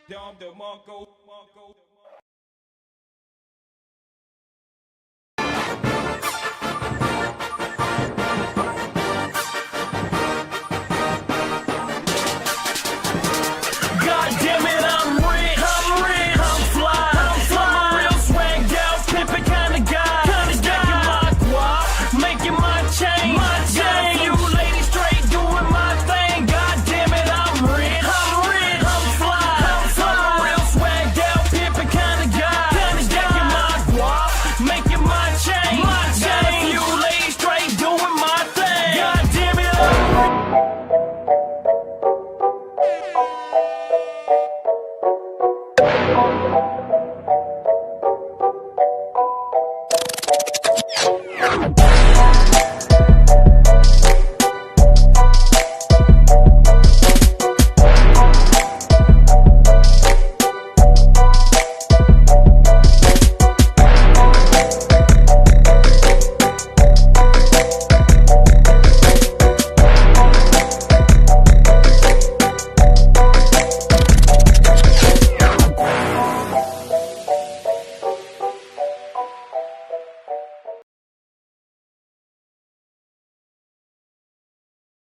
Dom DeMarco. God damn it, I'm rich. I'm fly. I'm a real swagged out, pimpin' kinda guy. Making my guap, making my change. Got you ladies straight doing my thing. God damn it, I'm rich. I'm fly. I'm a real swagged out, pimpin' kinda guy. Making my guap, making my change. Got you ladies straight doing my thing. God damn it, I'm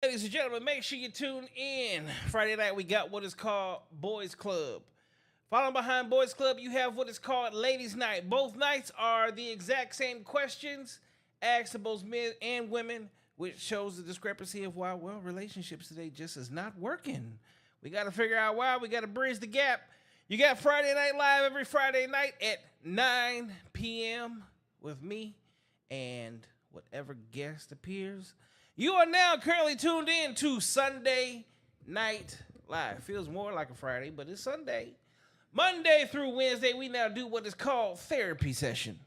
Ladies and gentlemen, make sure you tune in. Friday night, we got what is called Boys Club. Following behind Boys Club, you have what is called Ladies Night. Both nights are the exact same questions asked to both men and women, which shows the discrepancy of why, well, relationships today just is not working. We got to figure out why. We got to bridge the gap. You got Friday Night Live every Friday night at 9 p.m. with me and whatever guest appears. You are now currently tuned in to Sunday Night Live. Feels more like a Friday, but it's Sunday. Monday through Wednesday, we now do what is called therapy session.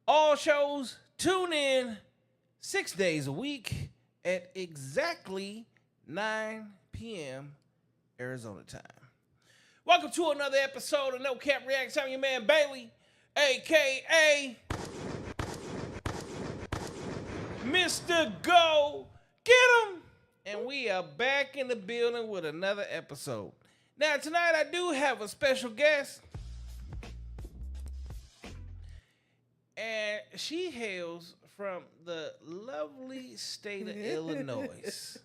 All shows, tune in 6 days a week at exactly 9 p.m. Arizona time. Welcome to another episode of No Cap Reacts. I'm your man Bailey, a.k.a. Mr. Go Get 'em! And we are back in the building with another episode. Now, tonight I do have a special guest. And she hails from the lovely state of Illinois.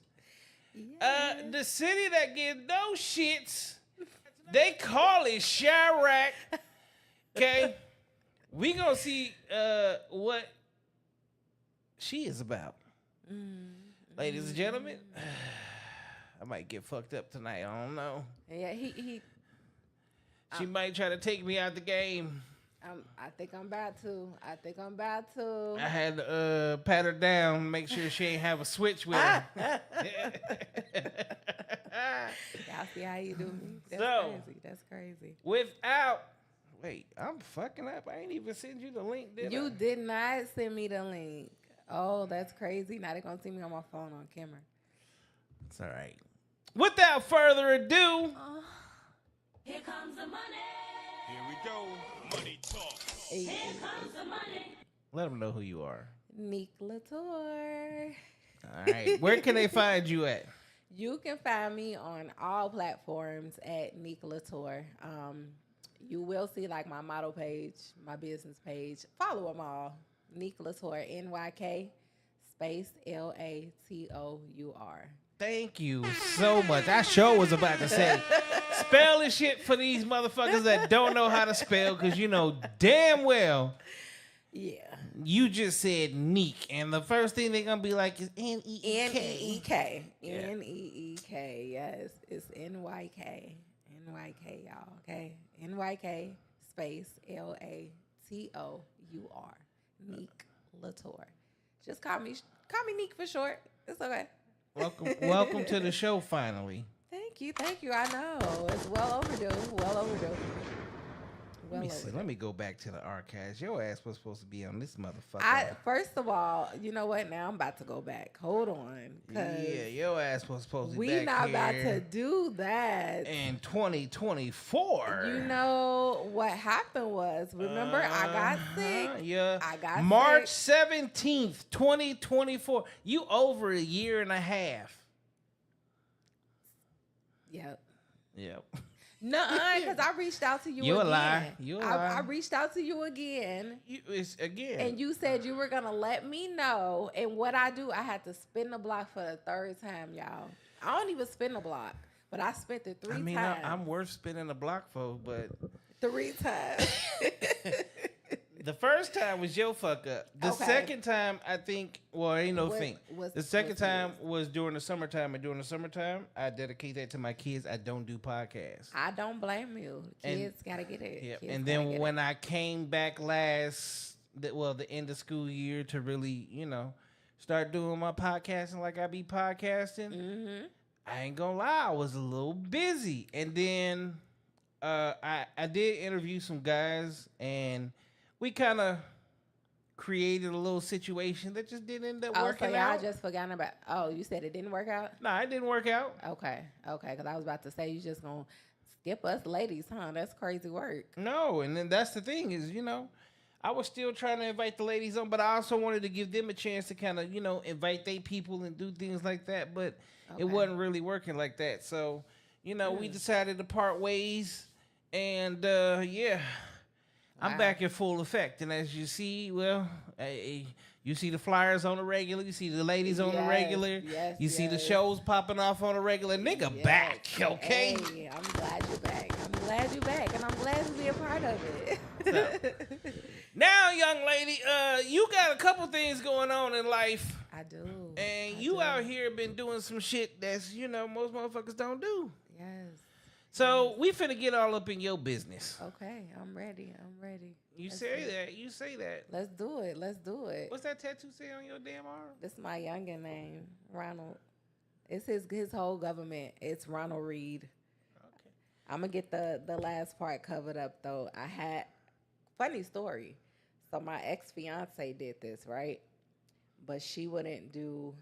The city that gets no shits. They call it Chiraq. Okay? We gonna see what she is about. Ladies and gentlemen, I might get fucked up tonight. I don't know. Yeah, he She might try to take me out the game. I think I'm about to. I had to pat her down, make sure she ain't have a switch with her. Y'all see how you do me? That's crazy. Wait, I'm fucking up. I ain't even send you the link, did I? You did not send me the link. Oh, that's crazy. Now they're going to see me on my phone on camera. It's all right. Without further ado. Here comes the money. Here we go. Money talk. Hey, Comes the money. Let them know who you are. Nick Latour. All right. Where can they find you at? You can find me on all platforms at Nick Latour. You will see like my model page, my business page. Follow them all. Nick Latour, NYK space LATOUR. Thank you so much. I sure was about to say, spell this shit for these motherfuckers that don't know how to spell, because you know damn well Yeah. you just said Neek, and the first thing they're going to be like is N-E-E-K. N-E-E-K. Yeah. N-E-E-K. Yes, it's NYK. NYK, y'all, okay? NYK space LATOUR. Neek Latour. Just call me Neek for short. It's okay. Welcome to the show finally. Thank you. I know. It's well overdue. Let me see. Let me go back to the archives. Your ass was supposed to be on this motherfucker. First of all, you know what? Now I'm about to go back. Hold on. Yeah, your ass was supposed to be We back not about here to do that. in 2024. You know what happened was, remember, I got sick. Yeah. I got March sick. 17th, 2024. You over a year and a half. Yep. Yep. Nuh-uh, because I reached out to you You a again. lie. You a lie. I reached out to you again. It's again. And you said you were going to let me know. And what I do, I had to spin the block for the third time, y'all. I don't even spin the block, but I spent it three times. I'm worth spinning the block for, but 3 times. the first time was your fuck up. The Okay. second time, I think, well, ain't no What- thing. what's- The second what's time was during the summertime, and during the summertime, I dedicate that to my kids. I don't do podcasts. I don't blame you. And- Kids got to get it. Yep. Kids And gotta then get when I came back the end of school year to really, start doing my podcasting like I be podcasting, Mm-hmm. I ain't gonna lie, I was a little busy. And then I did interview some guys, and we kind of created a little situation that just didn't end up Oh, working so out. y'all just forgot about. Oh, you said it didn't work out. Nah, it didn't work out. Okay. Because I was about to say you just gonna skip us ladies, huh? That's crazy work. No, and then that's the thing is, I was still trying to invite the ladies on, but I also wanted to give them a chance to kind of, invite their people and do things like that. But it Okay. wasn't really working like that. So, we decided to part ways. And, yeah, I'm Wow. back in full effect. And as you see, you see the flyers on the regular. You see the ladies on the Yes, regular. yes, You see the yes. shows popping off on the regular. Nigga Yes. back, okay? Hey, I'm glad you're back. I'm glad you're back, and I'm glad to be a part of it. Now, young lady, you got a couple things going on in life. I do. And I you do. out here been doing some shit that's, most motherfuckers don't do. Yes. So we finna get all up in your business. Okay, I'm ready. You Let's say do it. that. You say that. Let's do it. What's that tattoo say on your damn arm? This is my youngin' name, Ronald. It's his whole government. It's Ronald Reed. Okay. I'm gonna get the last part covered up though. I had funny story. So my ex-fiance did this, right? But she wouldn't do.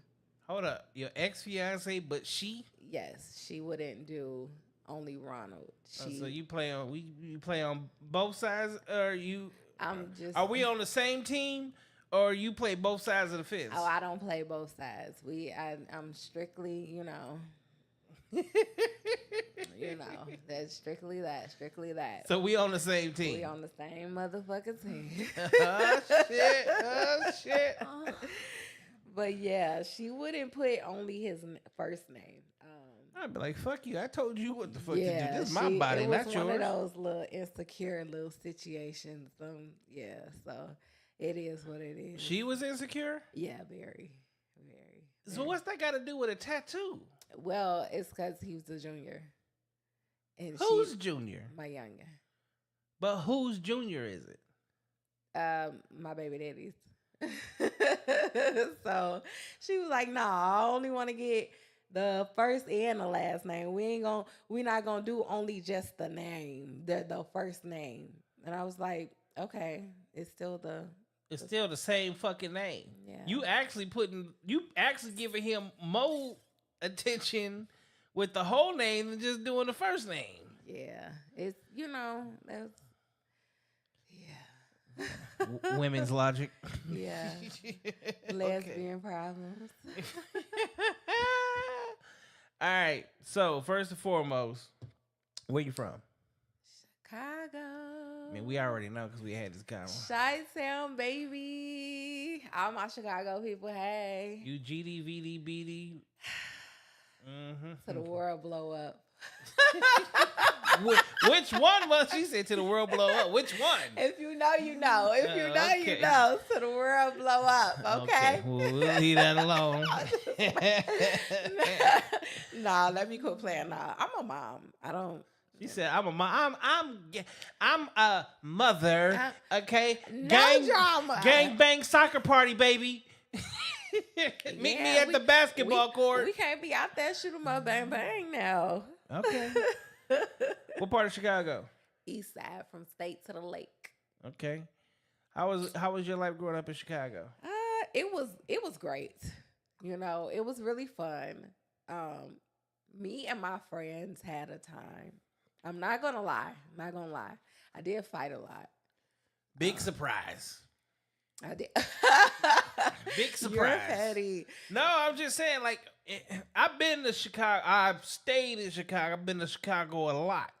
Hold up. Your ex-fiance, but she? Yes, she wouldn't do only Ronald. She. So you play on you play on both sides, or you? I'm just. Are we on the same team, or you play both sides of the fence? Oh, I don't play both sides. I'm strictly, that's strictly that. So we on the same team. We on the same motherfucking team. Oh shit! But yeah, she wouldn't put only his first name. I'd be like, "Fuck you! I told you what the fuck Yeah, to do. This is my body, it was not one yours." of those little insecure little situations. Yeah, so it is what it is. She was insecure. Yeah, very. So what's that got to do with a tattoo? Well, it's because he was a junior. And Who's junior? my youngin? But whose junior is it? My baby daddy's. So she was like, "No, I only want to get the first and the last name. We're not gonna do only just the name, the first name." And I was like, "Okay, it's still the same fucking name. Yeah. You actually giving him more attention with the whole name than just doing the first name. yeah. It's that's yeah, Women's logic. yeah. Okay. Lesbian problems. All right. So first and foremost, where you from? Chicago. I mean, we already know because we had this conversation. Chi-Town, baby. All my Chicago people, hey. You GD, VD, BD. Mm-hmm. To the world blow up. Which one was she said to the world blow up? Which one? If you know, you know. If you know, okay. you know. To the world blow up, okay? Well, we'll leave that alone. Nah, let me quit playing. Nah, I'm a mom. I don't. She said, "I'm a mom. I'm a mother. Okay, No drama. Gang bang soccer party, baby. Meet me Yeah, at the basketball court. We can't be out there shooting my bang bang now. Okay. What part of Chicago? East side, from state to the lake. Okay. How was your life growing up in Chicago? It was great. It was really fun. Me and my friends had a time. I'm not gonna lie. I did fight a lot. Big surprise. I did. Big surprise. You're petty. No, I'm just saying, like, I've been to Chicago. I've stayed in Chicago. I've been to Chicago a lot.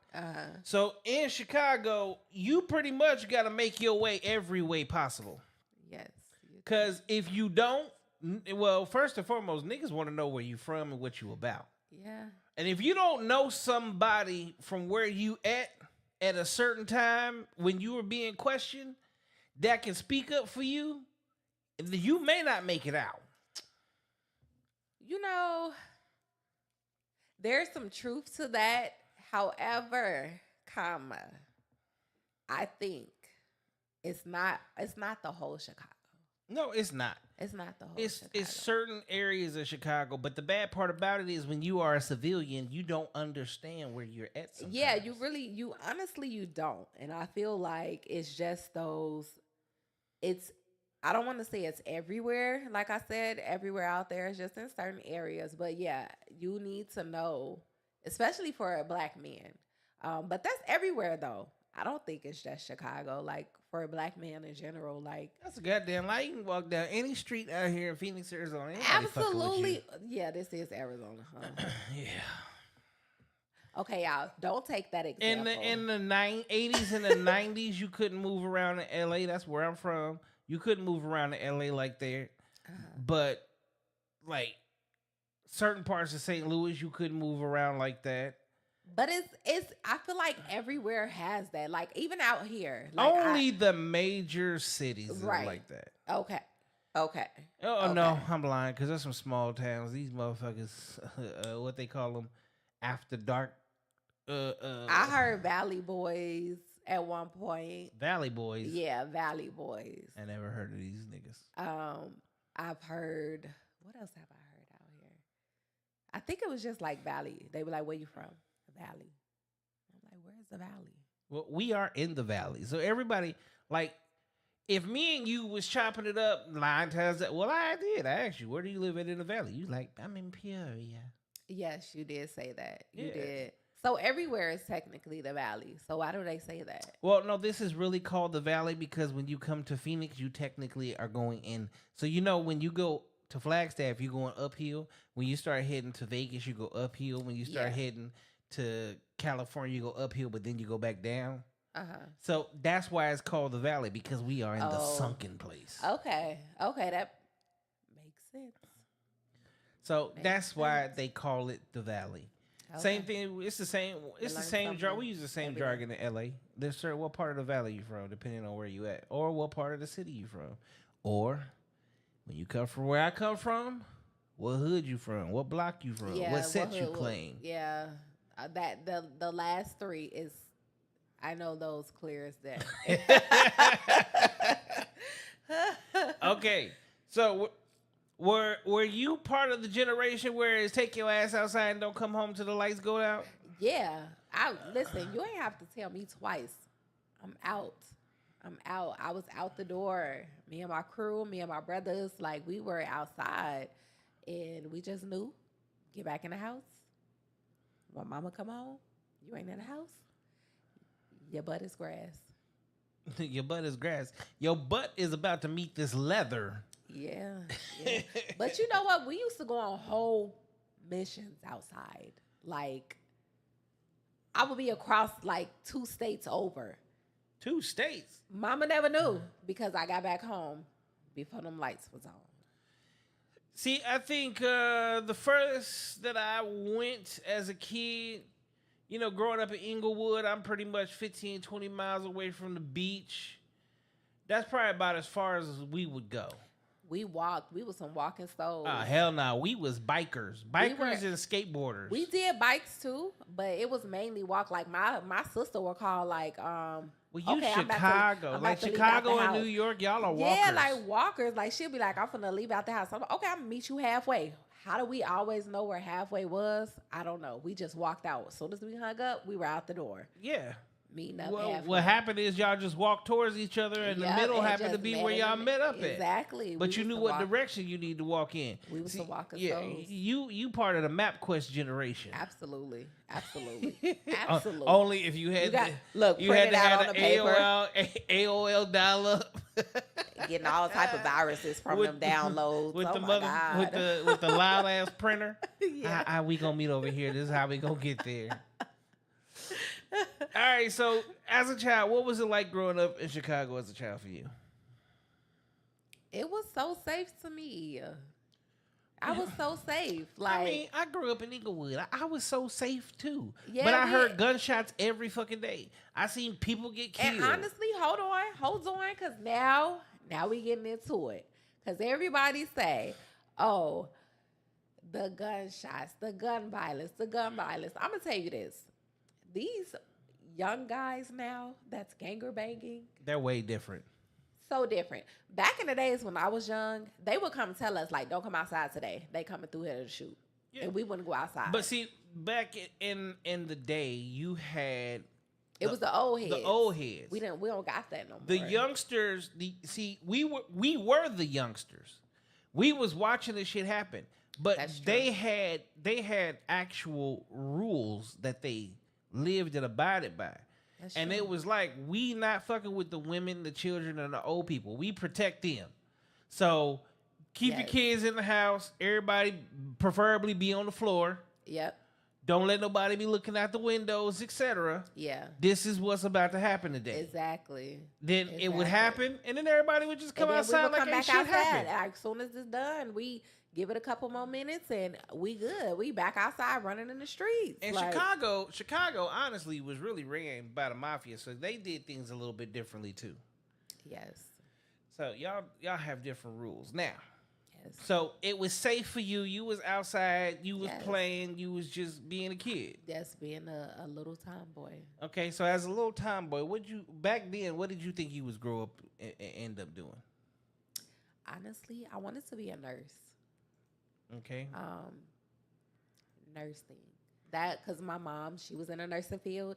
So in Chicago, you pretty much got to make your way every way possible. Yes. Because if you don't, well, first and foremost, niggas want to know where you from and what you about. Yeah. And if you don't know somebody from where you at a certain time when you were being questioned that can speak up for you, you may not make it out. You know, there's some truth to that. However, I think it's not the whole Chicago. No, it's not. It's not the whole It's Chicago. certain areas of Chicago, but the bad part about it is when you are a civilian, you don't understand where you're at. Sometimes. Yeah, you honestly you don't. And I feel like it's just those I don't want to say it's everywhere. Like I said, everywhere out there. It's just in certain areas. But yeah, you need to know, especially for a black man. But that's everywhere though. I don't think it's just Chicago. Like for a black man in general, like That's a goddamn lie. You can walk down any street out here in Phoenix, Arizona. Ain't nobody fucking with absolutely. Yeah, this is Arizona. Huh? you. Yeah. Okay, y'all. Don't take that example. In the 80s and the 90s, you couldn't move around in LA. That's where I'm from. You couldn't move around in LA like that. But like certain parts of St. Louis, you couldn't move around like that. But it's I feel like everywhere has that. Like even out here. Like Only the major cities Right. are like that. Okay. Oh Okay. no, I'm lying because there's some small towns. These motherfuckers, what they call them, after dark. I heard Valley Boys at one point. Valley Boys. Yeah, Valley Boys. I never heard of these niggas. I've heard, what else have I heard out here? I think it was just like Valley. They were like, where you from? The Valley. I'm like, where's the Valley? Well, we are in the valley, so everybody like. If me and you was chopping it up 9 times, well, I did. I asked you, where do you live at in the valley? You like, I'm in Peoria. Yes, you did say that. You Yeah. did. So everywhere is technically the Valley. So why do they say that? Well, no, this is really called the valley because when you come to Phoenix, you technically are going in. So when you go to Flagstaff, you're going uphill. When you start heading to Vegas, you go uphill. When you start heading to California, you go uphill, but then you go back down. So that's why it's called the valley because we are in the sunken place. Okay, that makes sense. So that's why they call it the valley. Okay. Same thing. It's the same. It's the learn same jargon. something We use the same every jargon in LA. There's certain what part of the valley you from, depending on where you at, or what part of the city you from, or when you come from where I come from, what hood you from, what block you from, what set you claim. Yeah, that the last 3 is. I know those clear as day. Okay, so were you part of the generation where it's take your ass outside and don't come home till the lights go out? Yeah. Listen, you ain't have to tell me twice. I'm out. I was out the door. Me and my crew, me and my brothers, like we were outside and we just knew, get back in the house. When mama come home, you ain't in the house. Your butt is grass. Your butt is grass. Your butt is about to meet this leather. Yeah. But you know what? We used to go on whole missions outside. Like, I would be across like 2 states over. 2 states. Mama never knew because I got back home before them lights was on. See, I think the furthest that I went as a kid, growing up in Inglewood, I'm pretty much 15, 20 miles away from the beach. That's probably about as far as we would go. We walked. We was some walking souls. Hell no. We was bikers. Bikers and skateboarders. We did bikes too, but it was mainly walk. Like my sister would call like well, you okay, Chicago. I'm like about to leave Chicago out the and house. New York, y'all are walkers. Yeah, like walkers. Like she'll be like, I'm finna leave out the house. I'm like, okay, I'm gonna meet you halfway. How do we always know where halfway was? I don't know. We just walked out. As soon as we hung up, we were out the door. Yeah. Meeting up Well, halfway. what happened is y'all just walked towards each other, and the middle and happened to just be met where in y'all the met up at. Exactly. But We you used knew to what walk. direction you need to walk in. We was to walk Yeah, souls. you part of the MapQuest generation. Absolutely. Absolutely. Absolutely. Only if you had You got- the, look, you print had it to out have on the the paper. AOL dial up. Getting all type of viruses from them downloads. with oh the my mother God. with the loud ass printer. Yeah. We gonna meet over here. This is how we gonna get there. All right, so as a child, what was it like growing up in Chicago as a child for you? It was so safe to me. I was so safe. Like, I mean, I grew up in Inglewood. I was so safe too. Yeah, but I heard gunshots every fucking day. I seen people get killed. and honestly, hold on, because now we getting into it. Because everybody say, oh, the gunshots, the gun violence. I'm gonna tell you this: these young guys now that's ganger banging, They're way different. so different. Back in the days when I was young, they would come tell us like, "Don't come outside today. They coming through here to shoot," and we wouldn't go outside. But see, back in the day, you had it was the old heads. the old heads. We don't got that no more. The youngsters. We were the youngsters. We was watching this shit happen, but That's true. they had actual rules that they lived and abided by. That's And true. it was like, we not fucking with the women, the children, and the old people. We protect them. So keep your Yes. kids in the house. Everybody preferably be on the floor. Yep. Don't let nobody be looking out the windows, etc. Yeah. This is what's about to happen today. Exactly. Then it would Exactly. happen, and then everybody would just come And then outside we would like come ain't back shit outside. happened. As soon as it's done, we give it a couple more minutes and we good. We back outside running in the streets. And Like, Chicago, honestly, was really ran by the mafia, so they did things a little bit differently too. Yes. So y'all have different rules now. Yes. So it was safe for you. You was outside. You was Yes. playing. You was just being a kid. That's being a little tomboy. Okay. So as a little tomboy, back then? What did you think you was grow up and end up doing? Honestly, I wanted to be a nurse. Okay. Nursing. That because my mom, she was in a nursing field,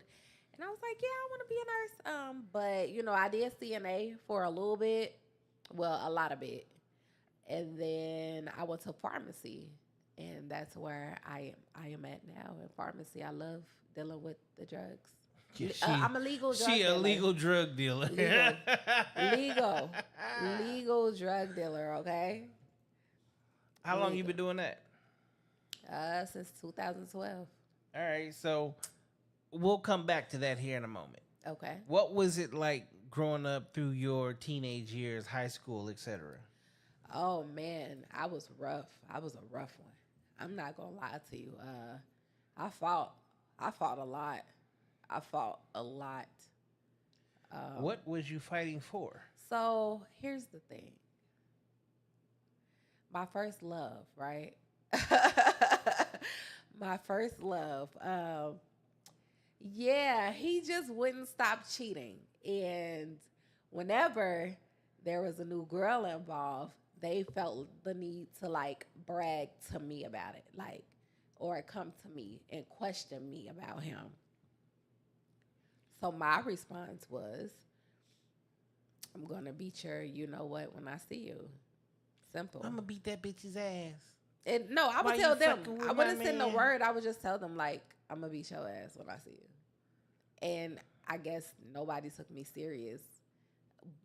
and I was like, yeah, I want to be a nurse. But I did CNA for a little bit, well, a lot of it, and then I went to pharmacy, and that's where I am at now in pharmacy. I love dealing with the drugs. Yeah, I'm a legal drug She a dealer. legal drug dealer. legal drug dealer. Okay. How long you Legal. been doing that? Since 2012. All right. So we'll come back to that here in a moment. Okay. What was it like growing up through your teenage years, high school, etc.? Oh man, I was rough. I was a rough one. I'm not gonna lie to you. I fought a lot. What was you fighting for? So here's the thing. My first love, right? My first love. Yeah, he just wouldn't stop cheating. And whenever there was a new girl involved, they felt the need to like brag to me about it, like, or come to me and question me about him. So my response was, I'm gonna beat your you know what when I see you. Simple. I'm gonna beat that bitch's ass. And no, I Why would you tell them. fucking with I wouldn't my send no man? word. I would just tell them like, I'm gonna beat your ass when I see you. And I guess nobody took me serious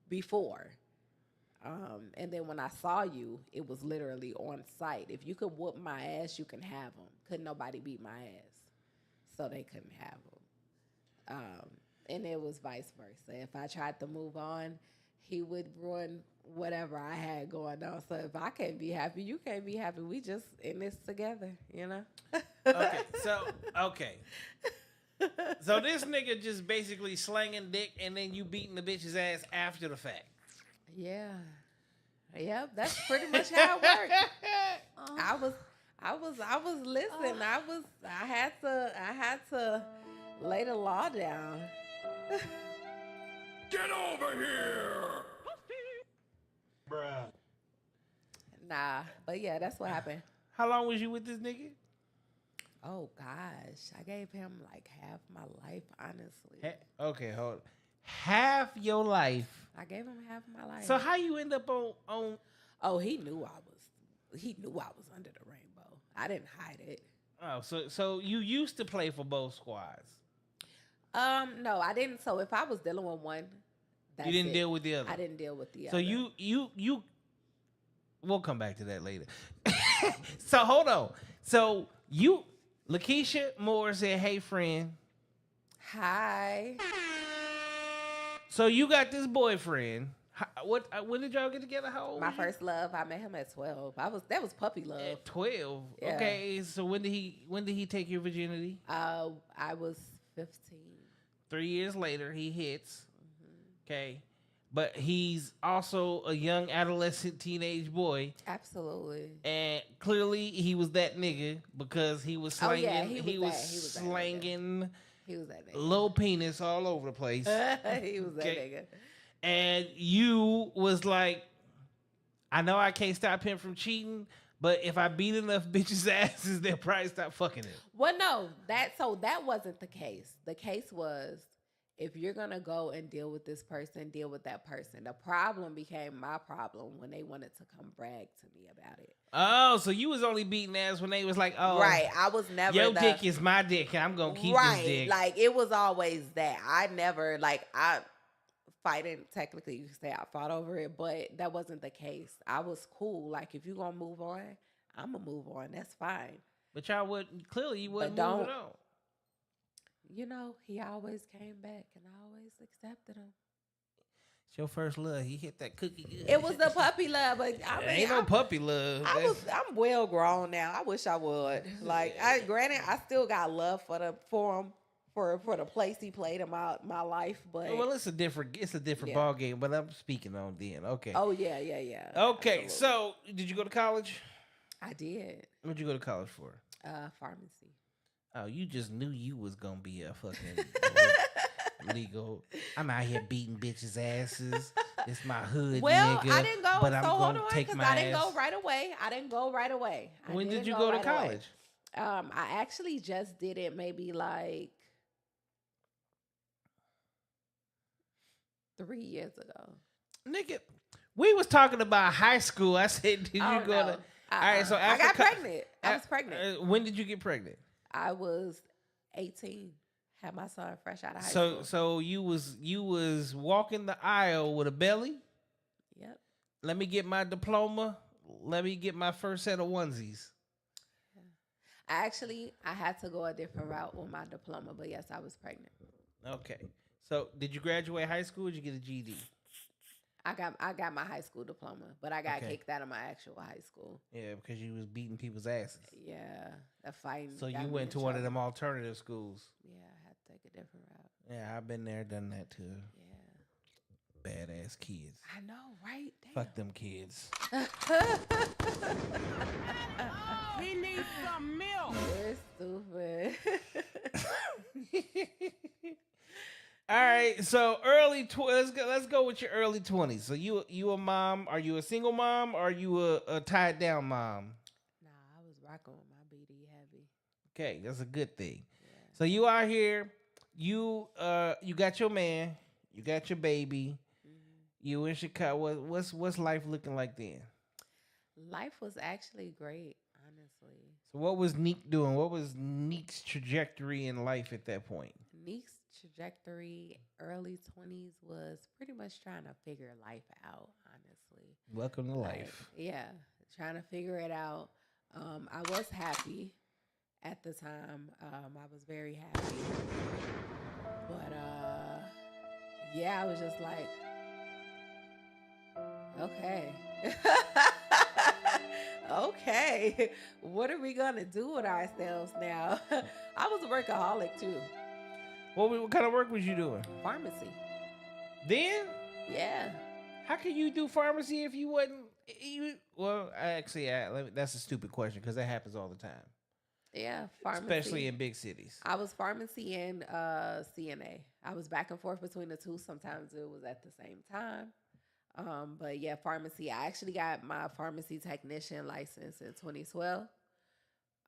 before. And then when I saw you, it was literally on site. If you could whoop my ass, you can have them. Couldn't nobody beat my ass, so they couldn't have them. And it was vice versa. If I tried to move on, he would ruin whatever I had going on. So if I can't be happy, you can't be happy. We just in this together, you know? Okay. So this nigga just basically slanging dick and then you beating the bitch's ass after the fact. Yeah. Yep, that's pretty much how it worked. I was listening. I had to lay the law down. Get over here! Bruh. Nah, but yeah, that's what happened. How long was you with this nigga? Oh gosh, I gave him like half my life, honestly. Okay, hold on. Half your life. I gave him half of my life. So how you end up on Oh, he knew I was under the rainbow. I didn't hide it. Oh, so you used to play for both squads. No, I didn't. So if I was dealing with one, that's You didn't it. deal with the other. I didn't deal with the So other. you we'll come back to that later. So hold on. So Lakeisha Moore said, "Hey friend, Hi. So you got this boyfriend. When did y'all get together? How old? My was you? first love, I met him at 12. That was puppy love. At 12. Yeah. Okay. So when did he take your virginity? I was 15. 3 years later, he hits. Okay. But he's also a young adolescent teenage boy. Absolutely. And clearly he was that nigga because he was Oh, slanging yeah, he was that nigga. slanging He was that nigga. low penis all over the place. He was that Okay. nigga. And you was like, I know I can't stop him from cheating, but if I beat enough bitches' asses, they'll probably stop fucking him. Well, no, that wasn't the case. The case was, if you're gonna go and deal with this person, deal with that person. The problem became my problem when they wanted to come brag to me about it. Oh, so you was only beating ass when they was like, oh, Right. I was never your dick is my dick, and I'm gonna keep this dick. Like, it was always that. I never, like, fighting, technically you could say I fought over it, but that wasn't the case. I was cool. Like, if you gonna move on, I'm gonna move on. That's fine. But y'all wouldn't, clearly you wouldn't But move don't- it on. You know, he always came back and I always accepted him. It's your first love. He hit that cookie good. It was the puppy love, but I mean, Ain't no puppy love. I'm well grown now. I wish I would. Like, granted, I still got love for him for the place he played in my life, but Well, it's a different Yeah. ball game, but I'm speaking on then. Okay. oh yeah. Okay. Absolutely. So, did you go to college? I did What'd you go to college for? pharmacy. Oh, you just knew you was gonna be a fucking legal. I'm out here beating bitches' asses. It's my hood, Well, nigga. I didn't go. But I'm so hold gonna on, take because my I didn't ass. go right away. When did didn't you go go to right away. college? I actually just did it maybe like 3 years ago. Nigga, we was talking about high school. I said, did you Oh, go no. to? All right, so I after got pregnant. I was pregnant. When did you get pregnant? I was 18. Had my son fresh out of high school. So you was walking the aisle with a belly. Yep. Let me get my diploma. Let me get my first set of onesies. I had to go a different route with my diploma, but yes, I was pregnant. Okay. So did you graduate high school or did you get a GED? I got my high school diploma, but I got Okay. kicked out of my actual high school. Yeah, because you was beating people's asses. Yeah, the fighting. So got you me went in to one of trouble. them alternative schools. Yeah, I had to take a different route. Yeah, I've been there, done that too. Yeah, Badass kids. I know, right? Damn. Fuck them kids. He needs some milk. You're stupid. All right, so let's go with your early 20s. So you a mom? Are you a single mom? Or are you a tied down mom? Nah, I was rocking with my BD heavy. Okay, that's a good thing. Yeah. So you out here, you got your man, you got your baby, you in Chicago. What's life looking like then? Life was actually great, honestly. So what was Neek doing? What was Neek's trajectory in life at that point? Neek's trajectory, early 20s, was pretty much trying to figure life out, honestly. Welcome to life. Yeah, trying to figure it out. I was happy at the time. I was very happy. But, yeah, I was just like, okay. Okay, what are we going to do with ourselves now? I was a workaholic, too. What kind of work was you doing? Pharmacy. Then? Yeah. How can you do pharmacy if you wasn't? Well, that's a stupid question because that happens all the time, Yeah, pharmacy. especially in big cities. I was pharmacy and CNA. I was back and forth between the two. Sometimes it was at the same time. But yeah, pharmacy. I actually got my pharmacy technician license in 2012.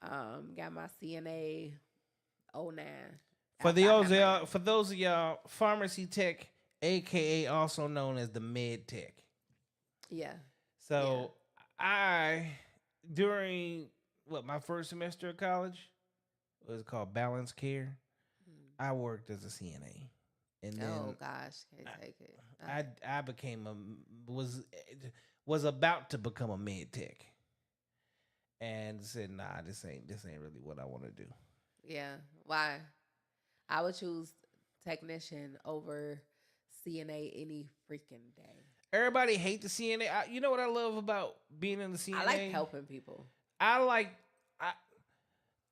Got my CNA 09. For those of y'all, pharmacy tech, aka also known as the med tech. Yeah. So I, during my first semester of college, what was it called, Balance Care? I worked as a CNA, and then Oh gosh, can't take it. I became was about to become a med tech, and said, nah, this ain't really what I want to do. Yeah. Why? I would choose technician over CNA any freaking day. Everybody hate the CNA. You know what I love about being in the CNA? I like helping people. I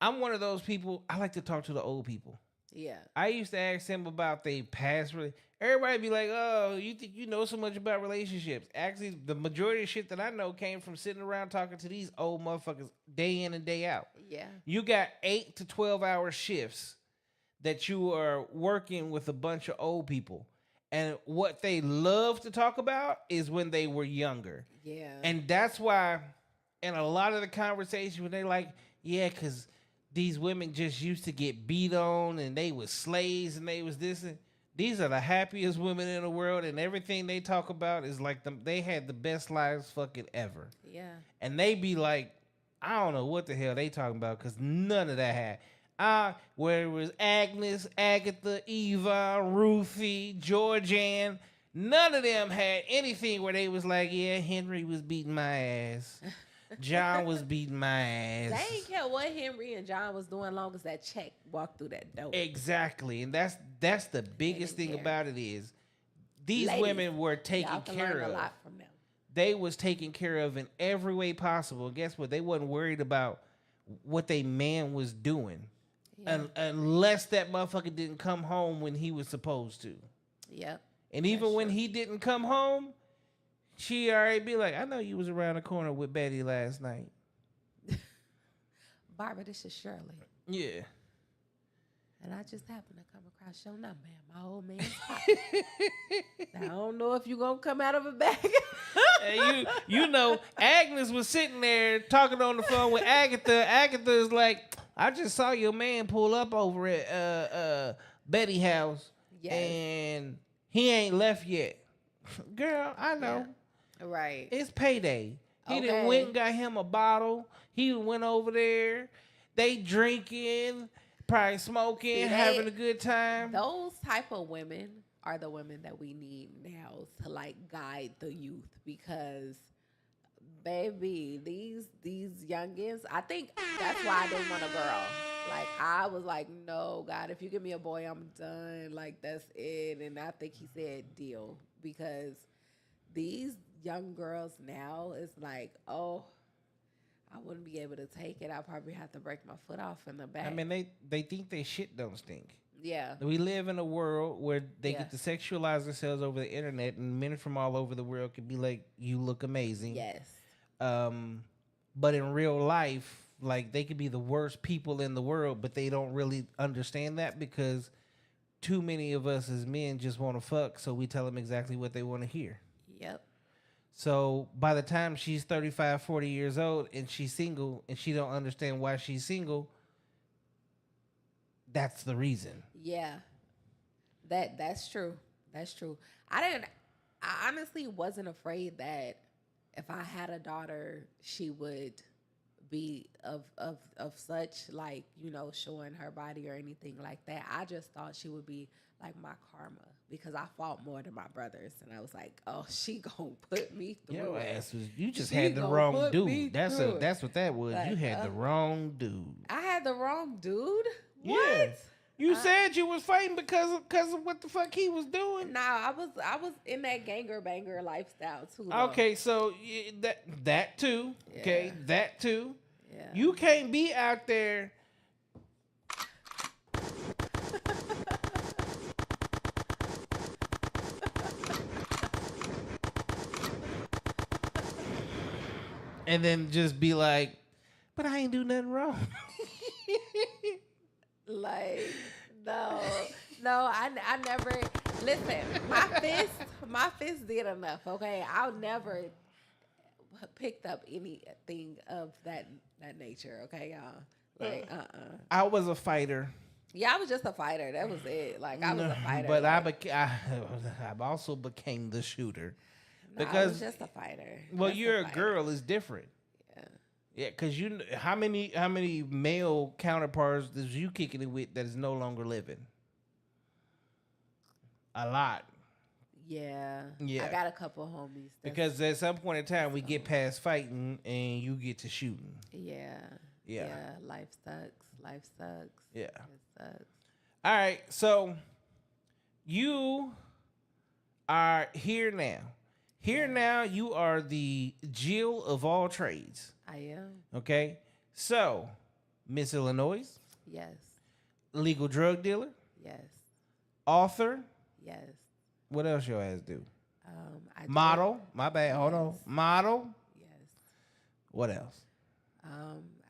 I'm one of those people. I like to talk to the old people. Yeah. I used to ask them about their past. Everybody be like, "Oh, you think you know so much about relationships?" Actually, the majority of shit that I know came from sitting around talking to these old motherfuckers day in and day out. Yeah. You got 8 to 12 hour shifts that you are working with a bunch of old people, and what they love to talk about is when they were younger. Yeah. And that's why, in a lot of the conversations, when they like, yeah, because these women just used to get beat on and they was slaves and they was this and these are the happiest women in the world, and everything they talk about is like they had the best lives fucking ever. Yeah. And they be like, I don't know what the hell they talking about because none of that had. Where it was Agnes, Agatha, Eva, Ruthie, Georgianne, none of them had anything where they was like, yeah, Henry was beating my ass. John was beating my ass. They ain't care what Henry and John was doing long as that check walked through that door. Exactly. And that's the biggest thing care. about it is these Ladies, women were taken y'all can care learn of. a lot from them. They was taken care of in every way possible. And guess what? They wasn't worried about what they man was doing. Yeah. Unless that motherfucker didn't come home when he was supposed to. Yep. And even That's when true. he didn't come home, she already be like, I know you was around the corner with Betty last night. Barbara, this is Shirley. Yeah. And I just happened to come across your number in my old man's pocket. Now, I don't know if you're going to come out of a bag. And you know, Agnes was sitting there talking on the phone with Agatha. Agatha is like, I just saw your man pull up over at Betty house. Yes. And he ain't left yet. Girl, I know. Yeah. Right. It's payday. He done Okay. went and got him a bottle. He went over there. They drinking, probably smoking, having a good time. Those type of women are the women that we need now to like guide the youth, because baby, these youngins, I think that's why I didn't want a girl. Like, I was like, no, God, if you give me a boy, I'm done. Like, that's it. And I think he said deal, because these young girls now is like, oh, I wouldn't be able to take it. I'll probably have to break my foot off in the back. I mean, they think they shit don't stink. Yeah. We live in a world where they Yeah. get to sexualize themselves over the internet, and men from all over the world can be like, you look amazing. Yes. But in real life, like, they could be the worst people in the world, but they don't really understand that because too many of us as men just want to fuck, so we tell them exactly what they want to hear. Yep. So by the time she's 35, 40 years old and she's single and she don't understand why she's single, that's the reason. Yeah. That's true. That's true. I honestly wasn't afraid that if I had a daughter, she would be of such, like, you know, showing her body or anything like that. I just thought she would be like my karma, because I fought more than my brothers, and I was like, oh, she gonna put me through Your it. ass was, you just She had the gonna wrong put me dude. That's through it. that's what that was. Like, You had the wrong dude. I had the wrong dude? Yeah. What? You said you was fighting because of what the fuck he was doing. Nah, I was in that ganger banger lifestyle too. Though. Okay, so that too. Okay, Yeah. that too. Yeah. You can't be out there. And then just be like, but I ain't do nothing wrong. Like, no, I never, listen, my fist did enough, okay? I'll never picked up anything of that nature, okay, y'all? Like, I was a fighter. Yeah, I was just a fighter. That was it. Like, I was a fighter. But like, I also became the shooter. no, I Because, was just a fighter. well, Just you're a fighter. girl is different. Yeah. Yeah, because how many male counterparts is you kicking it with that is no longer living? A lot. Yeah. Yeah. I got a couple homies. Because at some point in time, we get past fighting and you get to shooting. Yeah. Yeah. Life sucks. Life sucks. Yeah. It sucks. All right, so you are here now. Here now, you are the Jill of all trades. I am. Okay? So, Miss Illinois, Yes. legal drug dealer, Yes. author. Yes. What else your ass do? I do- Model. My bad. Hold on. Yes. Model. Yes. What else?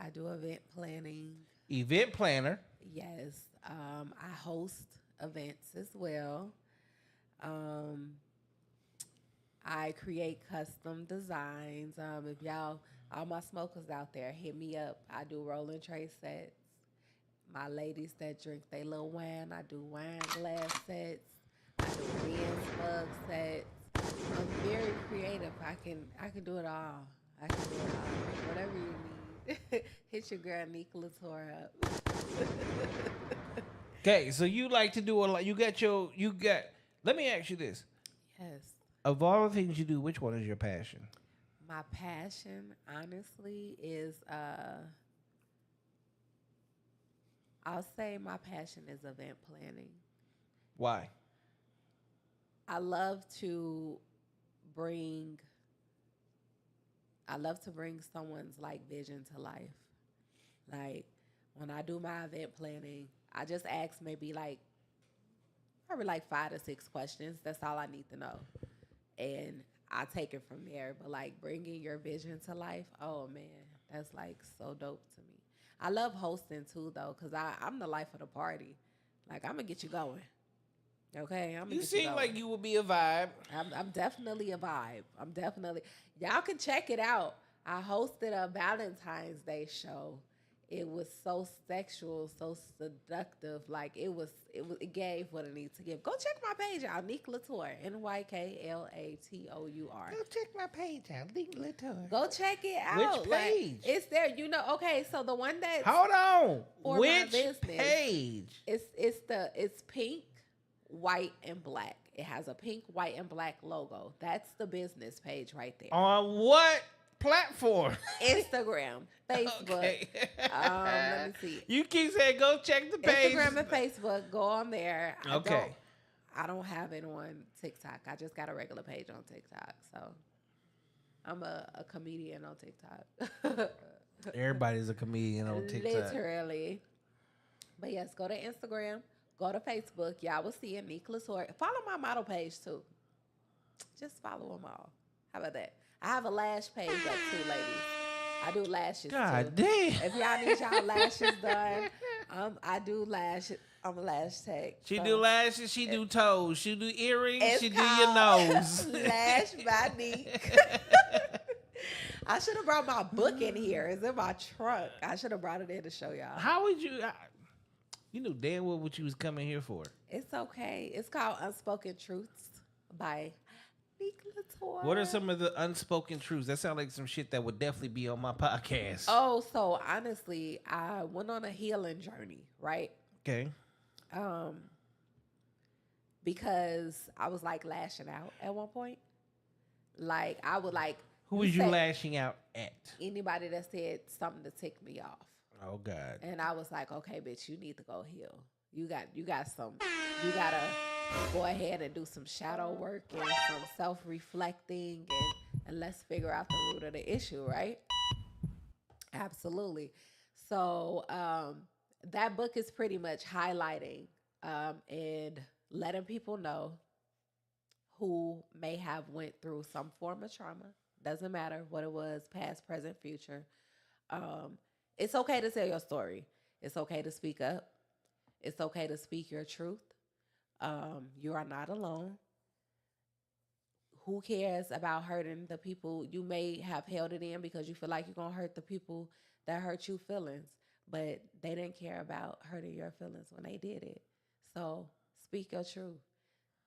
I do event planning. Event planner. Yes. I host events as well. I create custom designs. If y'all, all my smokers out there, hit me up. I do rolling tray sets. My ladies that drink they little wine, I do wine glass sets. I do men's mug sets. I'm very creative. I can do it all. I can do it all. Whatever you need. Hit your girl Nika Latour up. Okay, so you like to do a lot. You got. Let me ask you this: Yes. of all the things you do, which one is your passion? My passion, honestly, is I'll say my passion is event planning. Why? I love to bring someone's like vision to life. Like when I do my event planning, I just ask maybe probably 5 to 6 questions. That's all I need to know. And I take it from there. But like bringing your vision to life, oh man, that's like so dope to me. I love hosting too though, because I'm the life of the party. Like I'm gonna get you going. Okay, I'm gonna You get seem going. like you would be a vibe. I'm definitely a vibe. I'm definitely. Y'all can check it out. I hosted a Valentine's Day show. It was so sexual, so seductive. Like it gave what it needs to give. Go check my page out, Nick Latour, NYKLATOUR. Go check my page out, Link Latour. Go check it out. Which Like, page? it's there. Okay, so the one that Hold on. For my Which business. page? it's pink, white, and black. It has a pink, white, and black logo. That's the business page right there. On what platform? Instagram, Facebook. Okay. Let me see. You keep saying go check the page. Instagram and Facebook. Go on there. Okay. I don't have it on TikTok. I just got a regular page on TikTok. So I'm a comedian on TikTok. Everybody's a comedian on TikTok. Literally. But yes, go to Instagram. Go to Facebook. Y'all will see it. Nick Latour. Follow my model page too. Just follow them all. How about that? I have a lash page up too, ladies. I do lashes God too. damn. If y'all need y'all lashes done, I do lashes. I'm a lash tech. She so do lashes, she do toes, she do earrings, it's she do your called nose. Lash by Nick. I should have brought my book in here. It's in my trunk. I should have brought it in to show y'all. How would you? You knew damn well what you was coming here for. It's okay. It's called Unspoken Truths by Nick Latour. What are some of the unspoken truths? That sounds like some shit that would definitely be on my podcast. Oh, so honestly, I went on a healing journey, right? Okay. Because I was like lashing out at one point. Like I would like. Who was you say lashing out at? Anybody that said something to tick me off. Oh God. And I was like, okay, bitch, you need to go heal. You gotta go ahead and do some shadow work and some self-reflecting and let's figure out the root of the issue, right? Absolutely. So that book is pretty much highlighting and letting people know who may have went through some form of trauma. Doesn't matter what it was, past, present, future. It's okay to tell your story. It's okay to speak up. It's okay to speak your truth. You are not alone. Who cares about hurting the people? You may have held it in because you feel like you're going to hurt the people that hurt you feelings, but they didn't care about hurting your feelings when they did it. So speak your truth.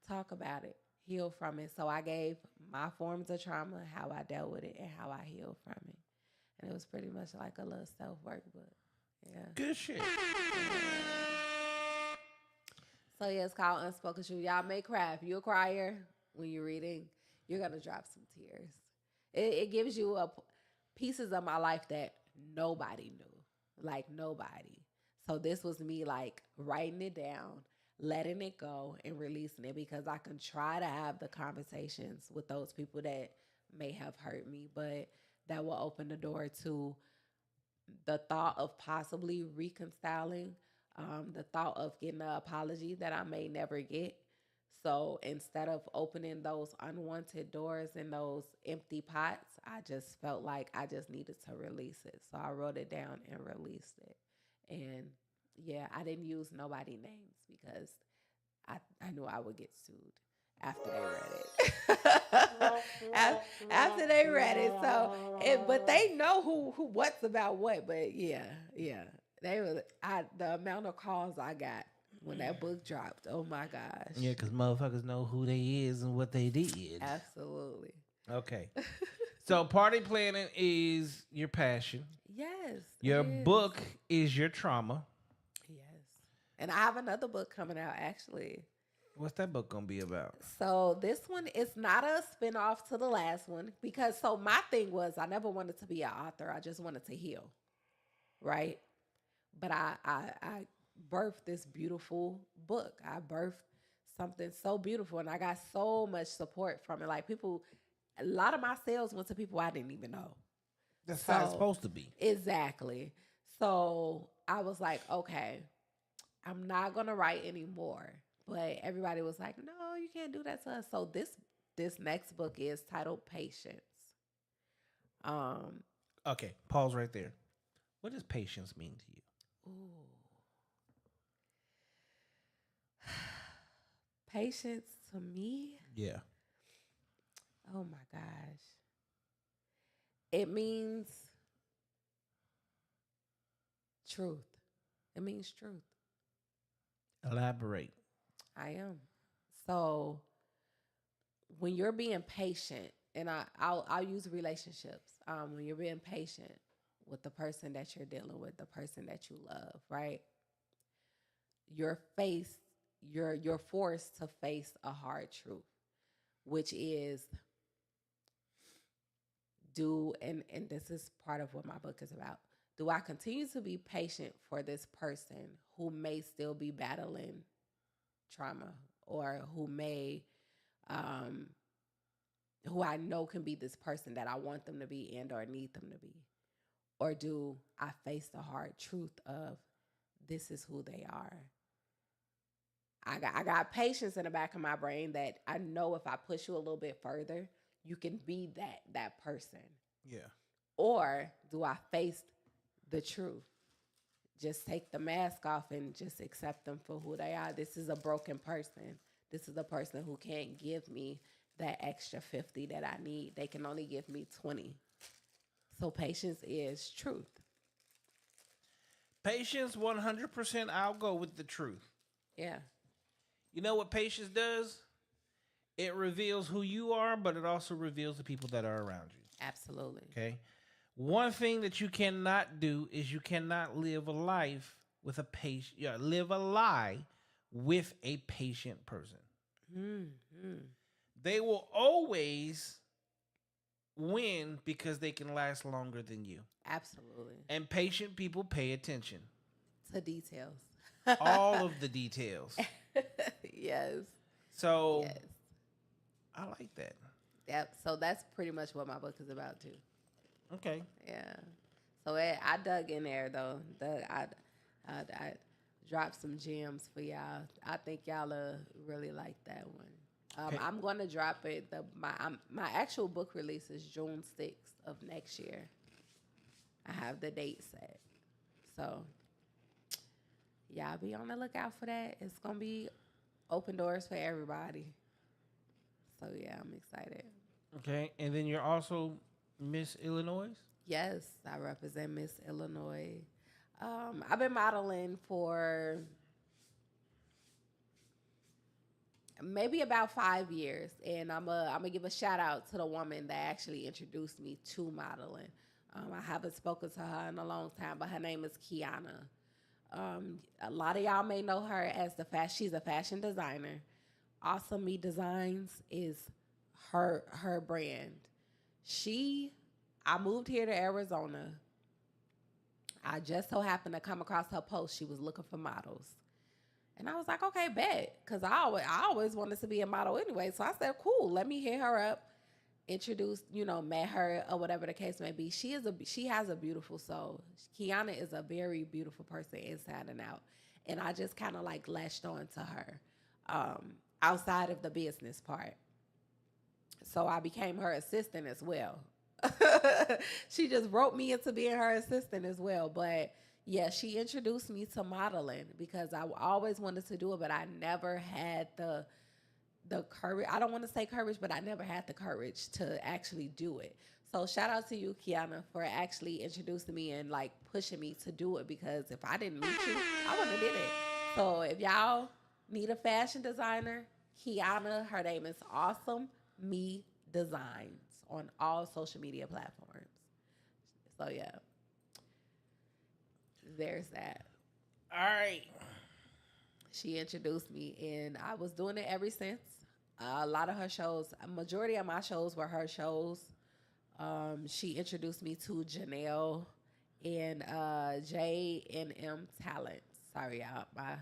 Talk about it. Heal from it. So I gave my forms of trauma, how I dealt with it, and how I healed from it. And it was pretty much like a little self-work book. Yeah. Good shit. So yeah, it's called Unspoken Truth. Y'all may cry. If you're a crier when you're reading, you're going to drop some tears. It gives you pieces of my life that nobody knew. Like nobody. So this was me like writing it down, letting it go and releasing it, because I can try to have the conversations with those people that may have hurt me, but that will open the door to the thought of possibly reconciling, the thought of getting an apology that I may never get. So instead of opening those unwanted doors and those empty pots, I just felt like I just needed to release it. So I wrote it down and released it. And yeah, I didn't use nobody names because I knew I would get sued after they read it. After they read it. So, but they know who what's about what. But yeah, the amount of calls I got when that book dropped. Oh my gosh. Yeah, because motherfuckers know who they is and what they did. Absolutely. Okay. So party planning is your passion. Yes. Your it is. book is your trauma. Yes. And I have another book coming out actually. What's that book gonna be about? So this one is not a spinoff to the last one, because so my thing was I never wanted to be an author. I just wanted to heal. Right? But I birthed this beautiful book. I birthed something so beautiful, and I got so much support from it. Like people, a lot of my sales went to people I didn't even know. That's how it's supposed to be. Exactly. So I was like, okay, I'm not gonna write anymore. But everybody was like, no, you can't do that to us. So this next book is titled Patience. Okay, pause right there. What does patience mean to you? Ooh. Patience to me? Yeah. Oh my gosh. It means truth. It means truth. Elaborate. I am. So when you're being patient, and I'll use relationships. When you're being patient with the person that you're dealing with, the person that you love, right? You're forced to face a hard truth, which is and this is part of what my book is about. Do I continue to be patient for this person who may still be battling trauma, or who I know can be this person that I want them to be and or need them to be? Or do I face the hard truth of this is who they are? I got patience in the back of my brain that I know if I push you a little bit further, you can be that person. Yeah. Or do I face the truth? Just take the mask off and just accept them for who they are. This is a broken person. This is a person who can't give me that extra 50 that I need. They can only give me 20. So patience is truth. Patience, 100%. I'll go with the truth. Yeah. You know what patience does? It reveals who you are, but it also reveals the people that are around you. Absolutely. Okay? One thing that you cannot do is you cannot live a life with a patient. Yeah, live a lie with a patient person. Mm-hmm. They will always win because they can last longer than you. Absolutely. And patient people pay attention. To details. All of the details. Yes. So Yes. I like that. Yep. So that's pretty much what my book is about too. Okay. Yeah. So I dug in there though. I dropped some gems for y'all. I think y'all really like that one. Okay. I'm going to drop it. My actual book release is June 6th of next year. I have the date set. So y'all be on the lookout for that. It's going to be open doors for everybody. So yeah, I'm excited. Okay. And then you're also Miss Illinois? Yes, I represent Miss Illinois. I've been modeling for maybe about 5 years, and I'm gonna give a shout out to the woman that actually introduced me to modeling. I haven't spoken to her in a long time, but her name is Kiana. A lot of y'all may know her as she's a fashion designer. Awesome Me Designs is her brand. I moved here to Arizona. I just so happened to come across her post. She was looking for models. And I was like, okay, bet. Because I always wanted to be a model anyway. So I said, cool, let me hit her up, introduce, met her or whatever the case may be. She has a beautiful soul. Kiana is a very beautiful person inside and out. And I just kind of like latched on to her outside of the business part. So I became her assistant as well. She just roped me into being her assistant as well. But yeah, she introduced me to modeling because I always wanted to do it, but I never had the courage. I don't want to say courage, but I never had the courage to actually do it. So shout out to you, Kiana, for actually introducing me and like pushing me to do it, because if I didn't meet you, I wouldn't have did it. So if y'all need a fashion designer, Kiana, her name is Awesome Me Designs on all social media platforms. So yeah, there's that. All right. She introduced me, and I was doing it ever since. A lot of her shows, a majority of my shows were her shows. She introduced me to Janelle and J&M Talent. Sorry, y'all, my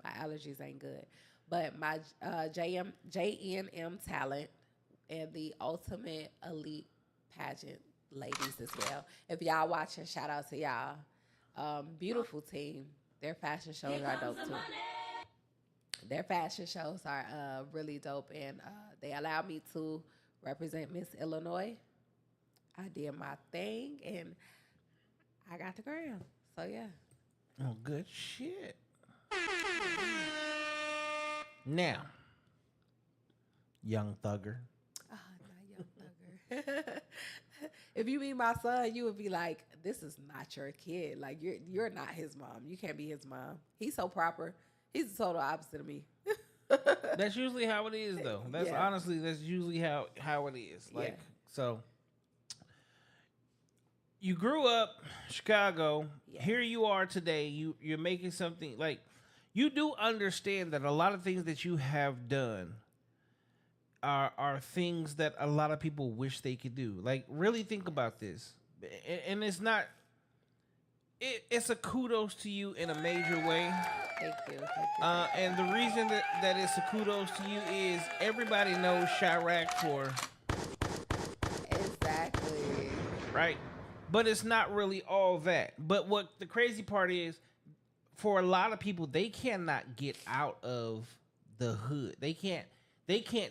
allergies ain't good. But my J&M Talent and the Ultimate Elite Pageant ladies as well. If y'all watching, shout out to y'all. Beautiful team. Their fashion shows are dope too. Their fashion shows are really dope, and they allow me to represent Miss Illinois. I did my thing, and I got the crown. So yeah. Oh, good shit. Now, Young Thugger. Oh, not Young Thugger. If you meet my son, you would be like, "This is not your kid. Like you're not his mom. You can't be his mom. He's so proper. He's the total opposite of me." That's usually how it is, though. That's Yeah. honestly, that's usually how it is. Like, Yeah. so you grew up Chicago. Yeah. Here you are today. You're making something like, you do understand that a lot of things that you have done are things that a lot of people wish they could do. Like, really think about this. And it's not, it's a kudos to you in a major way. Thank you. And the reason that it's a kudos to you is everybody knows Chiraq for, Exactly. right? But it's not really all that. But what the crazy part is, for a lot of people, they cannot get out of the hood. They can't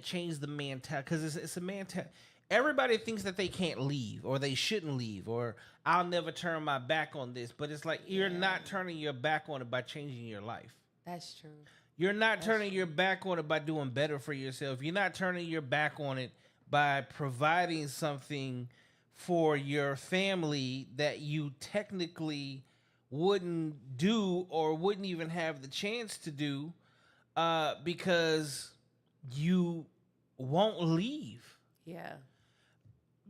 change the mentality, because it's a mentality. Everybody thinks that they can't leave, or they shouldn't leave, or I'll never turn my back on this. But it's like, you're not turning your back on it by changing your life. That's true. You're not turning your back on it by doing better for yourself. You're not turning your back on it by providing something for your family that you technically wouldn't do or wouldn't even have the chance to do, because you won't leave. Yeah.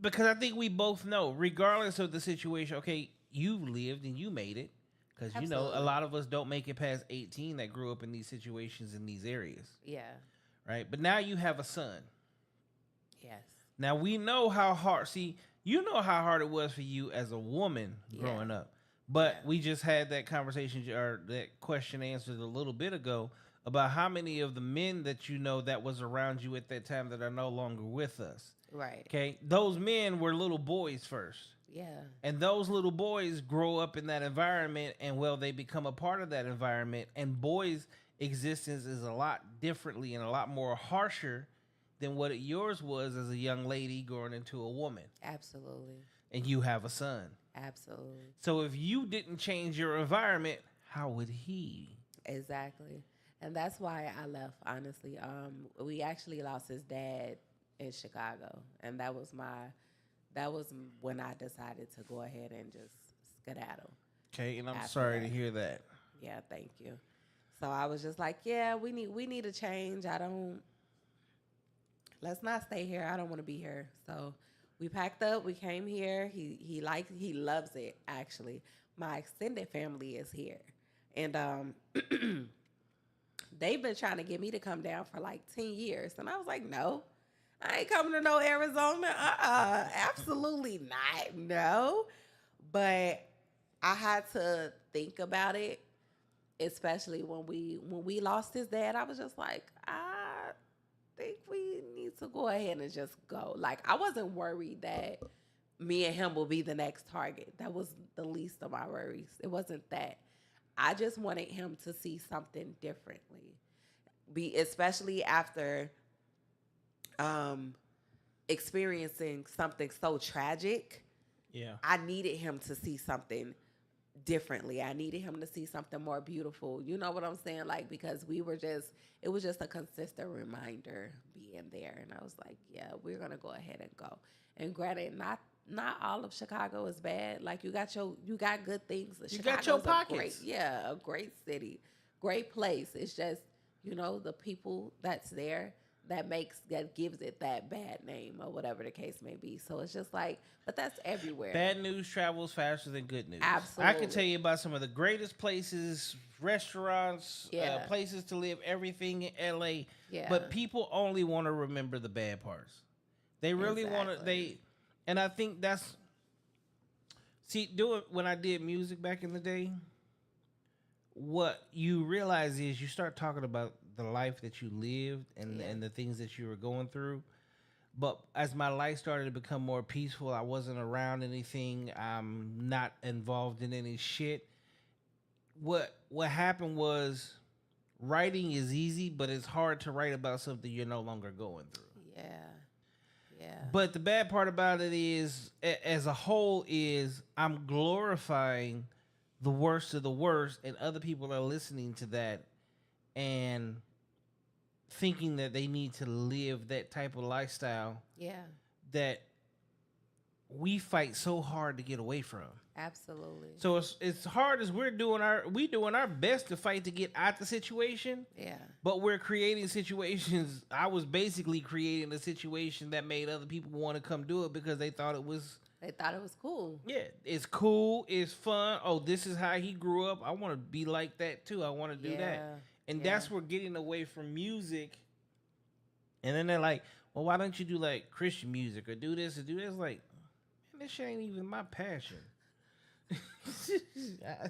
Because I think we both know, regardless of the situation, okay, you lived and you made it. Because, a Absolutely. lot of us don't make it past 18 that grew up in these situations in these areas. Yeah. Right? But now you have a son. Yes. Now we know how hard, you know how hard it was for you as a woman growing up. But we just had that conversation, or that question answered a little bit ago, about how many of the men that you know that was around you at that time that are no longer with us. Right. Okay? Those men were little boys first. Yeah. And those little boys grow up in that environment, and they become a part of that environment. And boys' existence is a lot differently and a lot more harsher than what yours was as a young lady growing into a woman. Absolutely. And you have a son. Absolutely. So if you didn't change your environment, how would he? Exactly. And that's why I left, honestly. We actually lost his dad in Chicago, and that was when I decided to go ahead and just skedaddle. Okay, and I'm After sorry that. to hear that. Yeah, thank you. So I was just like, yeah, we need a change. Let's not stay here. I don't want to be here. So we packed up, we came here. He loves it, actually. My extended family is here. And they've been trying to get me to come down for like 10 years. And I was like, no, I ain't coming to no Arizona. Absolutely not. No. But I had to think about it. especially when we lost his dad, I was just like, I think we need to go ahead and just go. Like, I wasn't worried that me and him will be the next target. That was the least of my worries. It wasn't that. I just wanted him to see something differently. Especially after experiencing something so tragic. Yeah. I needed him to see something differently. I needed him to see something more beautiful. You know what I'm saying? Like, because it was just a consistent reminder being there. And I was like, yeah, we're going to go ahead and go. And granted, not all of Chicago is bad. Like, you got good things. You got your pockets. A great city, great place. It's just, the people that's there that gives it that bad name or whatever the case may be. So it's just like, but that's everywhere. Bad news travels faster than good news. Absolutely. I can tell you about some of the greatest places, restaurants, places to live, everything in LA. Yeah. But people only want to remember the bad parts. They really want to, and I think that's, when I did music back in the day, what you realize is you start talking about the life that you lived and the things that you were going through. But as my life started to become more peaceful, I wasn't around anything. I'm not involved in any shit. What happened was, writing is easy, but it's hard to write about something you're no longer going through. Yeah. But the bad part about it is, as a whole, is I'm glorifying the worst of the worst, and other people are listening to that and thinking that they need to live that type of lifestyle. Yeah. That we fight so hard to get away from. Absolutely. So it's hard as we're doing our best to fight to get out the situation. Yeah. But we're creating situations. I was basically creating a situation that made other people want to come do it because they thought it was cool. Yeah, it's cool. It's fun. Oh, this is how he grew up. I want to be like that too. I want to do that. And that's where getting away from music. And then they're like, well, why don't you do like Christian music or do this or do this? Like, man, this shit ain't even my passion.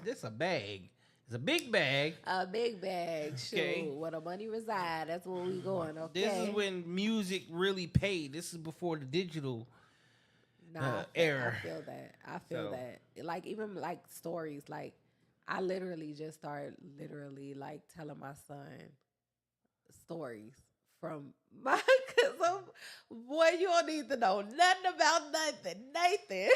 This a bag. It's a big bag. A big bag. Okay. Where the money reside. That's where we going. Okay. This is when music really paid. This is before the digital era. I feel that. Like, even like stories, like I literally just started like telling my son stories from my, boy, you don't need to know nothing about nothing, Nathan.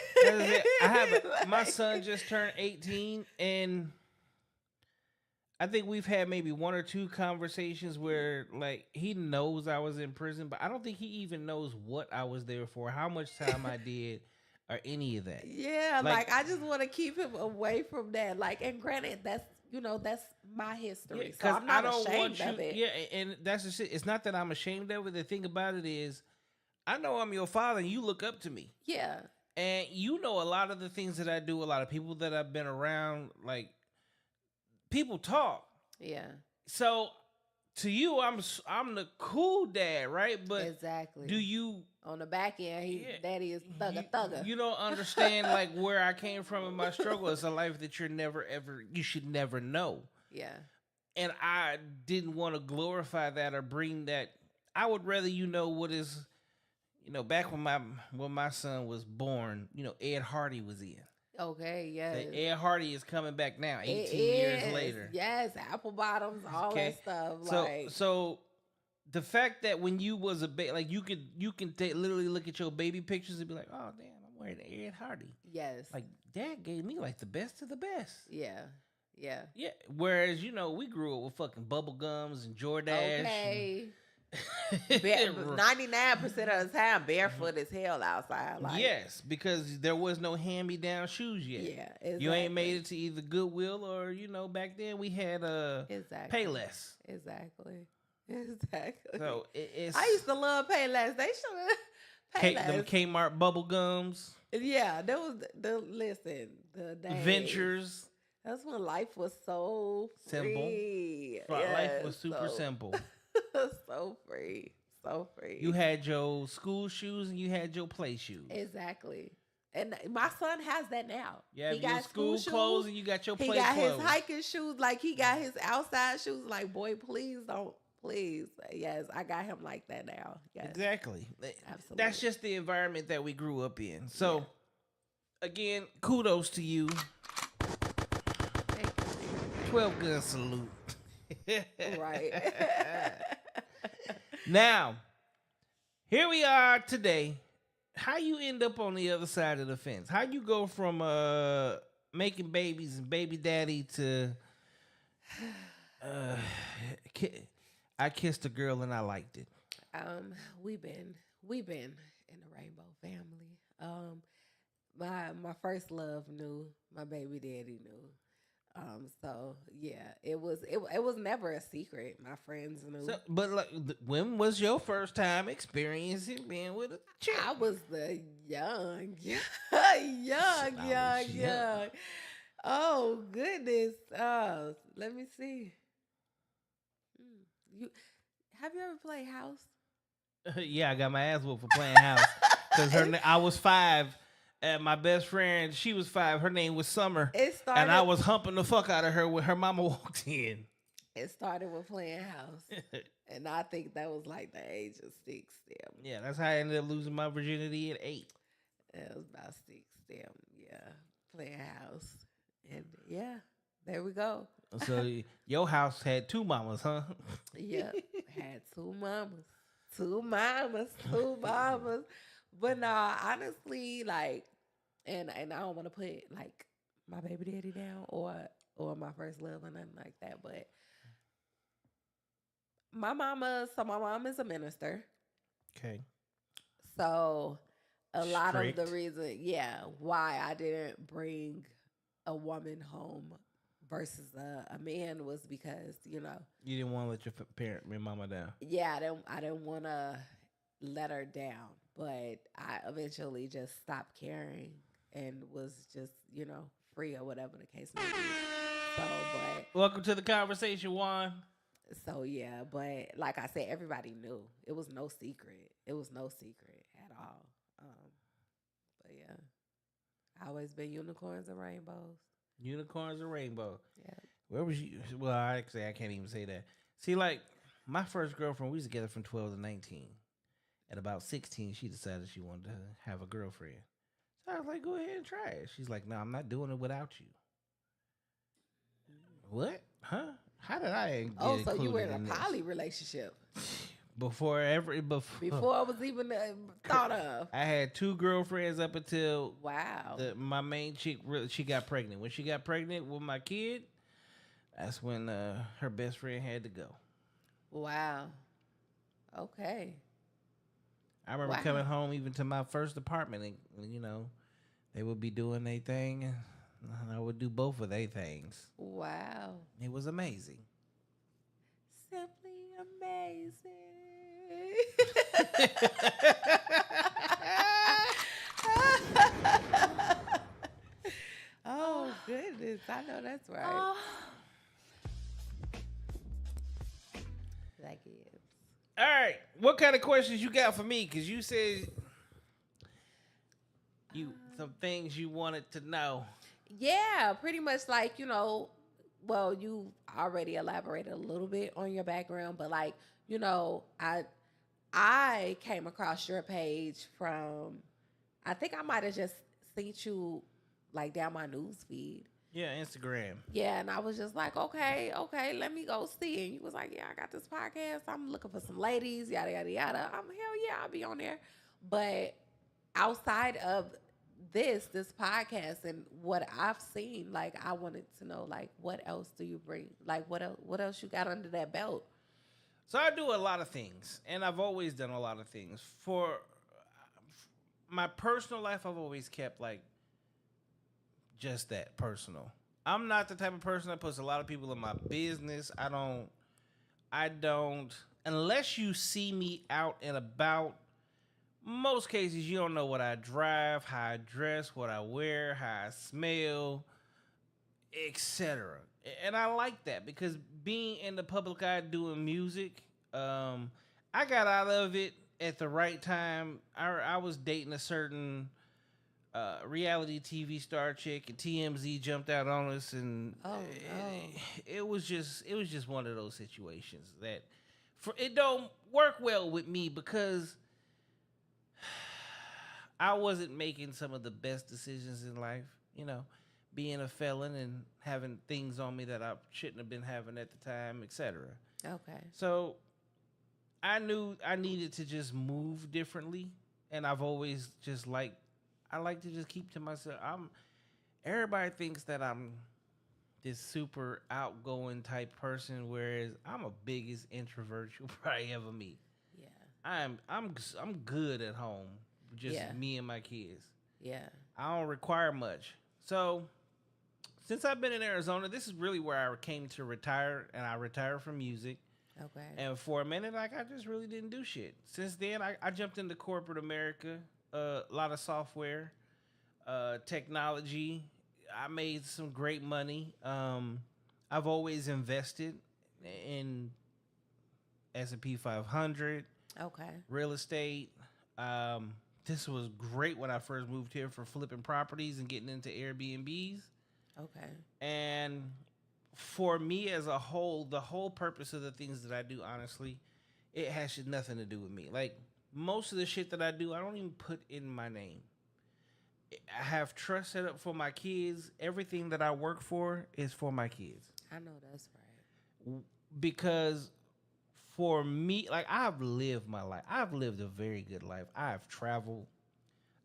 My son just turned 18, and I think we've had maybe one or two conversations where, like, he knows I was in prison, but I don't think he even knows what I was there for, how much time I did, or any of that. Yeah, like I just want to keep him away from that. Like, and granted, that's my history, so I'm not ashamed of it. Yeah, and that's the shit. It's not that I'm ashamed of it. The thing about it is, I know I'm your father, and you look up to me. Yeah. And you know a lot of the things that I do, a lot of people that I've been around, like, people talk. Yeah. So to you, I'm the cool dad, right? But exactly. Do you on the back end? Daddy is thugger. You don't understand like where I came from in my struggle. It's a life that you should never know. Yeah. And I didn't want to glorify that or bring that. I would rather what is, back when my son was born, Ed Hardy was in. Okay, yes. Ed Hardy is coming back now, 18 years later. Yes, apple bottoms, all that stuff. So the fact that when you was a baby, like you can literally look at your baby pictures and be like, oh damn, I'm wearing Ed Hardy. Yes. Like Dad gave me like the best of the best. Yeah. Yeah. Yeah. Whereas we grew up with fucking bubble gums and Jordache. Okay. 99% of the time barefoot as hell outside. Like. Yes, because there was no hand-me-down shoes yet. Yeah, exactly. You ain't made it to either Goodwill or back then we had Payless. Exactly. So I used to love Payless. They should have them Kmart bubble gums. Yeah, that was the days. Ventures. That's when life was so free. Simple. Life was super simple. So free. You had your school shoes and you had your play shoes. Exactly. And my son has that now. You have He your got school clothes and you got your He play got clothes. his hiking shoes. Like, he got his outside shoes. Like, boy, please don't. Please. Yes, I got him like that now. Yes. Exactly. Absolutely. That's just the environment that we grew up in. So, again, kudos to you. Thank you. 12 gun salute. Right. Now, here we are today. How you end up on the other side of the fence? How you go from making babies and baby daddy to I kissed a girl and I liked it. We've been in the Rainbow family. My first love knew, my baby daddy knew. So yeah, it was never a secret. My friends knew. So, but like, when was your first time experiencing being with a chick? I was the young. Oh goodness. Let me see. Have you ever played house? Yeah, I got my ass whooped for playing house because I was 5. And my best friend, she was 5. Her name was Summer. And I was humping the fuck out of her when her mama walked in. It started with playing house. And I think that was like the age of 6, 7. Yeah, that's how I ended up losing my virginity at 8. It was about 6, 7. Yeah, playing house. And yeah, there we go. So your house had 2 mamas, huh? Yep, had 2 mamas. 2 mamas. 2 mamas. But nah, honestly, like, and I don't want to put like my baby daddy down or my first love or nothing like that. But my mom is a minister. Okay. So a lot of Strict. the reason, why I didn't bring a woman home versus a man was because, You didn't want to let your mama down. Yeah, I didn't want to let her down. But I eventually just stopped caring and was just, free or whatever the case may be. So, but Welcome to the conversation, Juan. so yeah, but like I said, everybody knew. It was no secret. It was no secret at all. But yeah, I always been unicorns and rainbows. Unicorns and rainbow. Yeah. Where was you? Well, actually, I can't even say that. See, like, my first girlfriend, we was together from 12 to 19. At about 16, she decided she wanted to have a girlfriend. So I was like, go ahead and try it. She's like, no, I'm not doing it without you. What? Huh? How did I get Oh, so you were included in a this? poly relationship Before before it was even thought of. I had 2 girlfriends up until Wow. my main chick, she got pregnant. When she got pregnant with my kid, that's when her best friend had to go. Wow. Okay. I remember coming home even to my first apartment, and they would be doing their thing, and I would do both of their things. Wow. It was amazing. Simply amazing. Oh, goodness. I know that's right. That is. All right, what kind of questions you got for me? Because you said some things you wanted to know. Yeah, pretty much like, well, you already elaborated a little bit on your background, but like, I came across your page from, I think I might have just seen you like down my news feed. Yeah, Instagram. Yeah, and I was just like, okay, let me go see. And you was like, yeah, I got this podcast. I'm looking for some ladies, yada, yada, yada. Hell yeah, I'll be on there. But outside of this podcast and what I've seen, like, I wanted to know, like, what else do you bring? Like, what else you got under that belt? So I do a lot of things, and I've always done a lot of things. For my personal life, I've always kept, like, just that, personal. I'm not the type of person that puts a lot of people in my business. I don't, unless you see me out and about, most cases you don't know what I drive, how I dress, what I wear, how I smell, etc. And I like that because being in the public eye doing music, I got out of it at the right time. I was dating a certain reality TV star chick, and TMZ jumped out on us, and Oh, no. it was just one of those situations that it don't work well with me because I wasn't making some of the best decisions in life, being a felon and having things on me that I shouldn't have been having at the time, etc. Okay. So I knew I needed to just move differently, and I've always just I like to just keep to myself. Everybody thinks that I'm this super outgoing type person, whereas I'm a biggest introvert you'll probably ever meet. Yeah. I'm good at home, just Yeah. me and my kids. Yeah. I don't require much. So since I've been in Arizona, this is really where I came to retire, and I retired from music. Okay. And for a minute, I just really didn't do shit. Since then, I jumped into corporate America, a lot of software, technology. I made some great money. I've always invested in S&P 500, Okay. real estate. This was great when I first moved here for flipping properties and getting into Airbnbs. Okay. And for me as a whole, the whole purpose of the things that I do, honestly, it has nothing to do with me. Like, most of the shit that I do, I don't even put in my name. I have trust set up for my kids. Everything that I work for is for my kids. I know that's right. Because for me, like, I've lived my life. I've lived a very good life. I've traveled.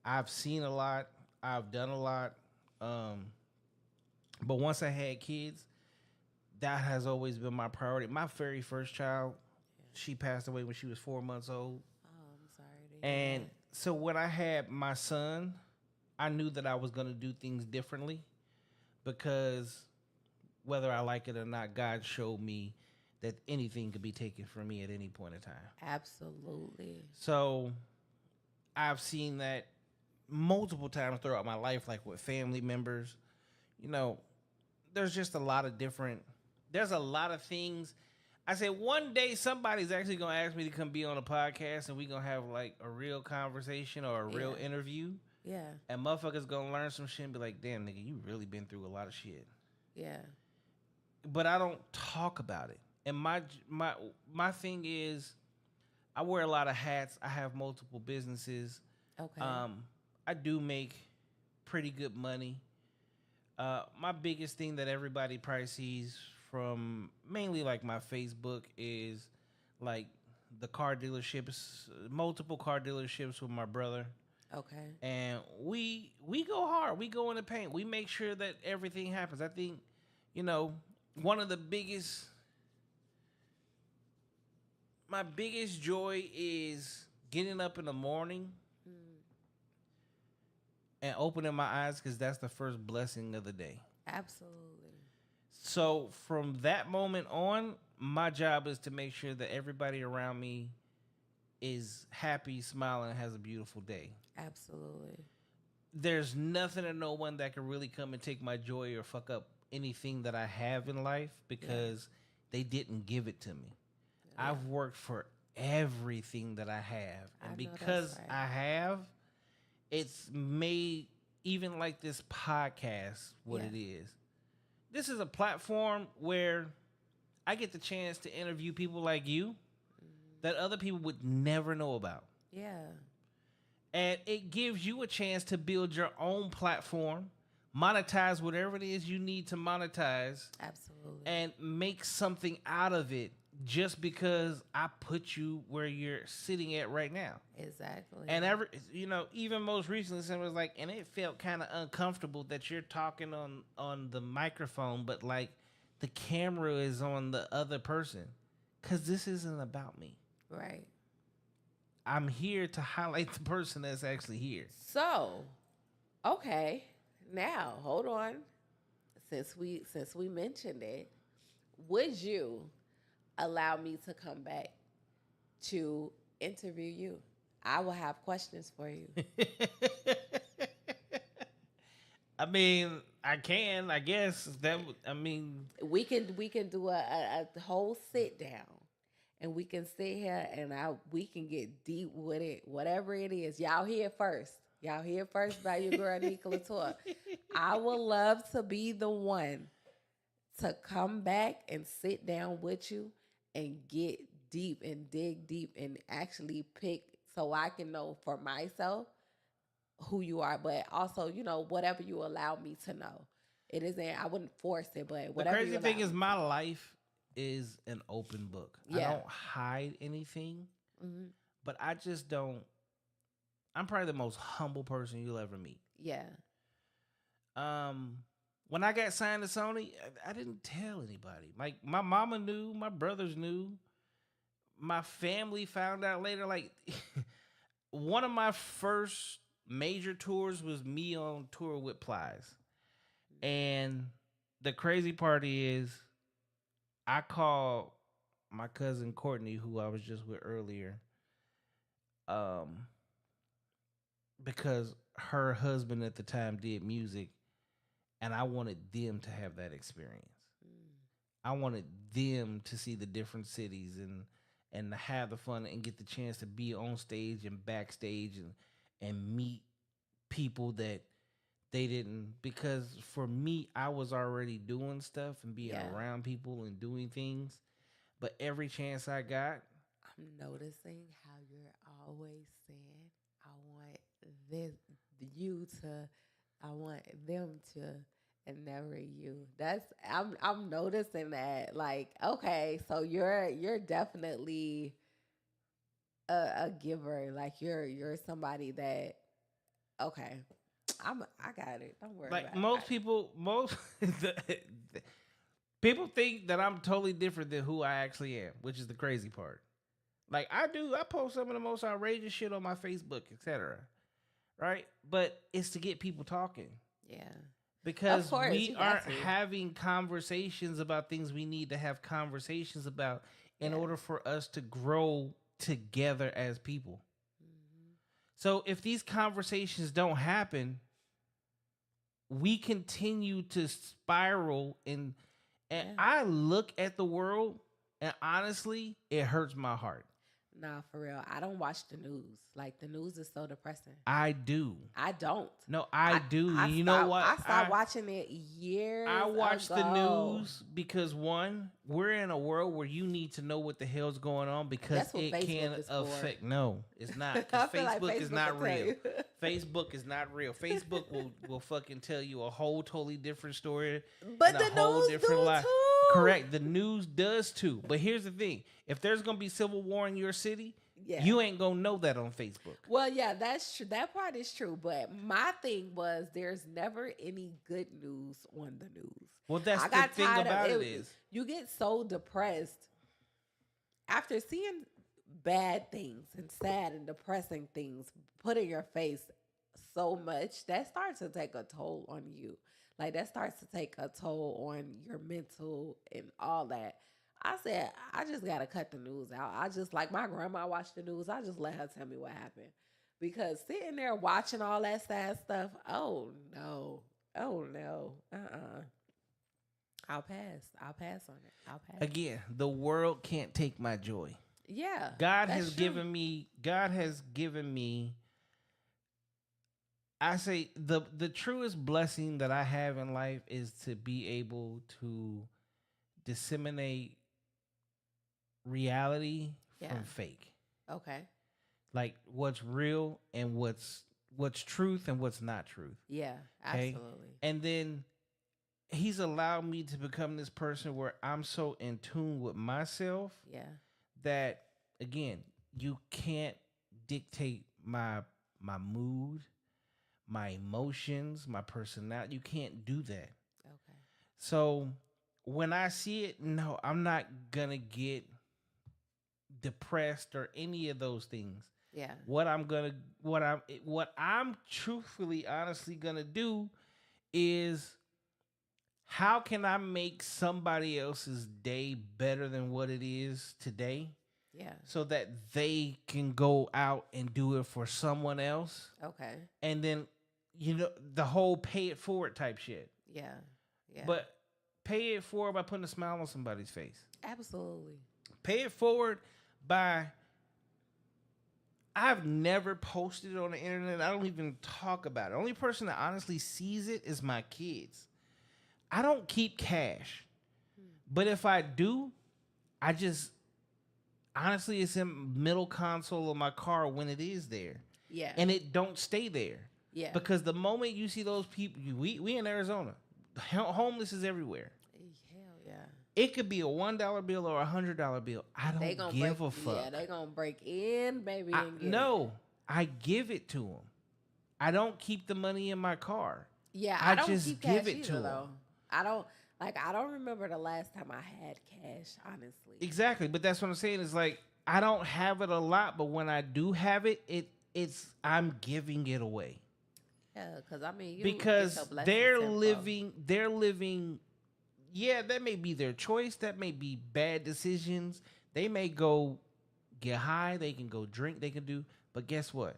I've seen a lot. I've done a lot. But once I had kids, that has always been my priority. My very first child, she passed away when she was 4 months old. Oh, I'm sorry to hear And so when I had my son, I knew that I was going to do things differently, because whether I like it or not, God showed me that anything could be taken from me at any point in time. that. Absolutely. So I've seen that multiple times throughout my life, like with family members. There's just a lot of there's a lot of things. I said one day somebody's actually going to ask me to come be on a podcast, and we're going to have like a real conversation or a real Yeah. interview. Yeah. And motherfuckers going to learn some shit and be like, damn, nigga, you really been through a lot of shit. Yeah. But I don't talk about it. And my thing is, I wear a lot of hats. I have multiple businesses. Okay. I do make pretty good money. My biggest thing that everybody probably sees from mainly like my Facebook is like the car dealerships, multiple car dealerships with my brother. Okay. And we go hard. We go in the paint. We make sure that everything happens. I think, one of the my biggest joy is getting up in the morning and opening my eyes, because that's the first blessing of the day. Absolutely. So from that moment on, my job is to make sure that everybody around me is happy, smiling, and has a beautiful day. Absolutely. There's nothing or no one that can really come and take my joy or fuck up anything that I have in life, because they didn't give it to me. Yeah. I've worked for everything that I have. And I know because that's right. I have, it's made even like this podcast what Yeah. it is. This is a platform where I get the chance to interview people like you that other people would never know about. Yeah. And it gives you a chance to build your own platform, monetize whatever it is you need to monetize, Absolutely. and make something out of it, just because I put you where you're sitting at right now. Exactly. And even most recently, someone was like, and it felt kind of uncomfortable that you're talking on the microphone, but like the camera is on the other person, because this isn't about me. Right. I'm here to highlight the person that's actually here. So, okay. Now, hold on. Since we mentioned it, would you allow me to come back to interview you? I will have questions for you. I mean, I can, I guess. We can do a whole sit down, and we can sit here and we can get deep with it. Whatever it is, y'all hear first. Y'all hear first by your girl Nika Latour. I would love to be the one to come back and sit down with you and get deep and dig deep and actually pick so I can know for myself who you are, but also, whatever you allow me to know. It isn't, I wouldn't force it, but The whatever crazy you thing allow is, me. my life is an open book. I Yeah. don't hide anything, Mhm. but I just don't. I'm probably the most humble person you'll ever meet. Yeah. When I got signed to Sony, I didn't tell anybody. Like my mama knew, my brothers knew, my family found out later. Like one of my first major tours was me on tour with Plies, and the crazy part is, I called my cousin Courtney, who I was just with earlier, um, because her husband at the time did music, and I wanted them to have that experience. I wanted them to see the different cities and to have the fun and get the chance to be on stage and backstage and meet people that they didn't, because for me I was already doing stuff and being Yeah. around people and doing things, but every chance I got, I'm noticing how you're always saying, I want this, you to, I want them to, and never you. I'm noticing that. Like, okay, so you're definitely a giver. Like you're somebody that, okay, I got it. Don't worry like about most it. people, most people think that I'm totally different than who I actually am, which is the crazy part. Like I post some of the most outrageous shit on my Facebook, etc. Right? But it's to get people talking. Yeah. Because course, we you got aren't to. having conversations about things we need to have conversations about in Yeah. order for us to grow together as people. Mm-hmm. So if these conversations don't happen, we continue to spiral and Yeah. I look at the world and honestly, it hurts my heart. Nah, for real. I don't watch the news. Like the news is so depressing. I do. I don't. No, I do. You know stopped, what? I stopped watching it years I watch the ago. news because one, we're in a world where you need to know what the hell's going on because That's what it Facebook can is for. affect. No, it's not. I Because feel like Facebook is Facebook not will tell real. you. Facebook is not real. Facebook will fucking tell you a whole totally different story, But and the a whole news different do life. too. Correct. The news does too. But here's the thing: if there's gonna be civil war in your city, Yeah. you ain't gonna know that on Facebook. Well, yeah, that's true. That part is true. But my thing was there's never any good news on the news. Well, that's I the got thing tired about of it is. You get so depressed after seeing bad things and sad and depressing things put in your face so much, that starts to take a toll on you. Like that starts to take a toll on your mental and all that. I said, I just gotta cut the news out. I just like my grandma watched the news. I just let her tell me what happened. Because sitting there watching all that sad stuff, oh no. Oh no. I'll pass. I'll pass on it. I'll pass. Again, the world can't take my joy. Yeah. God that's has true. given me I say the truest blessing that I have in life is to be able to disseminate reality Yeah. from fake. Okay. Like what's real and what's truth and what's not truth. Yeah, Okay? absolutely. And then he's allowed me to become this person where I'm so in tune with myself Yeah. that again, you can't dictate my mood, my emotions, my personality. You can't do that. Okay. So when I see it, no, I'm not gonna get depressed or any of those things. Yeah. What I'm truthfully, honestly gonna do is how can I make somebody else's day better than what it is today? Yeah. So that they can go out and do it for someone else. Okay. And then, the whole pay it forward type shit. Yeah. Yeah. But pay it forward by putting a smile on somebody's face. absolutely. Pay it forward by I've never posted it on the internet. I don't even talk about it. The only person that honestly sees it is my kids. I don't keep cash. But if I do, I just honestly it's in middle console of my car when it is there. Yeah. And it don't stay there. Yeah. Because the moment you see those people, we in Arizona, homeless is everywhere. Hell yeah. It could be a $1 bill or a $100 bill. I don't give a fuck. Yeah, they gonna break in, baby. And get No, I give it to them. I don't keep the money in my car. Yeah, I I don't just keep give cash it to either, 'em. though. I don't remember the last time I had cash, honestly. Exactly, but that's what I'm saying. Is like I don't have it a lot, but when I do have it, it's I'm giving it away. Yeah, because I mean, you Because get your blessings they're tenfold. living. Yeah, that may be their choice. That may be bad decisions. They may go get high. They can go drink. They can do. But guess what?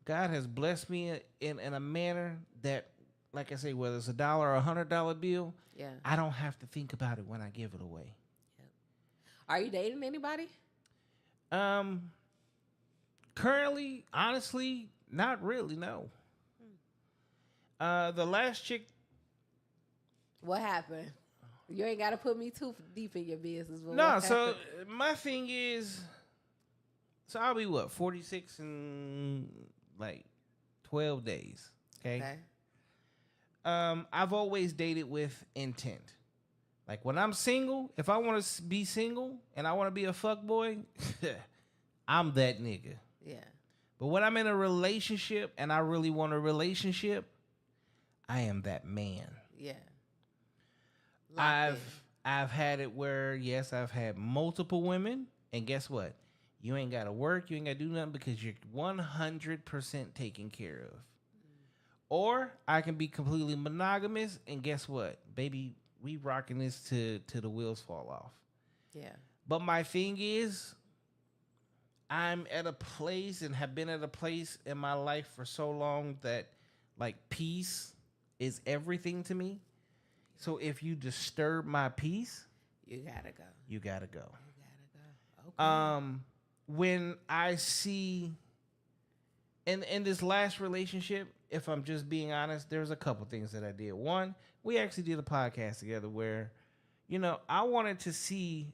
God has blessed me in a manner that, like I say, whether it's $1 or $100 bill, Yeah. I don't have to think about it when I give it away. Are you dating anybody? Currently, honestly, not really. No. The last chick. What happened? You ain't got to put me too deep in your business. But No, what so happened? my thing is, so I'll be what 46 in like 12 days. Okay. I've always dated with intent. Like when I'm single, if I want to be single and I want to be a fuck boy, I'm that nigga. Yeah. But when I'm in a relationship and I really want a relationship, I am that man. Yeah. Locked in. I've had it where yes, I've had multiple women, and guess what? You ain't gotta work, you ain't gotta do nothing because you're 100% taken care of. Or I can be completely monogamous, and guess what, baby, we rocking this to the wheels fall off. Yeah. But my thing is, I'm at a place and have been at a place in my life for so long that like peace is everything to me. So if you disturb my peace, You gotta go. you gotta go. You gotta go. Okay. When I see in this last relationship, if I'm just being honest, there's a couple things that I did. One, we actually did a podcast together where, I wanted to see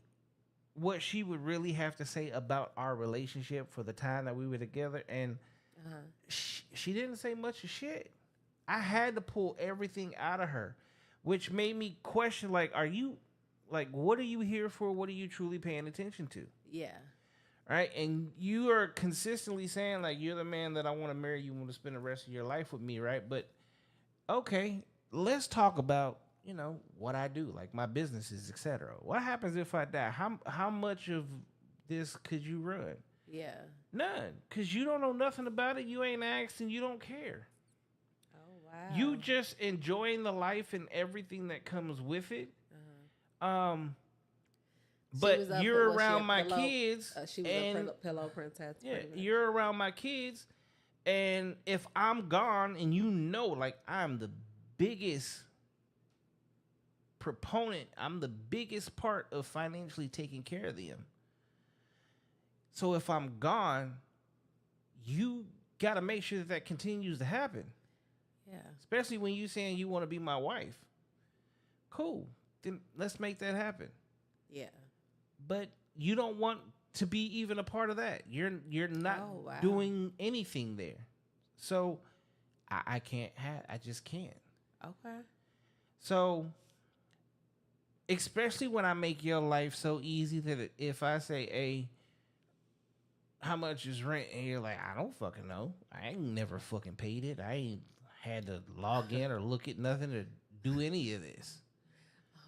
what she would really have to say about our relationship for the time that we were together, and she didn't say much of shit. I had to pull everything out of her, which made me question, like, what are you here for? What are you truly paying attention to? Yeah. Right? And you are consistently saying, like, you're the man that I want to marry. You want to spend the rest of your life with me, right? But, okay, let's talk about, what I do, like my businesses, etc. What happens if I die? How much of this could you run? Yeah. None, because you don't know nothing about it. You ain't asked and you don't care. Oh wow. You just enjoying the life and everything that comes with it. She was But up you're with- was she around a my pillow- kids, she was and a pillow princess. yeah, pretty much. you're around my kids, and if I'm gone, and like I'm the biggest proponent, I'm the biggest part of financially taking care of them. So if I'm gone, you got to make sure that continues to happen. Yeah. Especially when you saying you want to be my wife. Cool. Then let's make that happen. Yeah. But you don't want to be even a part of that. You're not Oh, wow. doing anything there. So I can't I just can't. Okay. So especially when I make your life so easy that if I say, hey, how much is rent? And you're like, I don't fucking know. I ain't never fucking paid it. I ain't had to log in or look at nothing or do any of this.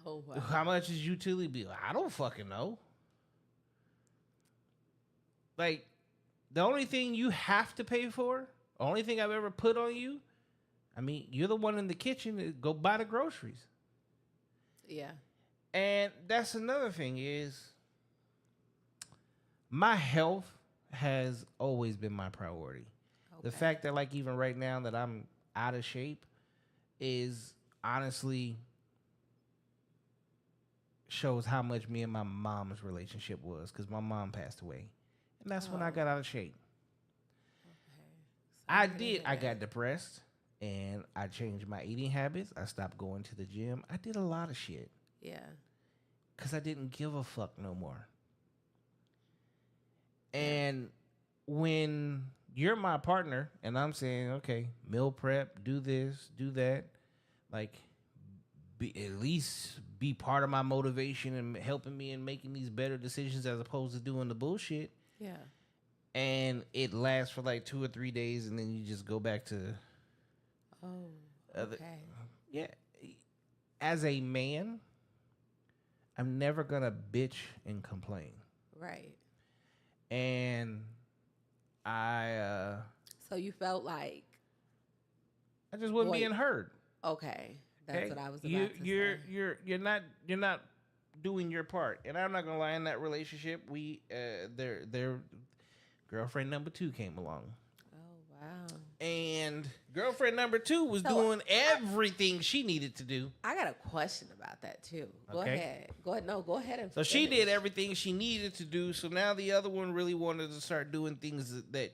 Oh wow. How much is utility bill? I don't fucking know. Like, the only thing you have to pay for, the only thing I've ever put on you, I mean, you're the one in the kitchen to go buy the groceries. Yeah. And that's another thing is my health has always been my priority. The Okay. fact that, like, even right now that I'm out of shape is honestly shows how much me and my mom's relationship was, because my mom passed away. And that's when I got out of shape. I Sorry to did. hear I that. got depressed, and I changed my eating habits. I stopped going to the gym. I did a lot of shit Yeah. because I didn't give a fuck no more. Yeah. And when you're my partner, and I'm saying, okay, meal prep, do this, do that, like, at least be part of my motivation and helping me in making these better decisions as opposed to doing the bullshit. Yeah. And it lasts for like 2 or 3 days, and then you just go back to Oh. other. Okay. Yeah. As a man, I'm never gonna bitch and complain. Right. And I So you felt like just wasn't Boy- being heard. okay. That's Okay? what I was about you, to you're say. you're not doing your part. And I'm not gonna lie, in that relationship, we their girlfriend number 2 came along. Oh wow. And girlfriend number 2 was So, doing everything she needed to do. I got a question about that too. Go Okay. ahead. Go ahead. No, go ahead and So she finish. did everything she needed to do. So now the other one really wanted to start doing things that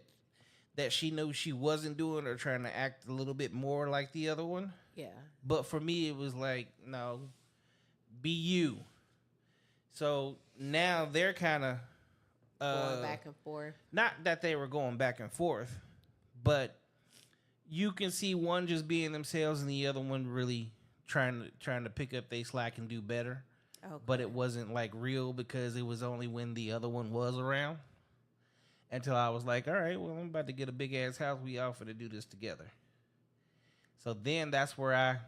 she knew she wasn't doing, or trying to act a little bit more like the other one. Yeah. But for me, it was like, no, be you. So now they're kind of Going back and forth. not that they were going back and forth, but you can see one just being themselves and the other one really trying to pick up their slack and do better. Okay. But it wasn't like real, because it was only when the other one was around. Until I was like, all right, well, I'm about to get a big ass house. We offer to do this together. So then that's where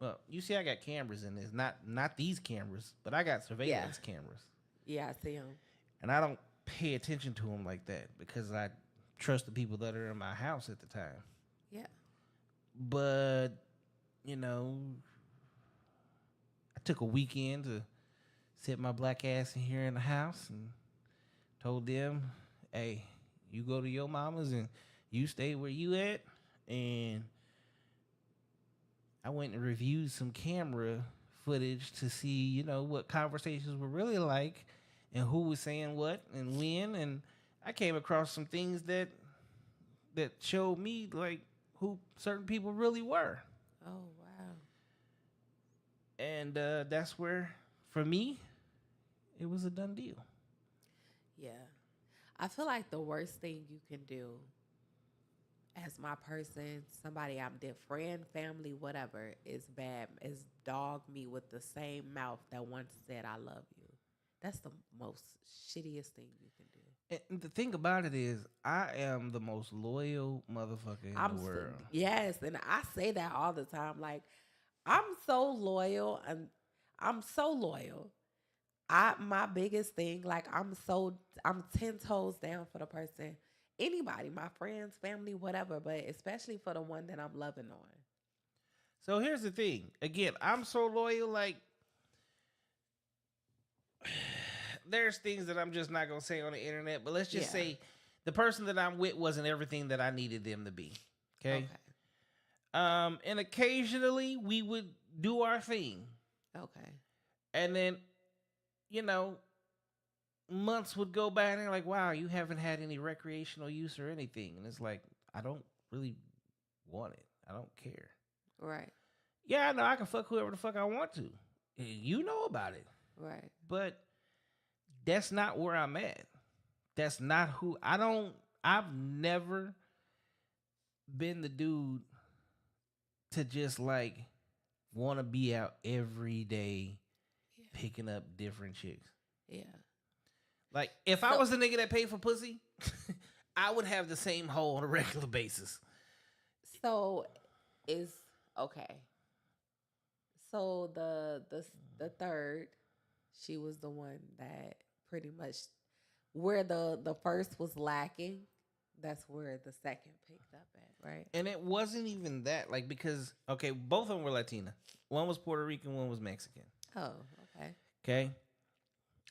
well, you see, I got cameras in this, not these cameras, but I got surveillance cameras, Yeah, I see him. and I don't pay attention to them like that because I trust the people that are in my house at the time. Yeah. But you know, I took a weekend to sit my black ass in here in the house and told them, hey, you go to your mama's and you stay where you at. And I went and reviewed some camera footage to see, you know, what conversations were really like and who was saying what and when. And I came across some things that showed me like who certain people really were. Oh wow. And that's where, for me, it was a done deal. Yeah. I feel like the worst thing you can do as my person, somebody I'm their friend, family, whatever, is dog me with the same mouth that once said I love you. That's the most shittiest thing you can do. And the thing about it is, I am the most loyal motherfucker in the world. Yes, and I say that all the time. Like, I'm so loyal, and I'm so loyal. My biggest thing, like, I'm 10 toes down for the person. Anybody, my friends, family, whatever, but especially for the one that I'm loving on. So here's the thing. Again, I'm so loyal, like, there's things that I'm just not going to say on the internet, but let's just say the person that I'm with wasn't everything that I needed them to be. Okay? And occasionally we would do our thing. Okay. And then, you know, months would go by and they're like, wow, you haven't had any recreational use or anything. And it's like, I don't really want it. I don't care. Right. Yeah, I know I can fuck whoever the fuck I want to. You know about it. Right. But that's not where I'm at. That's not who I've never been the dude to just like want to be out every day picking up different chicks. Yeah. Like, if I was a nigga that paid for pussy, I would have the same hole on a regular basis. So is okay. So the third, she was the one that pretty much where the first was lacking, that's where the second picked up at, right? And it wasn't even that, like, because, okay, both of them were Latina. One was Puerto Rican, one was Mexican. Oh, okay. Okay?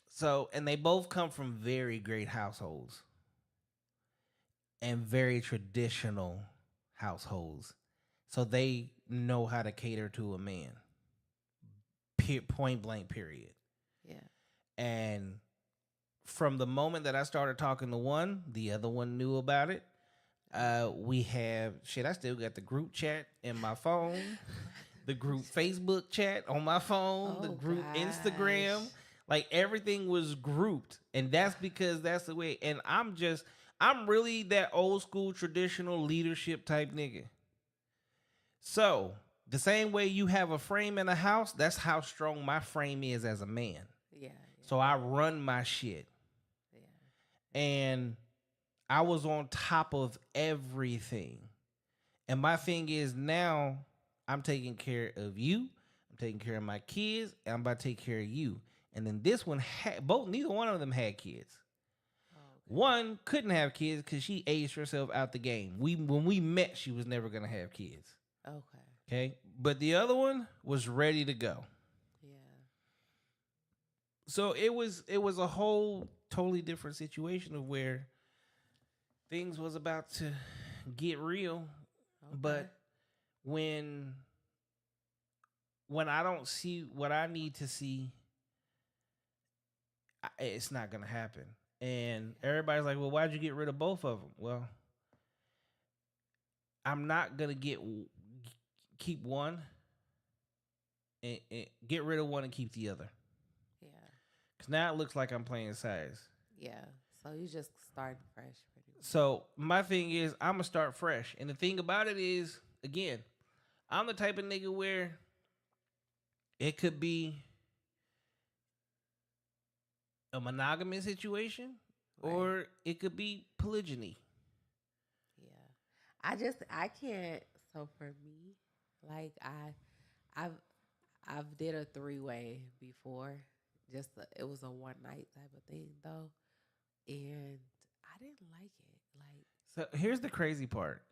So, and they both come from very great households and very traditional households. So they know how to cater to a man. Point blank, period. Yeah. And from the moment that I started talking to one, the other one knew about it. We have shit. I still got the group chat in my phone, the group Facebook chat on my phone, the Oh, group gosh. Instagram. Like everything was grouped, and that's because that's the way. And I'm really that old school traditional leadership type nigga. So the same way you have a frame in a house, that's how strong my frame is as a man. Yeah. So I run my shit. Yeah. And I was on top of everything. And my thing is now I'm taking care of you. I'm taking care of my kids. And I'm about to take care of you. And then this one neither one of them had kids. Oh, okay. One couldn't have kids because she aged herself out the game. When we met, she was never gonna have kids. Okay. Okay. But the other one was ready to go. Yeah. So it was a whole totally different situation of where things was about to get real. Okay. But when I don't see what I need to see, it's not gonna happen. And everybody's like, well, why'd you get rid of both of them? Well, I'm not gonna keep one and get rid of one and keep the other. Yeah. Because now it looks like I'm playing size. Yeah. So you just started fresh pretty much. So my thing is I'm gonna start fresh. And the thing about it is, again, I'm the type of nigga where it could be a monogamous situation Right. or it could be polygyny. Yeah. I can't. So for me, like I've did a 3-way before. It was a one night type of thing though, and I didn't like it. Like, So here's the crazy part.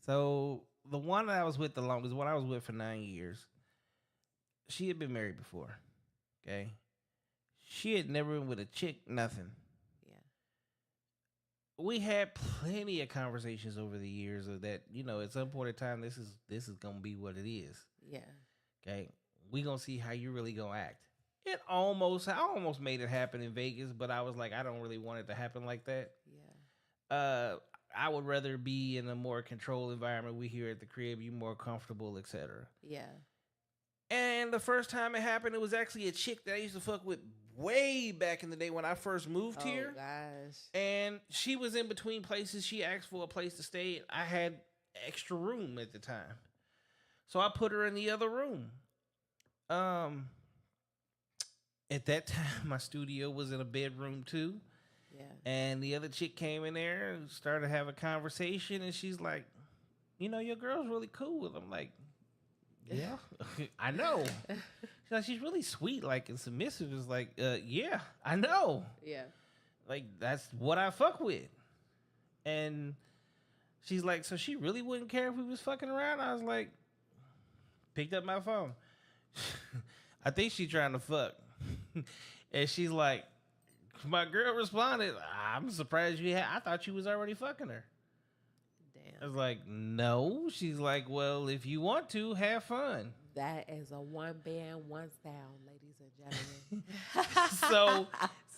So the one that I was with the longest, one I was with for 9 years, she had been married before. Okay. She had never been with a chick, nothing. yeah, We had plenty of conversations over the years of that, at some point in time, this is gonna be what it is. yeah, Okay. We gonna see how you really gonna act. I almost made it happen in Vegas, but I was like, I don't really want it to happen like that. yeah, I would rather be in a more controlled environment. We here at the crib, you more comfortable, etc. yeah. And the first time it happened, it was actually a chick that I used to fuck with way back in the day when I first moved here. Oh gosh. And she was in between places. She asked for a place to stay. I had extra room at the time. So I put her in the other room. At that time, my studio was in a bedroom too. Yeah. And the other chick came in there and started to have a conversation. And she's like, your girl's really cool. I'm like, yeah, I know. She's really sweet, like, and submissive. Is like, yeah, I know. Yeah. Like, that's what I fuck with. And she's like, so she really wouldn't care if we was fucking around? I was like, picked up my phone. I think she trying to fuck. And she's like, my girl responded, I'm surprised I thought you was already fucking her. I Damn. was like, no. She's like, well, if you want to, have fun. That is a one band, one sound, ladies and gentlemen.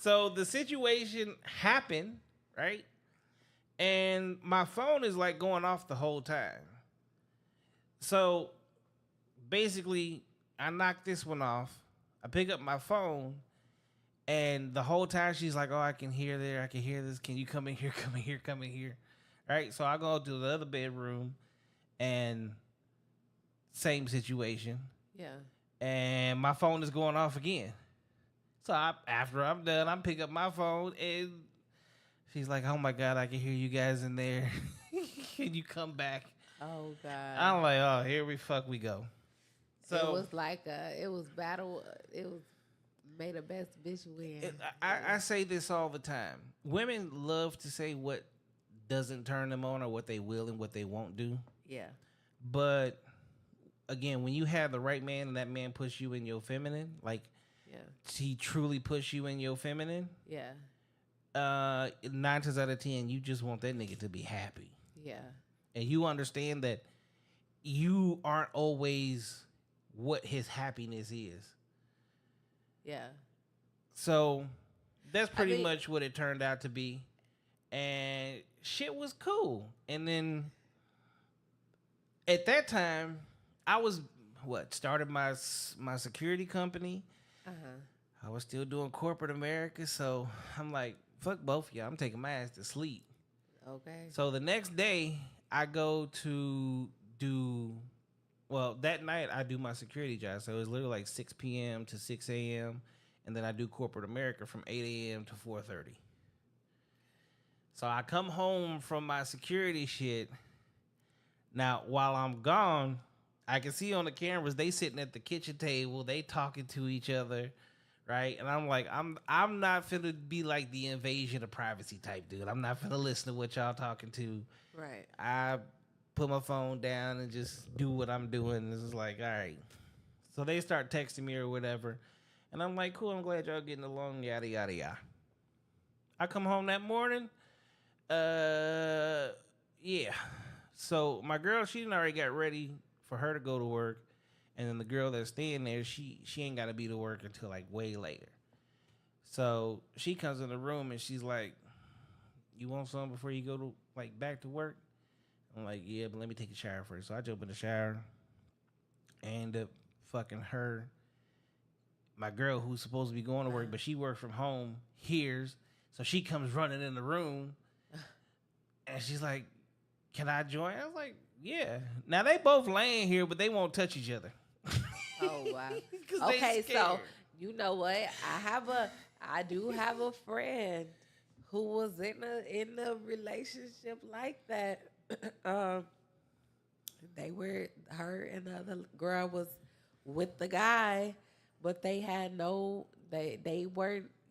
So the situation happened, right? And my phone is like going off the whole time. So basically, I knocked this one off. I pick up my phone, and the whole time she's like, oh, I can hear this. Can you come in here, come in here, come in here? Right? So I go to the other bedroom, and same situation. Yeah. And my phone is going off again. So after I'm done, I pick up my phone, and she's like, oh my God, I can hear you guys in there. Can you come back? Oh God. I'm like, oh, here we go. So it was like it was battle. It was may the best bitch win. I say this all the time. Women love to say what doesn't turn them on or what they will and what they won't do. Yeah. But again, when you have the right man and that man push you in your feminine, like Yeah. he truly push you in your feminine, Yeah. 9 times out of 10, you just want that nigga to be happy. Yeah. And you understand that you aren't always what his happiness is. Yeah. So that's pretty mean- much what it turned out to be. and shit was cool. And then at that time, I was started my security company. I was still doing corporate America, so I'm like, fuck both of y'all. I'm taking my ass to sleep. Okay. So the next day, I go to that night I do my security job. So it was literally like 6 p.m. to 6 a.m. And then I do corporate America from 8 a.m. to 4:30. So I come home from my security shit. Now, while I'm gone, I can see on the cameras, they sitting at the kitchen table, they talking to each other, right? And I'm like, I'm not finna be like the invasion of privacy type dude. I'm not finna listen to what y'all talking to. Right. I put my phone down and just do what I'm doing. This is like, all right. So they start texting me or whatever. And I'm like, cool, I'm glad y'all getting along, yada, yada, yada. I come home that morning. Yeah. So my girl, she done already got ready for her to go to work. And then the girl that's staying there, she ain't got to be to work until like way later. So she comes in the room and she's like, you want something before you go to like back to work? I'm like, yeah, but let me take a shower first. So I jump in the shower and fucking her, my girl who's supposed to be going to work, but she works from home, hears. So she comes running in the room and she's like, can I join? I was like, yeah. Now they both laying here, but they won't touch each other. Oh wow. 'Cause they Okay, so scared. you know what? I do have a friend who was in a relationship like that. Her and the other girl was with the guy, but they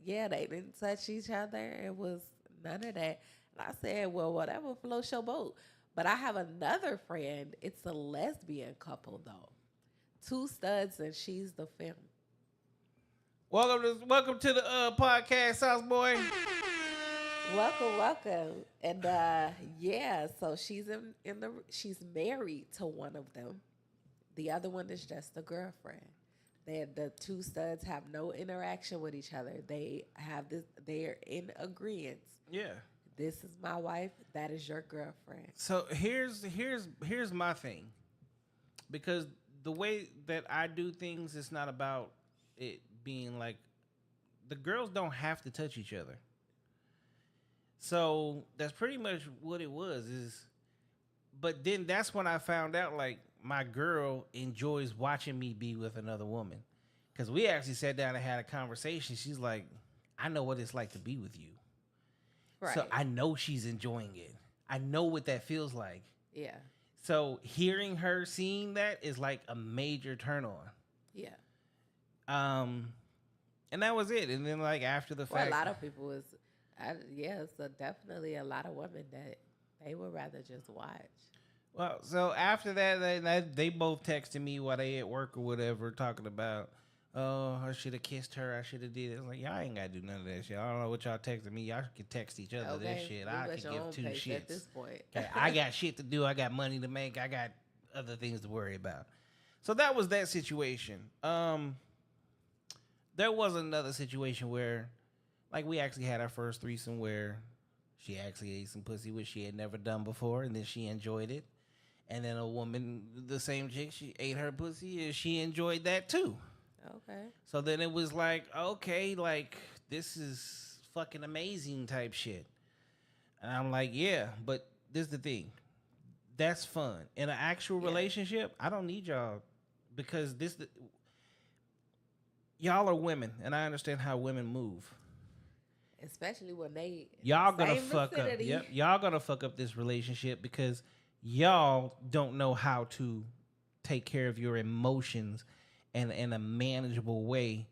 didn't touch each other. It was none of that. And I said, well, whatever floats your boat. But I have another friend. It's a lesbian couple though. 2 studs and she's the femme. Welcome to the podcast, Sauce Boy. Welcome. And so she's she's married to one of them. The other one is just a girlfriend. The 2 studs have no interaction with each other. They're in agreement. Yeah. This is my wife, that is your girlfriend. So here's my thing. Because the way that I do things, it's not about it being like the girls don't have to touch each other. So that's pretty much what it was. But then that's when I found out like my girl enjoys watching me be with another woman. Because we actually sat down and had a conversation. She's like, I know what it's like to be with you. Right. So I know she's enjoying it. I know what that feels like. Yeah. So hearing her seeing that is like a major turn on. Yeah. And that was it. And then like after the fact, a lot of people so definitely a lot of women that they would rather just watch. well, so after that, they both texted me while they at work or whatever, talking about, oh, I should have kissed her. I should have did it. I was like, y'all ain't got to do none of that shit. I don't know what y'all texting me. Y'all can text each other this shit. I can give 2 shits. At this point. Okay, I got shit to do. I got money to make. I got other things to worry about. So that was that situation. There was another situation where, like, we actually had our first threesome where she actually ate some pussy, which she had never done before, and then she enjoyed it. And then a woman, the same chick, she ate her pussy, and she enjoyed that too. Okay. So then it was like, okay, like, this is fucking amazing type shit. And I'm like, yeah, but this is the thing. That's fun. In an actual relationship, I don't need y'all because y'all are women, and I understand how women move. Especially when y'all gonna same fuck vicinity. up. Yep, y'all gonna fuck up this relationship because y'all don't know how to take care of your emotions in a manageable way.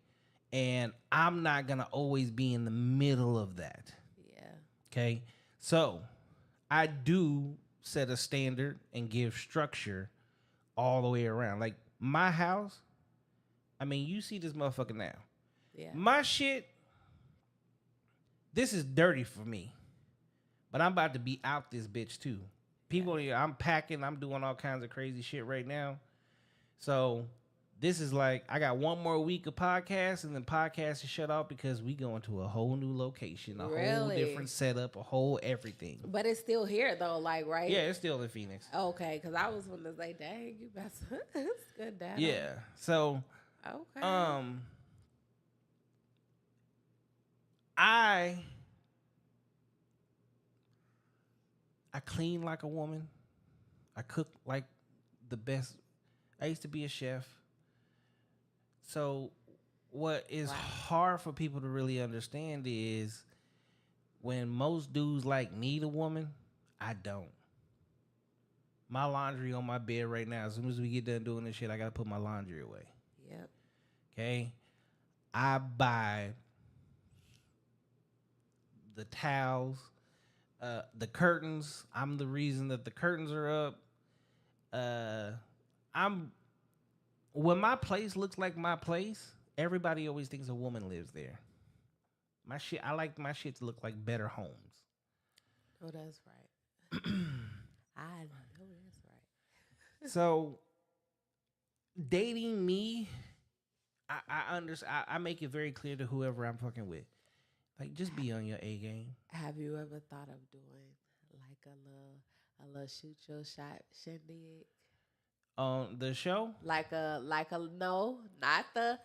And I'm not gonna always be in the middle of that. Yeah. Okay. So I do set a standard and give structure all the way around. Like my house, I mean, you see this motherfucker now. Yeah. My shit, this is dirty for me. But I'm about to be out this bitch too. People, I'm packing, I'm doing all kinds of crazy shit right now. So this is like I got one more week of podcasts, and then podcasts is shut off because we going to a whole new location, a whole Really? different setup, a whole everything. But it's still here though, like right? Yeah, it's still in Phoenix. Okay, because I was going to say, dang, you got some it's good data. Yeah. So, Okay. I clean like a woman. I cook like the best. I used to be a chef. So what is hard for people to really understand is when most dudes like need a woman, I don't. My laundry on my bed right now. As soon as we get done doing this shit, I gotta put my laundry away. Yep. Okay? I buy the towels, the curtains. I'm the reason that the curtains are up. When my place looks like my place, everybody always thinks a woman lives there. I like my shit to look like better homes. Oh, that's right. I know that's right. So dating me, I understand. I make it very clear to whoever I'm fucking with. Like, just be on your A game. Have you ever thought of doing like a little shoot your shot shindig? On the show? Like a no, not the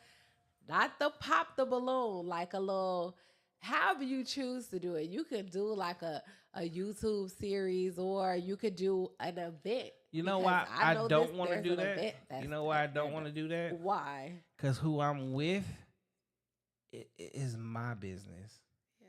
pop the balloon, like a little, however you choose to do it. You can do like a YouTube series, or you could do an event. You know why I don't want to do that? You know why I don't want to do that? Why? Because who I'm with is my business. Yeah.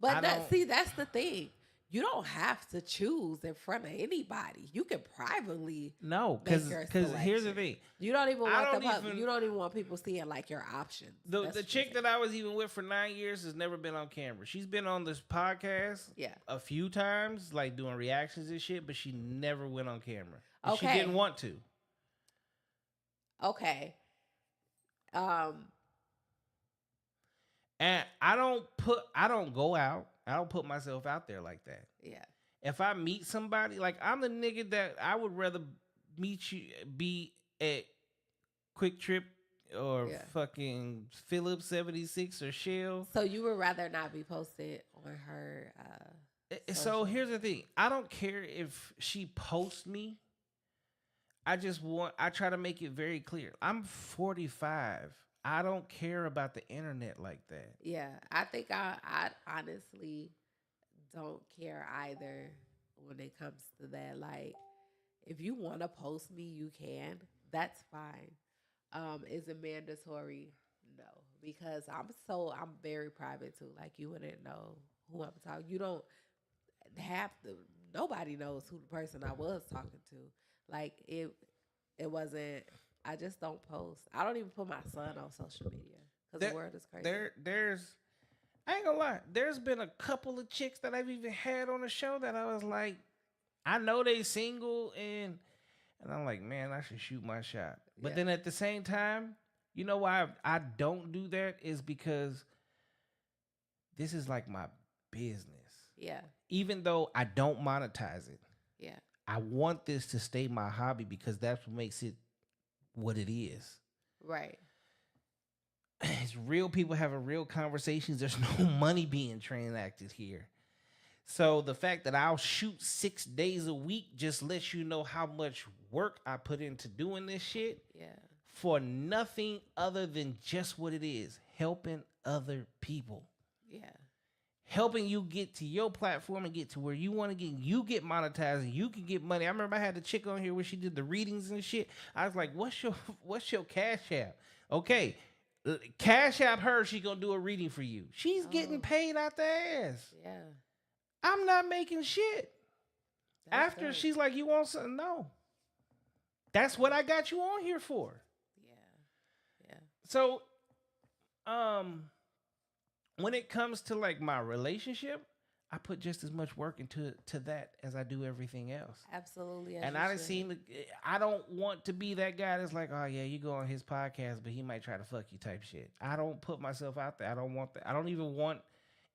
But that's the thing. You don't have to choose in front of anybody. You can privately because here's the thing. You don't even want you don't even want people seeing like your options. The chick that I was even with for 9 years has never been on camera. She's been on this podcast a few times, like doing reactions and shit, but she never went on camera. And she didn't want to. Okay. And I don't go out. I don't put myself out there like that. Yeah. If I meet somebody, like I'm the nigga that I would rather be at Quick Trip or fucking Phillips 76 or Shell. So you would rather not be posted on her. So here's the thing. I don't care if she posts me. I try to make it very clear. I'm 45. I don't care about the internet like that. Yeah, I think I honestly don't care either when it comes to that. Like, if you want to post me, you can. That's fine. Is it mandatory? No, because I'm very private too. Like, you wouldn't know who I'm talking. You don't have to. Nobody knows who the person I was talking to. Like, it wasn't. I just don't post. I don't even put my son on social media because the world is crazy. I ain't gonna lie. There's been a couple of chicks that I've even had on the show that I was like, I know they single and I'm like, man, I should shoot my shot. But then at the same time, you know why I don't do that is because this is like my business. Yeah. Even though I don't monetize it. Yeah. I want this to stay my hobby because that's what makes it what it is. Right. It's real people having real conversations. There's no money being transacted here. So the fact that I'll shoot 6 days a week just lets you know how much work I put into doing this shit. Yeah. For nothing other than just what it is, helping other people. Yeah. Helping you get to your platform and get to where you want to get. You get monetized and you can get money. I remember I had a chick on here where she did the readings and shit. I was like, what's your Cash App? Okay. Cash App her, she gonna do a reading for you. She's getting paid out the ass. Yeah. I'm not making shit. That's After good. she's like, you want something? No. That's what I got you on here for. Yeah. Yeah. So, when it comes to like my relationship, I put just as much work into that as I do everything else. Absolutely. And I don't want to be that guy that's like, oh yeah, you go on his podcast, but he might try to fuck you type shit. I don't put myself out there. I don't want that. I don't even want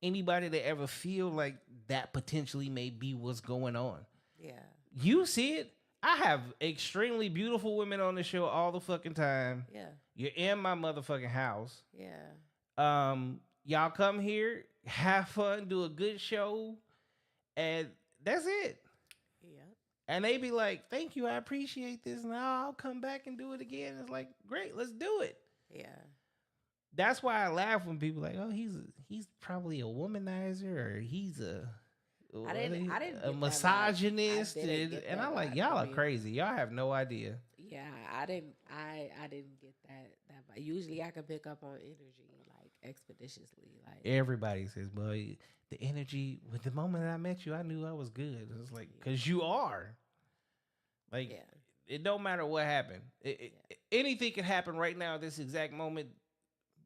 anybody to ever feel like that potentially may be what's going on. Yeah. You see it. I have extremely beautiful women on the show all the fucking time. Yeah. You're in my motherfucking house. Yeah. Y'all come here, have fun, do a good show, and that's it. Yep. And they be like, "Thank you, I appreciate this. Now I'll come back and do it again." It's like, great, let's do it. Yeah. That's why I laugh when people like, "Oh, he's probably a womanizer, or he's a I didn't get that vibe. misogynist," I didn't get and that I'm like, vibe y'all are from you. crazy. Y'all have no idea. Yeah, I didn't get that vibe. Usually I can pick up on energy like expeditiously. Like Everybody says, "Boy, the energy." With the moment I met you, I knew I was good. It's like, cause you are. Like, yeah. it don't matter what happened. Anything can happen right now at this exact moment.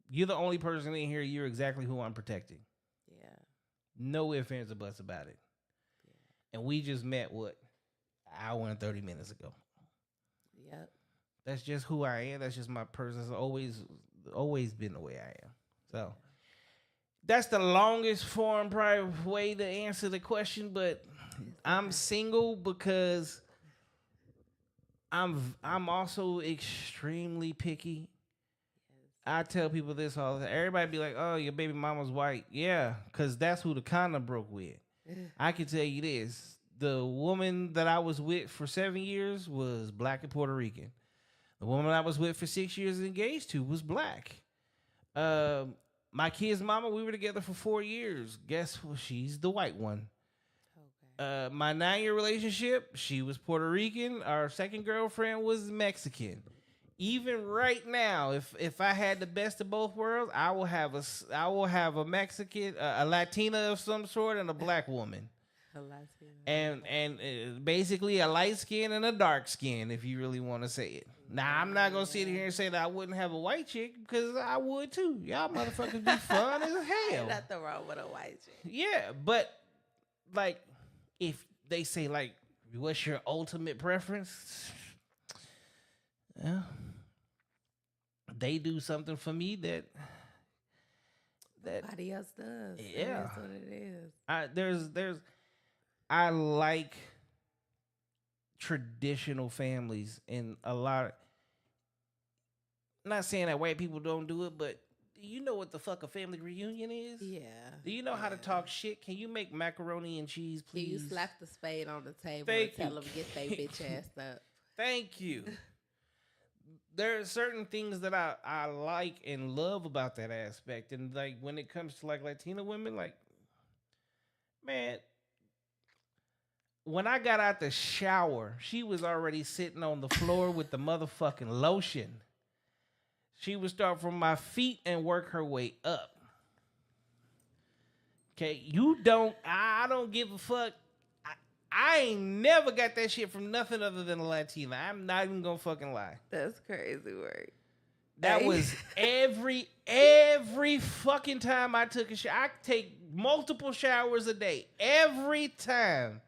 You're the only person in here. You're exactly who I'm protecting. Yeah. No ifs, ands, or buts about it. Yeah. And we just met, what, an hour and 30 minutes ago. Yep. That's just who I am. That's just my person. It's always been the way I am. So that's the longest form, probably way to answer the question. But I'm single because I'm also extremely picky. I tell people this all the time. Everybody be like, "Oh, your baby mama's white." Yeah, because that's who the condom broke with. I can tell you this. The woman that I was with for 7 years was black and Puerto Rican. The woman I was with for 6 years engaged to was black. My kid's mama, we were together for 4 years. Guess what? She's the white one. Okay. My 9-year relationship, she was Puerto Rican. Our second girlfriend was Mexican. Even right now, if I had the best of both worlds, I will have a Mexican, a Latina of some sort, and a black woman, A Latina. and basically a light skin and a dark skin, if you really want to say it. Now, I'm not gonna sit here and say that I wouldn't have a white chick, because I would too. Y'all motherfuckers be fun as hell. Ain't nothing wrong with a white chick. Yeah, but like, if they say like, what's your ultimate preference? Yeah. They do something for me that Nobody else does. Yeah. That's what it is. I like traditional families, and a lot. Not saying that white people don't do it, but do you know what the fuck a family reunion is? Yeah. Do you know how to talk shit? Can you make macaroni and cheese, Can you please? slap the spade on the table Thank and tell you. them get their bitch ass up? Thank you. There are certain things that I like and love about that aspect. And like when it comes to like Latina women, like, man, when I got out the shower, she was already sitting on the floor with the motherfucking lotion. She would start from my feet and work her way up. Okay, I don't give a fuck. I ain't never got that shit from nothing other than a Latina. I'm not even gonna fucking lie. That's crazy work. That was every fucking time I took a shower. I take multiple showers a day. Every time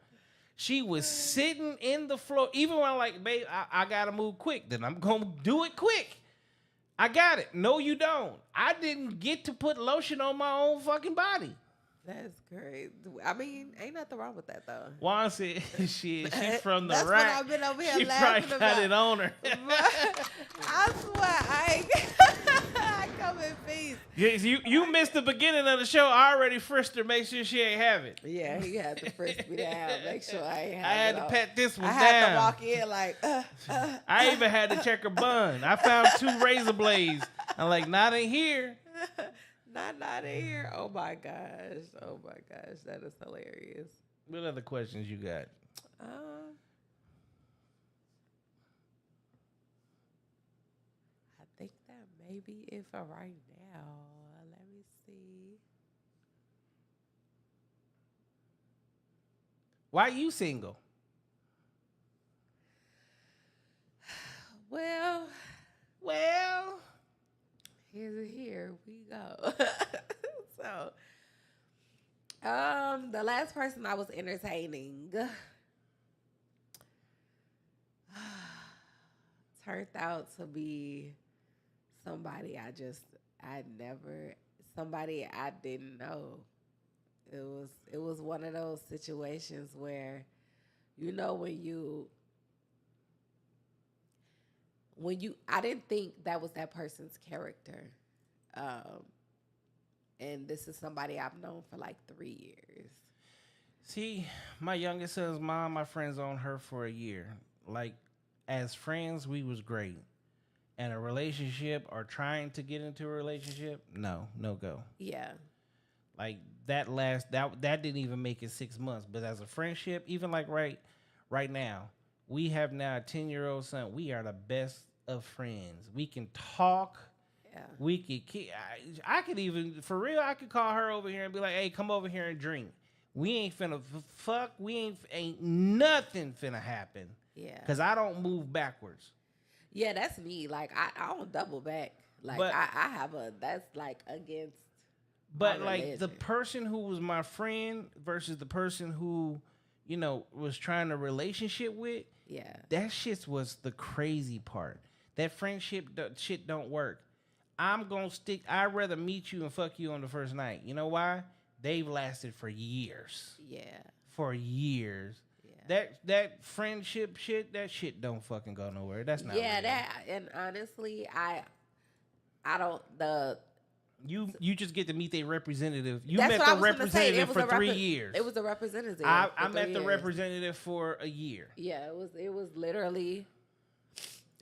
she was sitting in the floor, even when I'm like, babe, I gotta move quick, then I'm gonna do it quick. I got it. No, you don't. I didn't get to put lotion on my own fucking body. That's crazy. I mean, ain't nothing wrong with that though. Juan said, she's from the That's what rack. I've been over here She laughing probably about. got it on her. I swear, I come in peace. Yes, you missed the beginning of the show. I already frisked her, make sure she ain't have it. Yeah, he had to frisk me down, make sure I ain't I have had it to all. pat this one I had down. to walk in like, I even had to check her bun. I found 2 razor blades. I'm like, not in here. not in here. Oh my gosh, that is hilarious. What other questions you got? I think that maybe it for right now. Let me see. Why you single? Well, Well, here we go. So, the last person I was entertaining turned out to be somebody I didn't know. It was one of those situations where, you know, when you I didn't think that was that person's character. And this is somebody I've known for like 3 years. See, my youngest son's mom, my friends on her for a year. Like, as friends, we was great. And a relationship or trying to get into a relationship, no go. Yeah. Like that didn't even make it 6 months. But as a friendship, even like right now, we have now a 10-year-old son. We are the best of friends. We can talk. Yeah. We could. I could even, for real, I could call her over here and be like, "Hey, come over here and drink." We ain't finna fuck. We ain't nothing finna happen. Yeah. Cause I don't move backwards. Yeah, that's me. Like I don't double back. Like But- I have that's like against. But my like the religion. person who was my friend versus the person who, was trying a relationship with, Yeah. that shit was the crazy part. That friendship shit don't work. I'd rather meet you and fuck you on the first night. You know why? They've lasted for years. Yeah. For years. Yeah. That friendship shit, that shit don't fucking go nowhere. That's not Yeah, real. that and honestly, I don't You just get to meet their representative. You that's met what I the was gonna say. It representative was for a 3 years. It was a representative. I for met 3 the years. representative for a year. Yeah, it was literally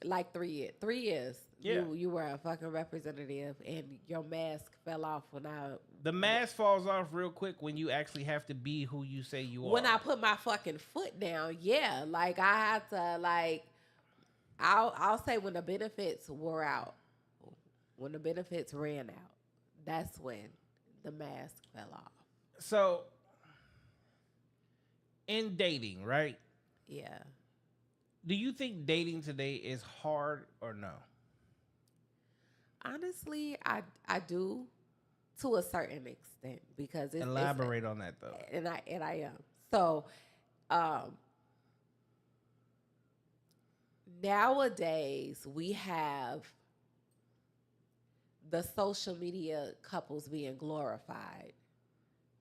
like 3 years. 3 years. Yeah. You were a fucking representative, and your mask fell off The mask falls off real quick when you actually have to be who you say you are. when I put my fucking foot down. Yeah, like I had to like. I'll say when the benefits wore out, when the benefits ran out, that's when the mask fell off. So, in dating, right? Yeah. Do you think dating today is hard or no? Honestly, I do to a certain extent because it's Elaborate on that though. and I am. So nowadays we have the social media couples being glorified,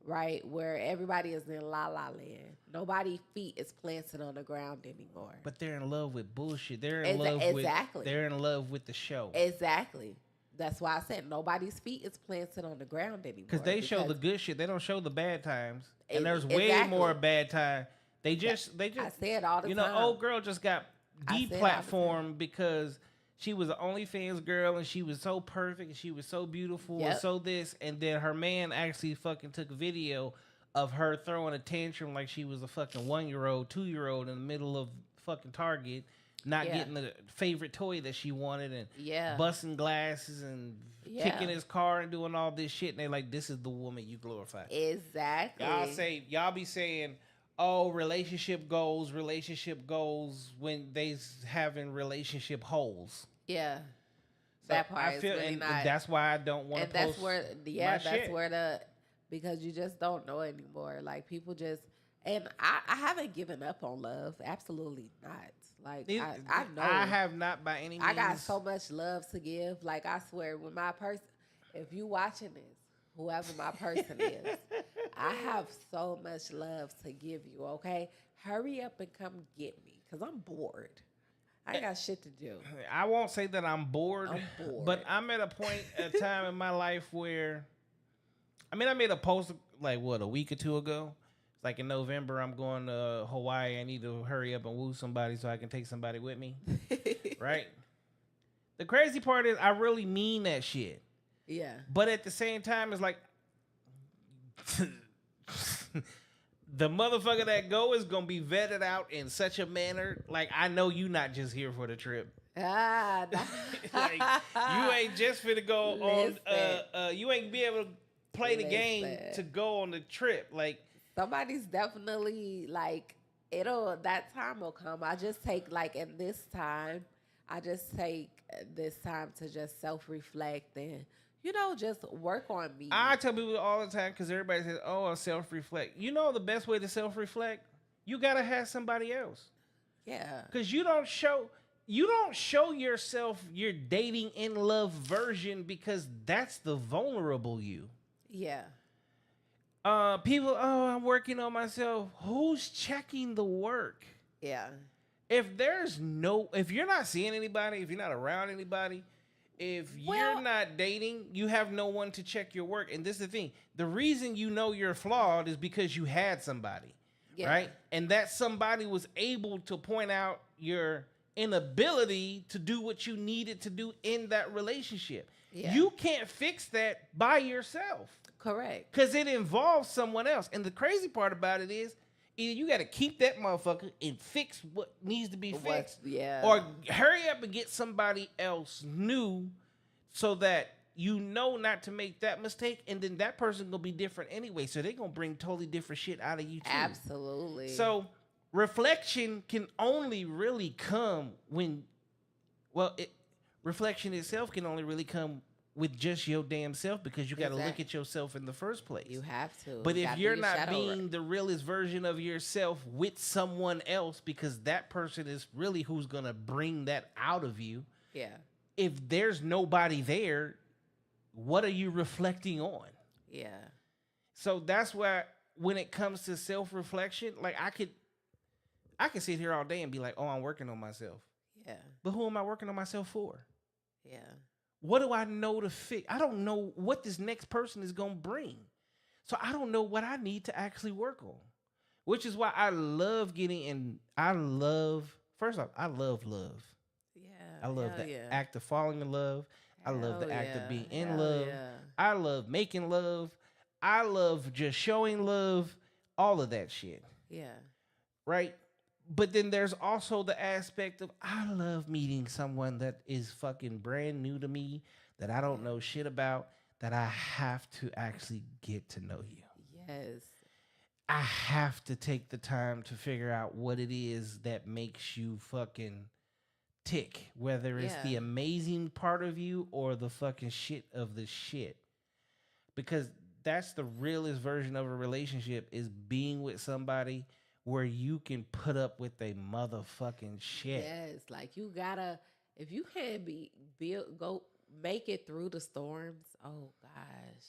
right? Where everybody is in la la land. Nobody's feet is planted on the ground anymore. But they're in love with bullshit. They're in love with exactly. They're in love with the show. Exactly. That's why I said nobody's feet is planted on the ground anymore. Because they show the good shit. They don't show the bad times. And there's way Exactly. more bad time. They just I say it all the you time. know, old girl just got I say it all the deplatformed because she was an OnlyFans girl and she was so perfect and she was so beautiful and Yep. so this, and then her man actually fucking took a video of her throwing a tantrum like she was a fucking 1-year-old, 2-year-old in the middle of fucking Target, not Yeah. getting the favorite toy that she wanted, and Yeah. busting glasses and Yeah. kicking his car and doing all this shit. And they're like, this is the woman you glorify. Exactly. Y'all be saying, oh, relationship goals when they's having relationship holes. Yeah. So That part I is feel, really and not. that's why I don't want to And post. that's where, my that's shit. where because you just don't know anymore. Like people just, and I haven't given up on love. Absolutely not. Like I know. I have not by any means. I got so much love to give. Like I swear, when my person, if you watching this, whoever my person is, I have so much love to give you. Okay, hurry up and come get me, cause I'm bored. I ain't got shit to do. I won't say that I'm bored, I'm bored. but I'm at a time in my life where, I made a post like a week or two ago. It's like in November, I'm going to Hawaii. I need to hurry up and woo somebody so I can take somebody with me. Right? The crazy part is I really mean that shit. Yeah. But at the same time, it's like the motherfucker that go is gonna be vetted out in such a manner. Like, I know you not just here for the trip. Ah, Like, you ain't just finna go on. Listen. You ain't be able to play the game Listen. to go on the trip. Like, somebody's definitely like that time will come. I just take this time to just self-reflect and just work on me. I tell people all the time, because everybody says, "Oh, I self-reflect." You know, the best way to self-reflect, you gotta have somebody else. Yeah. Because you don't show yourself your dating in love version, because that's the vulnerable you. Yeah. People, I'm working on myself. Who's checking the work? Yeah. if you're not seeing anybody, if you're not around anybody, if you're Well- not dating, you have no one to check your work. And this is the thing. The reason you know you're flawed is because you had somebody. Yeah. Right? And that somebody was able to point out your inability to do what you needed to do in that relationship. Yeah. You can't fix that by yourself. Correct. Because it involves someone else. And the crazy part about it is, either you got to keep that motherfucker and fix what needs to be fixed, Yeah. or hurry up and get somebody else new so that you know not to make that mistake. And then that person going to be different anyway. So they're going to bring totally different shit out of you too. Absolutely. So reflection can only really come reflection itself can only really come with just your damn self, because you got to look Exactly. at yourself in the first place. you have to. But You if gotta do you're your not shadow being work. the realest version of yourself with someone else, because that person is really who's going to bring that out of you. Yeah. If there's nobody there, what are you reflecting on? Yeah. So that's why when it comes to self-reflection, like I could sit here all day and be like, oh, I'm working on myself. Yeah. But who am I working on myself for? Yeah. What do I know to fix? I don't know what this next person is going to bring. So I don't know what I need to actually work on, which is why I love first off, I love love. Yeah. I love Hell the yeah. act of falling in love. I love the Hell act of yeah. being in Hell love. yeah. I love making love. I love just showing love, all of that shit, Yeah. right? But then there's also the aspect of I love meeting someone that is fucking brand new to me, that I don't know shit about, that I have to actually get to know you. Yes. I have to take the time to figure out what it is that makes you fucking tick, whether it's the Yeah. amazing part of you or the fucking shit of the shit. Because that's the realest version of a relationship, is being with somebody where you can put up with a motherfucking shit. Yes. Like you gotta, if you can't go make it through the storms. Oh gosh.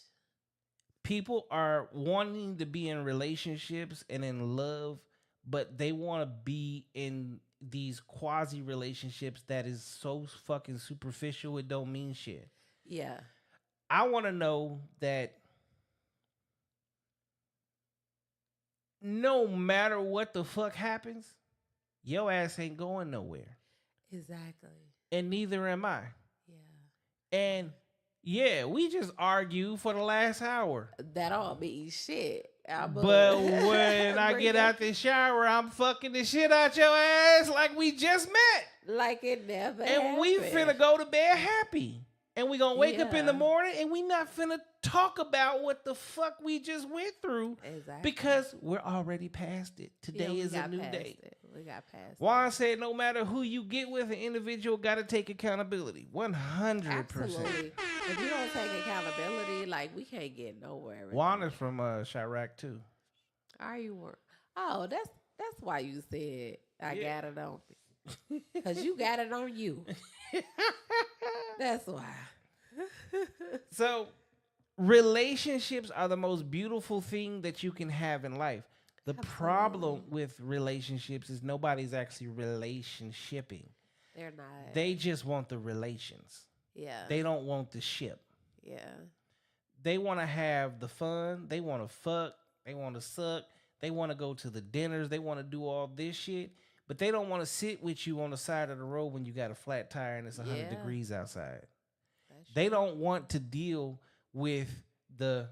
People are wanting to be in relationships and in love, but they want to be in these quasi relationships that is so fucking superficial it don't mean shit. Yeah. I want to know that no matter what the fuck happens, your ass ain't going nowhere. Exactly. And neither am I. Yeah. And yeah, we just argue for the last hour. That all means shit. But when I get out the shower, I'm fucking the shit out your ass like we just met. like it never And we happened. finna go to bed happy. And we gonna wake up in the Yeah. morning and we not finna talk about what the fuck we just went through. Exactly. Because we're already past it. Today Yeah, we is a got new past day. it. We got past Juan it. said no matter who you get with, an individual gotta take accountability. 100%. Absolutely. If you don't take accountability, like we can't get nowhere. Juan is from Chiraq too. Are you work? Oh, that's why you said I Yeah. got it on me. Cause you got it on you. That's why. So, relationships are the most beautiful thing that you can have in life. The problem with relationships is nobody's actually relationshiping. They're not. They just want the relations. Yeah. They don't want the ship. Yeah. They want to have the fun. They want to fuck. They want to suck. They want to go to the dinners. They want to do all this shit. But they don't want to sit with you on the side of the road when you got a flat tire and it's 100 Yeah. degrees outside. That's They don't want to deal with the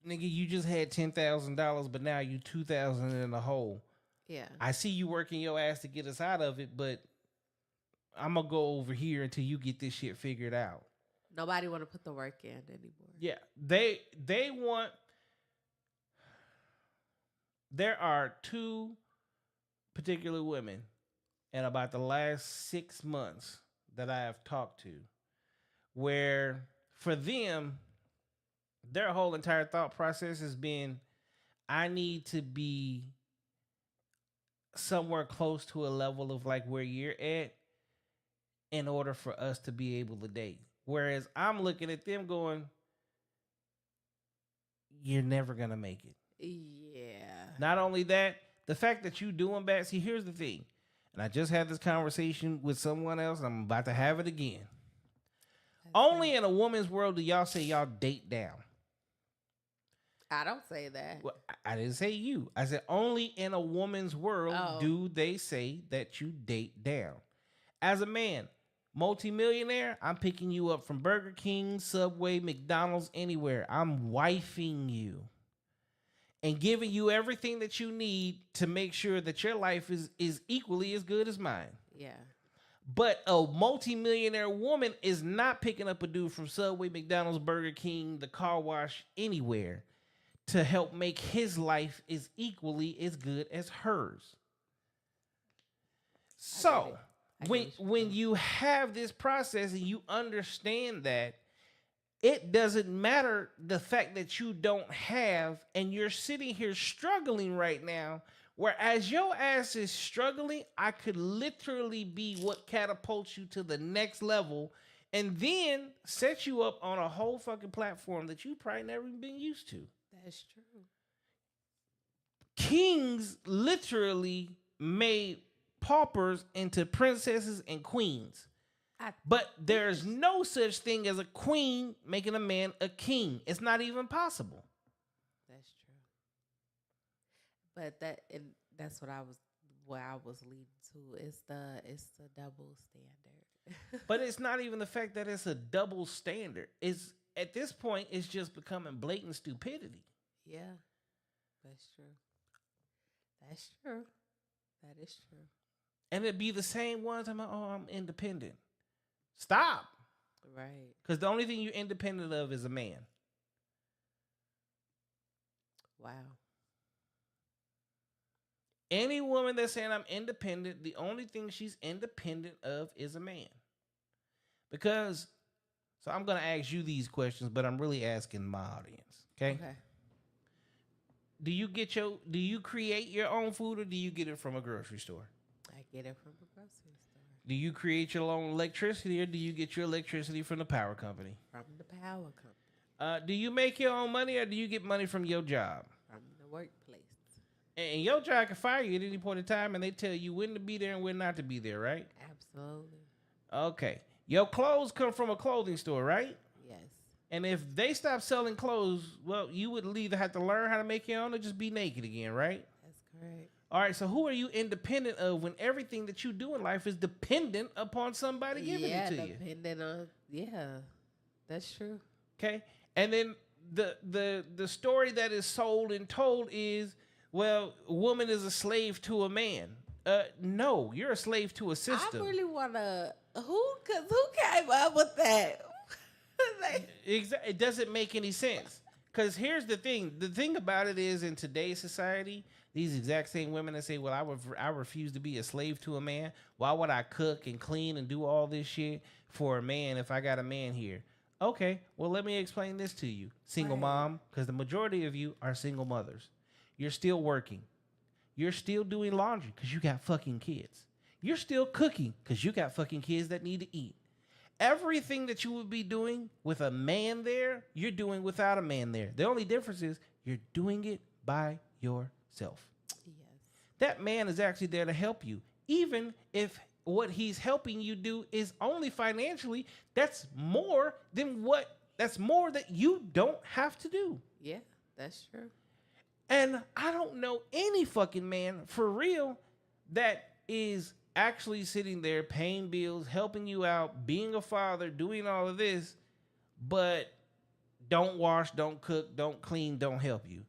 nigga, you just had $10,000, but now you 2,000 in the hole. Yeah. I see you working your ass to get us out of it, but I'm gonna go over here until you get this shit figured out. Nobody want to put the work in anymore. Yeah, they want. There are two particular women in about the last 6 months that I have talked to, where for them, their whole entire thought process has been, I need to be somewhere close to a level of like where you're at in order for us to be able to date. Whereas I'm looking at them going, you're never going to make it. Yeah. Not only that, the fact that you doing bad. See, here's the thing. And I just had this conversation with someone else, and I'm about to have it again. Only in a woman's world do y'all say y'all date down. I don't say that. Well, I didn't say you. I said only in a woman's world do they say that you date down. As a man, multimillionaire, I'm picking you up from Burger King, Subway, McDonald's, anywhere. I'm wifing you and giving you everything that you need to make sure that your life is equally as good as mine. Yeah. But a multimillionaire woman is not picking up a dude from Subway, McDonald's, Burger King, the car wash, anywhere to help make his life as equally as good as hers. So when you have this process and you understand that, it doesn't matter the fact that you don't have, and you're sitting here struggling right now, whereas your ass is struggling, I could literally be what catapults you to the next level and then set you up on a whole fucking platform that you probably never even been used to. That's true. Kings literally made paupers into princesses and queens. But there's no such thing as a queen making a man a king. It's not even possible. That's true. But that's what I was leading to. It's the double standard. But it's not even the fact that it's a double standard. It's at this point it's just becoming blatant stupidity. Yeah. That's true. That's true. That is true. And it'd be the same ones. I'm independent. Stop. Right. Because the only thing you're independent of is a man. Wow. Any woman that's saying I'm independent, the only thing she's independent of is a man. Because, so I'm going to ask you these questions, but I'm really asking my audience. Okay? Do you create your own food, or do you get it from a grocery store? I get it from a grocery store. Do you create your own electricity, or do you get your electricity from the power company? From the power company. Do you make your own money, or do you get money from your job? From the workplace. And your job can fire you at any point in time, and they tell you when to be there and when not to be there, right? Absolutely. Okay. Your clothes come from a clothing store, right? Yes. And if they stop selling clothes, well, you would either have to learn how to make your own or just be naked again, right? That's correct. All right, so who are you independent of when everything that you do in life is dependent upon somebody giving it to you? Dependent on, that's true. Okay, and then the story that is sold and told is, well, a woman is a slave to a man. No, you're a slave to a system. I really want to, who came up with that? It doesn't make any sense. Because here's the thing. The thing about it is, in today's society, these exact same women that say, well, I refuse to be a slave to a man. Why would I cook and clean and do all this shit for a man if I got a man here? Okay, well, let me explain this to you. Single mom, because the majority of you are single mothers. You're still working. You're still doing laundry because you got fucking kids. You're still cooking because you got fucking kids that need to eat. Everything that you would be doing with a man there, you're doing without a man there. The only difference is you're doing it by yourself. Yes. That man is actually there to help you. Even if what he's helping you do is only financially, that's more that you don't have to do. Yeah, that's true. And I don't know any fucking man for real that is actually sitting there paying bills, helping you out, being a father, doing all of this, but don't wash, don't cook, don't clean, don't help you.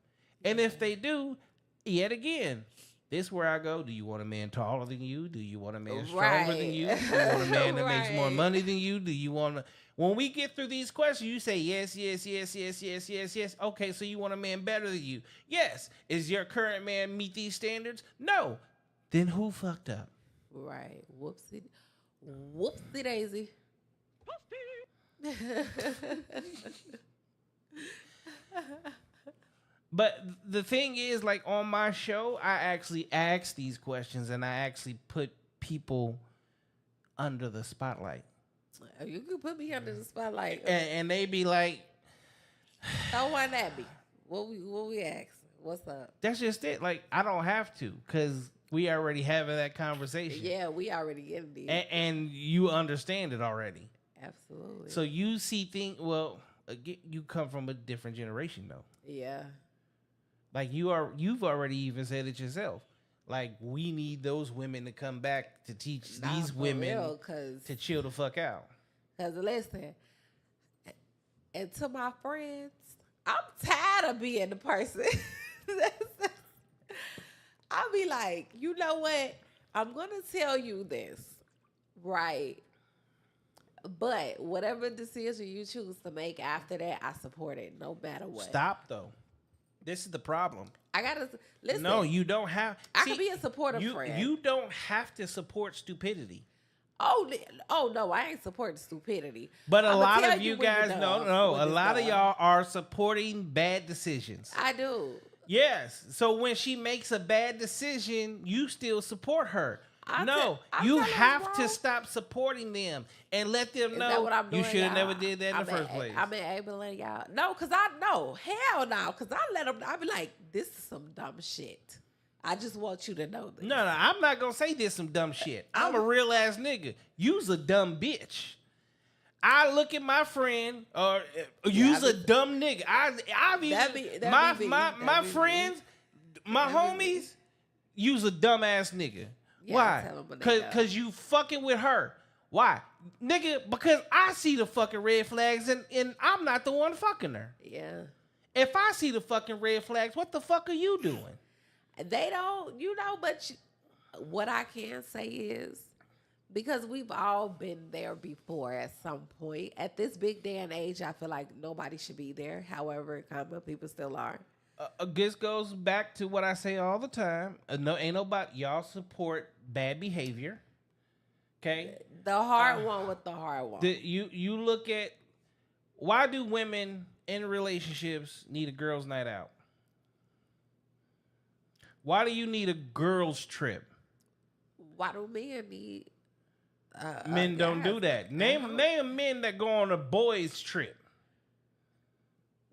And if they do, yet again, this is where I go. Do you want a man taller than you? Do you want a man stronger than you? Do you want a man that makes more money than you? Do you want to... When we get through these questions, you say yes, yes, yes, yes, yes, yes, yes. Okay, so you want a man better than you? Yes. Is your current man meet these standards? No. Then who fucked up? Right. Whoopsie daisy. But the thing is, like on my show, I actually ask these questions and I actually put people under the spotlight. You can put me under the spotlight. And they be like, throw one at me. What we ask? What's up? that's just it. Like, I don't have to, because We already having that conversation. Yeah, we already getting it. And you understand it already. Absolutely. So you see things. Well, you come from a different generation, though. Yeah. Like you've already even said it yourself. Like we need those women to come back to teach these women to chill the fuck out. Because listen, and to my friends, I'm tired of being the person. I'll be like, you know what? I'm going to tell you this, right? But whatever decision you choose to make after that, I support it no matter what. Stop, though. This is the problem. I got to listen. No, you don't have. I can be a supportive friend. You don't have to support stupidity. Oh no, I ain't supporting stupidity. But a I'ma lot tell of you guys, when no. A it's lot of done. y'all are supporting bad decisions. I do. Yes. So when she makes a bad decision, you still support her. You have to stop supporting them and let them Is know that what I'm doing, you should have y'all? never did that in the first place. I'm enabling y'all. No, because I know. Hell no. Because I let them, I be like, this is some dumb shit. I just want you to know this. No, I'm not going to say this some dumb shit. I'm a real ass nigga. You's a dumb bitch. I look at my friend, or you's a dumb nigga. I've even, my friends, my homies, you's a dumb ass nigga. Yeah, Why? tell 'em what they know. Cause you fucking with her. Why? Nigga, because I see the fucking red flags and I'm not the one fucking her. Yeah. If I see the fucking red flags, what the fuck are you doing? They don't, but what I can say is, because we've all been there before at some point. At this big day and age, I feel like nobody should be there. However, people still are. This goes back to what I say all the time. No, ain't nobody, y'all support bad behavior. Okay? The hard one with the hard one. You look at, why do women in relationships need a girls' night out? Why do you need a girls' trip? Why do men need? Men don't do that. Name men that go on a boys' trip.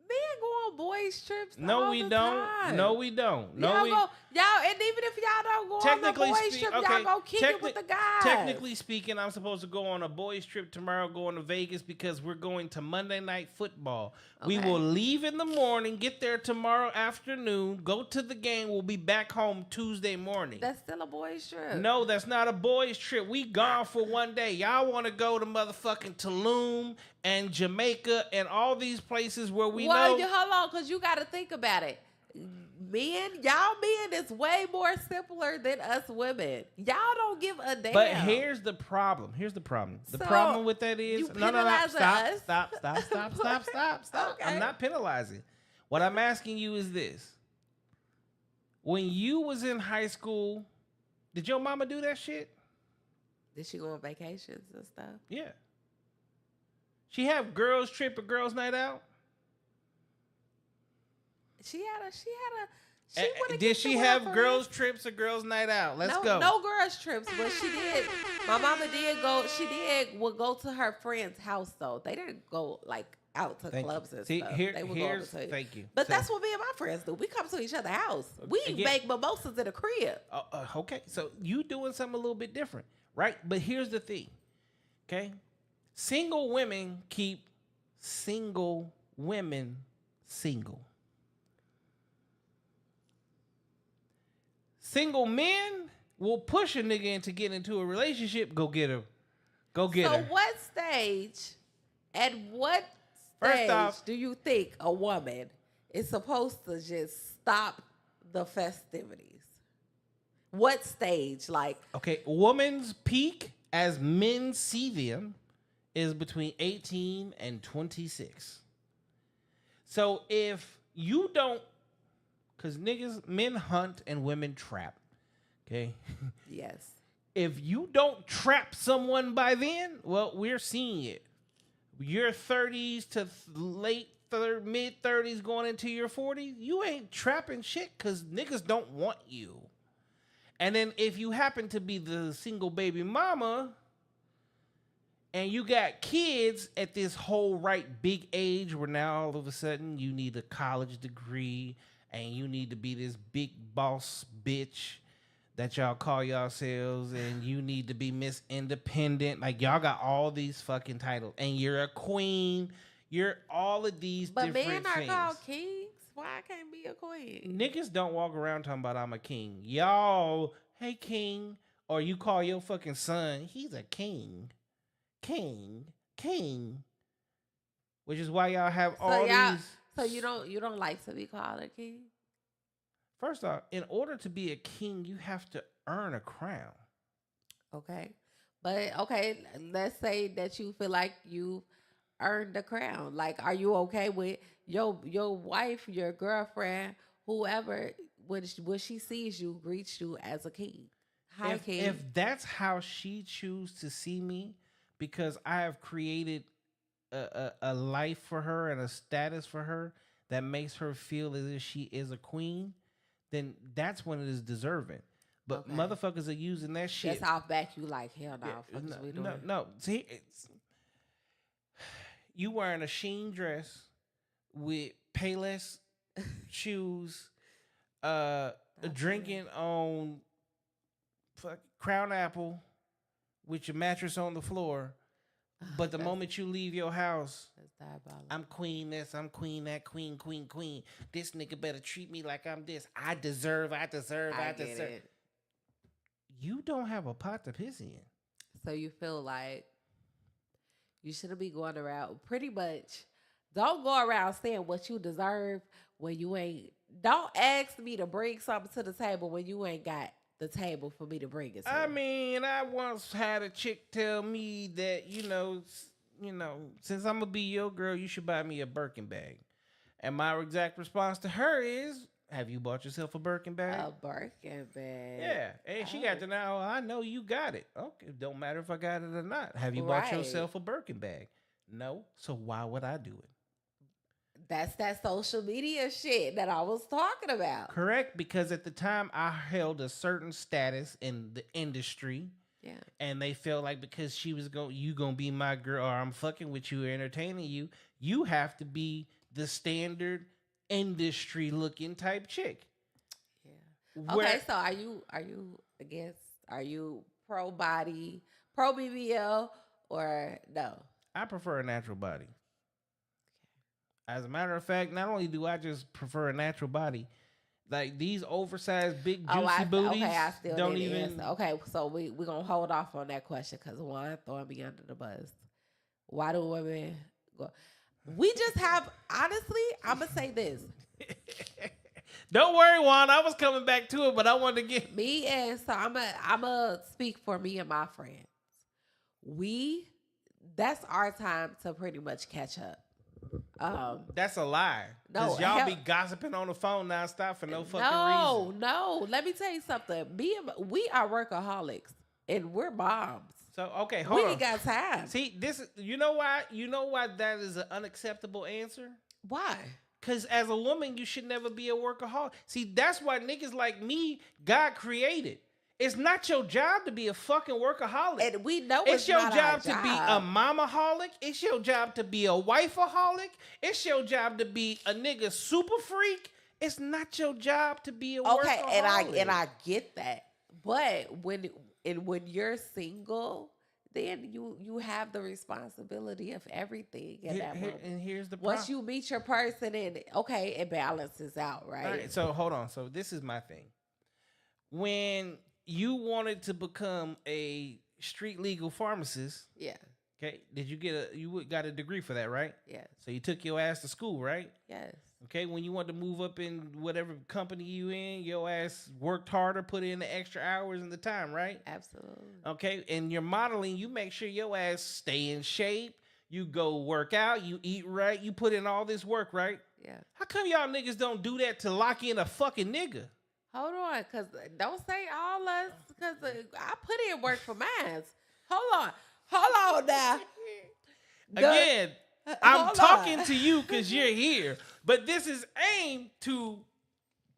Men go on boys' trips. No, all we the don't. time. No, we don't. No, y'all we. Y'all, and even if y'all don't go on the boys' trip, y'all go kick it with the guys. Technically speaking, I'm supposed to go on a boys' trip tomorrow, going to Vegas because we're going to Monday Night Football. We will leave in the morning, get there tomorrow afternoon, go to the game. We'll be back home Tuesday morning. That's still a boys' trip. No, that's not a boys' trip. We gone for one day. Y'all want to go to motherfucking Tulum and Jamaica and all these places where we know. Hold on, because you got to think about it. Y'all men is way more simpler than us women. Y'all don't give a damn. But here's the problem. The problem with that is no. Stop. Okay. I'm not penalizing. What I'm asking you is this. When you was in high school, did your mama do that shit? Did she go on vacations and stuff? Yeah. She have girls trip or girls night out? Did she have girls trips or girls night out? Let's go. No girls trips, but she did. My mama did go. Would go to her friend's house though. They didn't go like out to clubs and stuff. They would go over to thank you. But that's what me and my friends do. We come to each other's house. We make mimosas in the crib. Okay, so you doing something a little bit different, right? But here's the thing, okay? Single women keep single women single. Single men will push a nigga into getting into a relationship. Go get her. So what stage? At what stage do you think a woman is supposed to just stop the festivities? What stage? Like, okay, woman's peak as men see them is between 18 and 26. So if you don't, because men hunt and women trap. Okay? yes. If you don't trap someone by then, well, we're seeing it. Your 30s to mid 30s going into your 40s, you ain't trapping shit because niggas don't want you. And then if you happen to be the single baby mama and you got kids at this whole big age where now all of a sudden you need a college degree and you need to be this big boss bitch, that y'all call yourselves, and you need to be Miss Independent. Like y'all got all these fucking titles, and you're a queen. You're all of these But different men are things. called kings. Why I can't be a queen? Niggas don't walk around talking about I'm a king. Y'all, hey king, or you call your fucking son, he's a king. King. Which is why y'all have all these. So you don't like to be called a king? First off, in order to be a king, you have to earn a crown. Okay. But okay, let's say that you feel like you earned the crown. Like, are you okay with your wife, your girlfriend, whoever, when she sees you, greets you as a king? Hi, king. If that's how she chooses to see me, because I have created a life for her and a status for her that makes her feel as if she is a queen, then that's when it is deserving. But Okay. motherfuckers are using that shit. That's off back you like, hell no. No. See, you wearing a sheen dress with Payless shoes, drinking on Crown Apple with your mattress on the floor. But the moment you leave your house, That's diabolical. I'm queen this, I'm queen that, queen. This nigga better treat me like I'm this. I deserve. I get it. You don't have a pot to piss in. So you feel like you shouldn't be going around pretty much. Don't go around saying what you deserve when you ain't. Don't ask me to bring something to the table when you ain't got the table for me to bring it to. I mean, I once had a chick tell me that, since I'm gonna be your girl, you should buy me a Birkin bag. And my exact response to her is, have you bought yourself a Birkin bag? A Birkin bag. Yeah. And she got to know, I know you got it. Okay, don't matter if I got it or not. Have you bought yourself a Birkin bag? No. So why would I do it? That's that social media shit that I was talking about. Correct, because at the time I held a certain status in the industry. Yeah. And they felt like because she was you gonna be my girl, or I'm fucking with you or entertaining you, you have to be the standard industry looking type chick. Yeah. Okay, so are you pro body, pro BBL, or no? I prefer a natural body. As a matter of fact, not only do I just prefer a natural body, like these oversized big juicy booties. Okay, I still don't didn't even. answer. Okay, so we're gonna hold off on that question because one throwing me under the bus. Why do women go? We just have, honestly, I'm gonna say this. Don't worry, Juan. I was coming back to it, but I wanted to get me, and so I'm a speak for me and my friends. That's our time to pretty much catch up. That's a lie. No, y'all be gossiping on the phone nonstop for no fucking reason. No. Let me tell you something. We are workaholics and we're moms. So okay, hold on. We ain't got time. See, you know why that is an unacceptable answer? Why? Because as a woman, you should never be a workaholic. See, that's why niggas like me, God created. It's not your job to be a fucking workaholic. And we know it's your not job our to be a mamaholic. It's your job to be a wifeaholic. It's your job to be a nigga super freak. It's not your job to be a workaholic. Okay, and I get that. But when you're single, then you have the responsibility of everything at that moment. And here's the problem. Once you meet your person, and okay, it balances out, right? All right, so hold on. So this is my thing. When you wanted to become a street legal pharmacist. Yeah. Okay. Did you you got a degree for that, right? Yes. So you took your ass to school, right? Yes. Okay. When you wanted to move up in whatever company you in, your ass worked harder, put in the extra hours and the time, right? Absolutely. Okay. And you're modeling, you make sure your ass stay in shape. You go work out, you eat right, you put in all this work, right? Yeah. How come y'all niggas don't do that to lock in a fucking nigga? Hold on, because don't say all us, because I put in work for mine. Hold on now. Again, I'm talking to you because you're here, but this is aimed to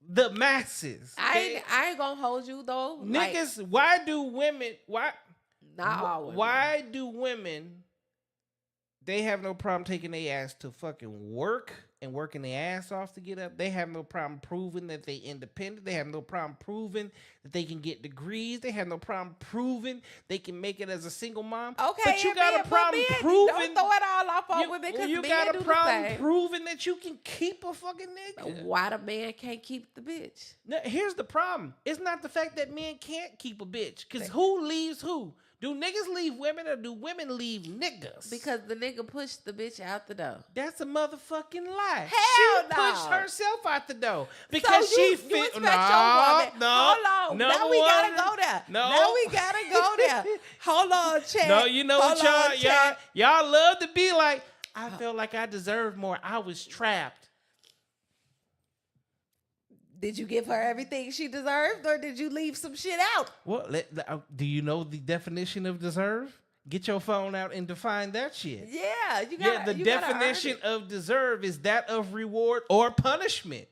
the masses. Okay? I ain't gonna hold you though. Niggas, why not always. Why do women They have no problem taking their ass to fucking work and working their ass off to get up. They have no problem proving that they independent. They have no problem proving that they can get degrees. They have no problem proving they can make it as a single mom. Okay, but you and got men- a problem but men, proving. Don't throw it all off on women because You men got do a the problem same. proving that you can keep a fucking nigga. Why the man can't keep the bitch? Now, here's the problem. It's not the fact that men can't keep a bitch. Because who leaves who? Do niggas leave women or do women leave niggas? Because the nigga pushed the bitch out the door. That's a motherfucking lie. Hell she no. pushed herself out the door because So she you fit. expect your woman. No, Hold on. Now we gotta go there. No. Now we gotta go there. Hold on, Chad. No, you know what Hold on, Chad. y'all love to be like, I felt like I deserved more. I was trapped. Did you give her everything she deserved, or did you leave some shit out? Well, do you know the definition of deserve? Get your phone out and define that shit. Yeah, you got. The definition of deserve is that of reward or punishment,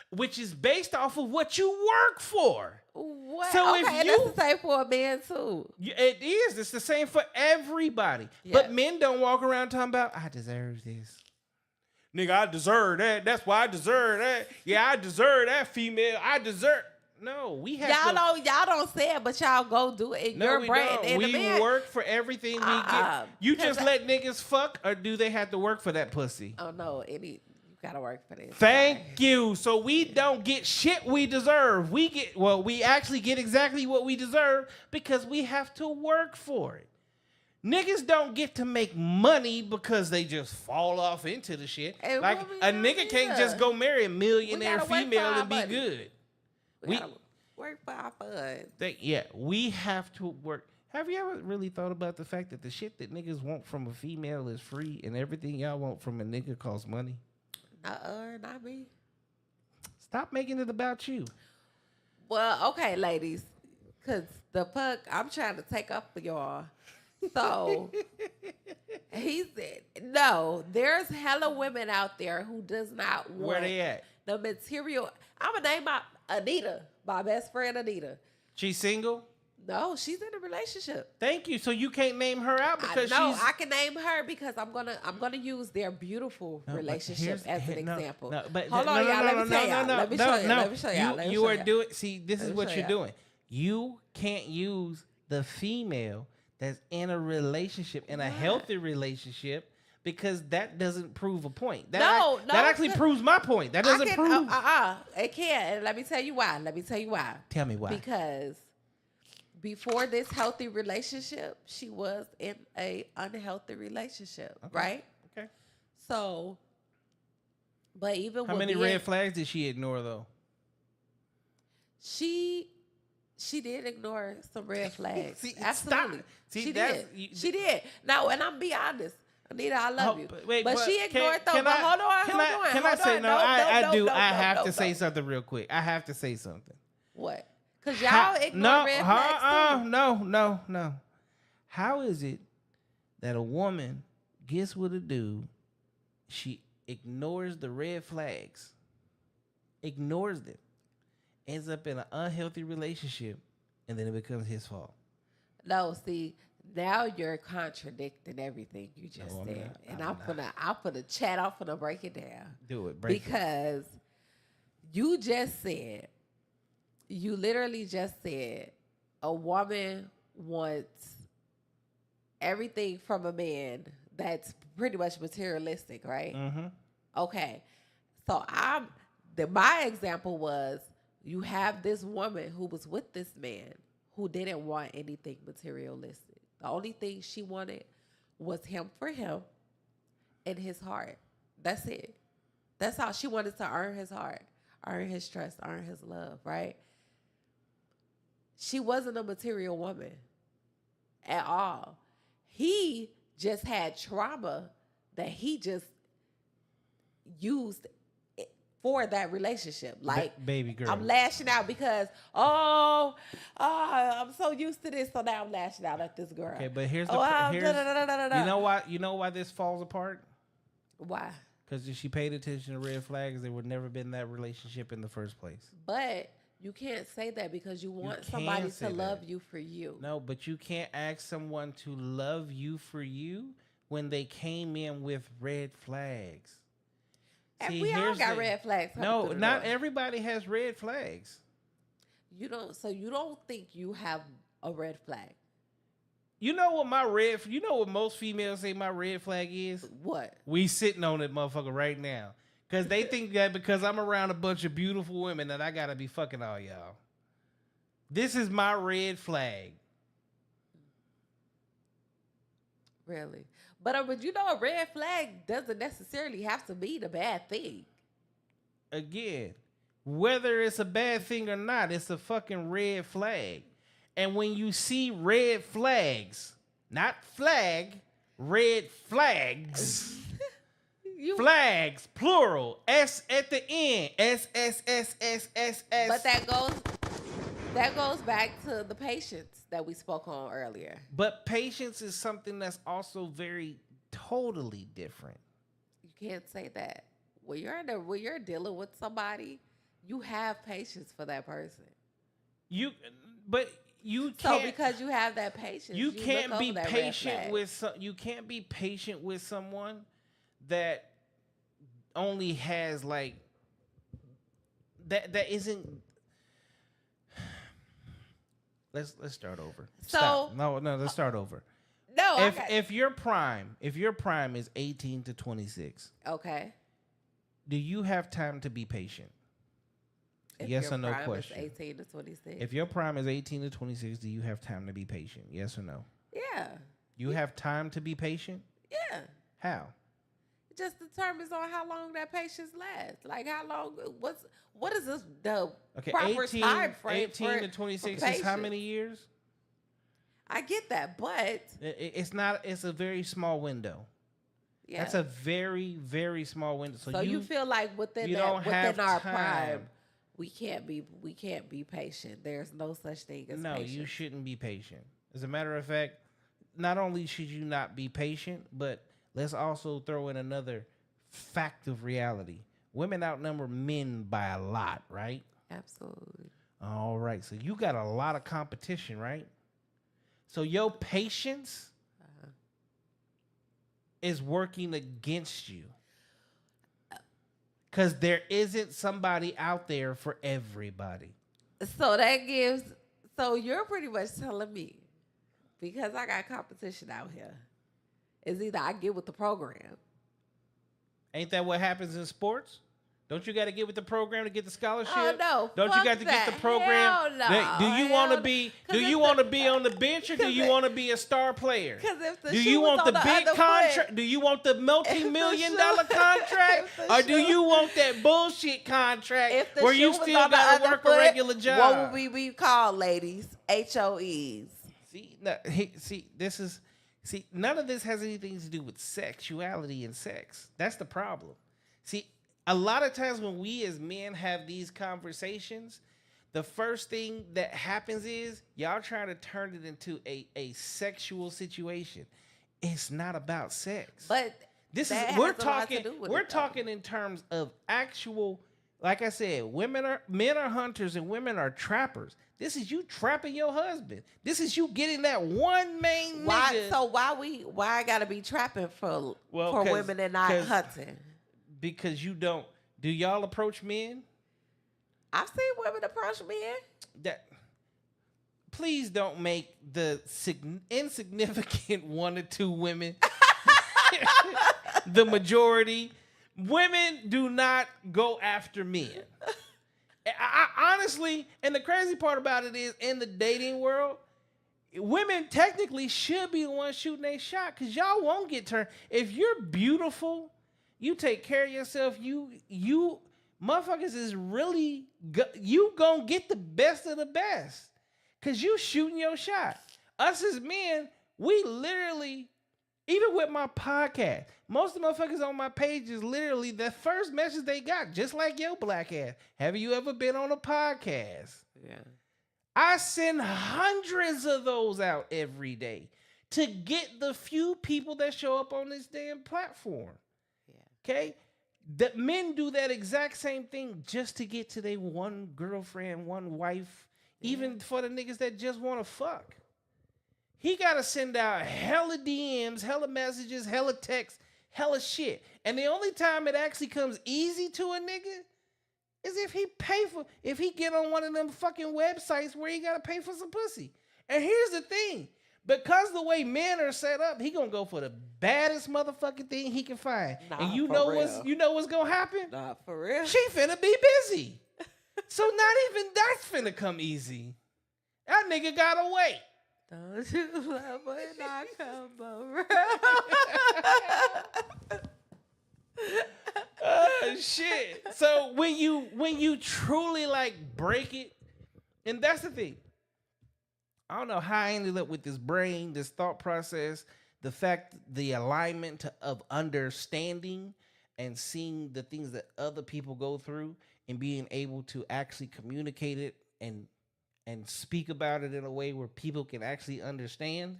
which is based off of what you work for. What? So okay, if and you- that's the same for a man too. It is. It's the same for everybody. Yeah. But men don't walk around talking about, I deserve this. Nigga, I deserve that. That's why I deserve that. Yeah, I deserve that female. I deserve. No, we have Y'all don't say it, but y'all go do it in No, your we brain. don't. And the We man, work for everything we get. You 'cause just I- let niggas fuck, or do they have to work for that pussy? Oh no, you gotta work for this. Thank you. So we don't get shit we deserve. We actually get exactly what we deserve because we have to work for it. Niggas don't get to make money because they just fall off into the shit. And Like women a don't nigga can't either. just go marry a millionaire gotta work for female our and be money. good. We gotta work for our fun. We have to work. Have you ever really thought about the fact that the shit that niggas want from a female is free and everything y'all want from a nigga costs money? Not me. Stop making it about you. Well, okay, ladies, because the fuck, I'm trying to take up for y'all. So he said, no, there's hella women out there who does not want Where they at? the material. I'm gonna name Anita, my best friend Anita. She's single? No, she's in a relationship. Thank you. So you can't name her out because she's... I can name her because I'm gonna use their beautiful No, but relationship here's- as an no, example. no, but Hold no, on, no, y'all. no, Let no, me tell no, y'all. no, Let me no, show you. no. Let me show y'all. Let me You show are y'all. doing... See, this Let is me what show you're y'all. doing. You can't use the female that's in a relationship, in a healthy relationship, because that doesn't prove a point. That actually proves my point. That doesn't prove... It can't. And let me tell you why. Tell me why. Because before this healthy relationship, she was in a unhealthy relationship, right? Okay. So, but even How with many being- red flags did she ignore, though? She did ignore some red flags. See, Absolutely. stop. See, she that's- did. She did. Now, and I'm be honest, Anita, I love you. But she ignored though. Can But I- hold on. Can I say no? I have to say something real quick. I have to say something. What? Because y'all ignore red flags too. No. How is it that a woman gets with a dude, she ignores the red flags, ignores them, ends up in an unhealthy relationship, and then it becomes his fault? No, see, now you're contradicting everything you just No, I'm said. not. And I'm I'm gonna chat, I'm gonna break it down. Do it. Break it. Because you just said, you literally just said a woman wants everything from a man that's pretty much materialistic, right? Mm-hmm. Okay. So my example was you have this woman who was with this man who didn't want anything materialistic. The only thing she wanted was him for him and his heart. That's it. That's how she wanted to earn his heart, earn his trust, earn his love, right? She wasn't a material woman at all. He just had trauma that he just used for that relationship. Like, baby girl. I'm lashing out because, I'm so used to this, so now I'm lashing out at this girl. Okay, but here's the da-da-da-da-da-da-da. you know why this falls apart? Why? Because if she paid attention to red flags, there would never been that relationship in the first place. But you can't say that because you want somebody to love you for you. No, but you can't ask someone to love you for you when they came in with red flags. And See, we all here's got the- red flags. coming No, through the not door. everybody has red flags. You don't. So you don't think you have a red flag? You know what most females say my red flag is? What? We sitting on it, motherfucker, right now. Because they think that because I'm around a bunch of beautiful women that I gotta be fucking all y'all. This is my red flag. Really? But you know, a red flag doesn't necessarily have to be the bad thing. Again, whether it's a bad thing or not, it's a fucking red flag. And when you see red flags, not flag, red flags. You, Flags, plural, S at the end, S. but that goes back to the patience that we spoke on earlier. But patience is something that's also very totally different. You can't say that. When you're dealing with somebody, you have patience for that person. You So can't. because you have that patience, You look can't be over that red patient flag. with you can't be patient with someone that only has like that isn't. Let's start over. So- Stop. No, let's start over. No, If your prime is 18 to 26, okay. do you have time to be patient? If Yes your or no prime is question. 18 to 26. If your prime is 18 to 26, do you have time to be patient? Yes or no? Yeah. You have time to be patient? Yeah. How? It just determines on how long that patience lasts. Like how long what is this the Okay, proper 18, time frame 18 for, to 26 for is how patience? many years? I get that, but It's not, it's a very small window. yeah. That's a very, very small window. So, so you feel like within you that don't have within our time. prime, we can't be patient. There's no such thing as no, patience. you shouldn't be patient. As a matter of fact, not only should you not be patient, but let's also throw in another fact of reality. Women outnumber men by a lot, right? Absolutely. All right. So you got a lot of competition, right? So your patience is working against you. Because there isn't somebody out there for everybody. So you're pretty much telling me, because I got competition out here, is either I get with the program. Ain't that what happens in sports? Don't you got to get with the program to get the scholarship? Oh, no, Don't you fuck got to get the that. program? Hell no. Do you want to Hell be? no. Do 'Cause you if want to the- be on the bench or do you 'cause want to be a star player? Because if the Do shoe you was want on the the big other contract? foot- Do you want the multi-million shoe- dollar contract, if the or do shoe- you want that bullshit contract If the where shoe you was still on the got to other work foot, a regular job? What would we be called, ladies? HOEs. See, none of this has anything to do with sexuality and sex. That's the problem. See, a lot of times when we as men have these conversations, the first thing that happens is y'all trying to turn it into a sexual situation. It's not about sex. But This that is has we're a lot to talking do with we're it, though. talking in terms of actual, like I said, men are hunters and women are trappers. This is you trapping your husband. This is you getting that one main Why? nigga. So why I gotta be trapping for 'Cause- women and not 'cause- hunting? Because you don't. Do y'all approach men? I've seen women approach men. That please don't make the insignificant 1 or 2 women the majority. Women do not go after men. I honestly, and the crazy part about it is, in the dating world, women technically should be the ones shooting a shot because y'all won't get turned. If you're beautiful, you take care of yourself. You motherfuckers is really you gonna get the best of the best because you shooting your shot. Us as men, we literally, even with my podcast, most of the motherfuckers on my page is literally the first message they got, just like your black ass. Have you ever been on a podcast? Yeah. I send hundreds of those out every day to get the few people that show up on this damn platform. Yeah. Okay? The men do that exact same thing just to get to their one girlfriend, one wife, even for the niggas that just want to fuck. he got to send out hella DMs, hella messages, hella texts, hella shit. And the only time it actually comes easy to a nigga is if he get on one of them fucking websites where he got to pay for some pussy. And here's the thing. Because the way men are set up, he gonna go for the baddest motherfucking thing he can find. Nah, and you for know real. what's gonna happen? Nah, for real. She finna be busy. So not even that's finna come easy. That nigga gotta wait. Don't you love when I come around? Shit. So when you truly like break it, and that's the thing. I don't know how I ended up with this brain, this thought process, the alignment of understanding and seeing the things that other people go through and being able to actually communicate it and speak about it in a way where people can actually understand.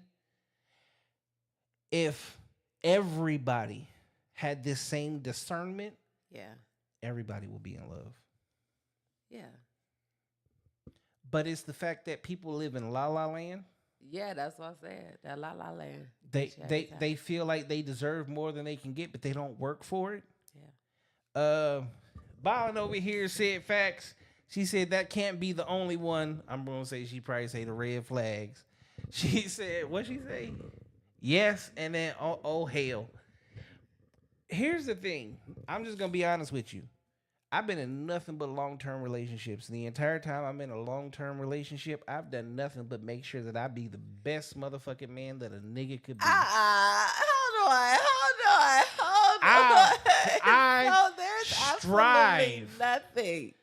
If everybody had this same discernment, Yeah. everybody will be in love. Yeah. But it's the fact that people live in la la land. Yeah, that's what I said. That la la land. They feel like they deserve more than they can get, but they don't work for it. Yeah. Ballin over here said facts. She said that can't be the only one. I'm gonna say she probably say the red flags. She said, what she say? Yes, and then oh hell. Here's the thing. I'm just gonna be honest with you. I've been in nothing but long-term relationships. The entire time I'm in a long-term relationship, I've done nothing but make sure that I be the best motherfucking man that a nigga could be. Hold on. I So there's strive. absolutely nothing.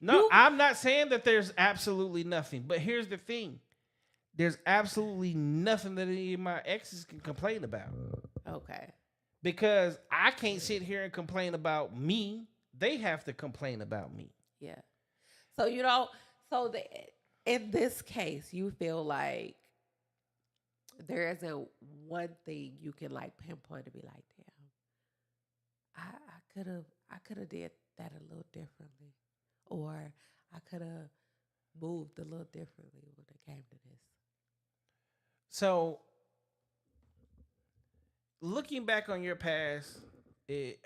No, I'm not saying that there's absolutely nothing, but here's the thing. There's absolutely nothing that any of my exes can complain about. Okay. Because I can't sit here and complain about me. They have to complain about me. Yeah. So in this case, you feel like there isn't one thing you can like pinpoint to be like, damn, I could have did that a little differently, or I could have moved a little differently when it came to this. So, looking back on your past,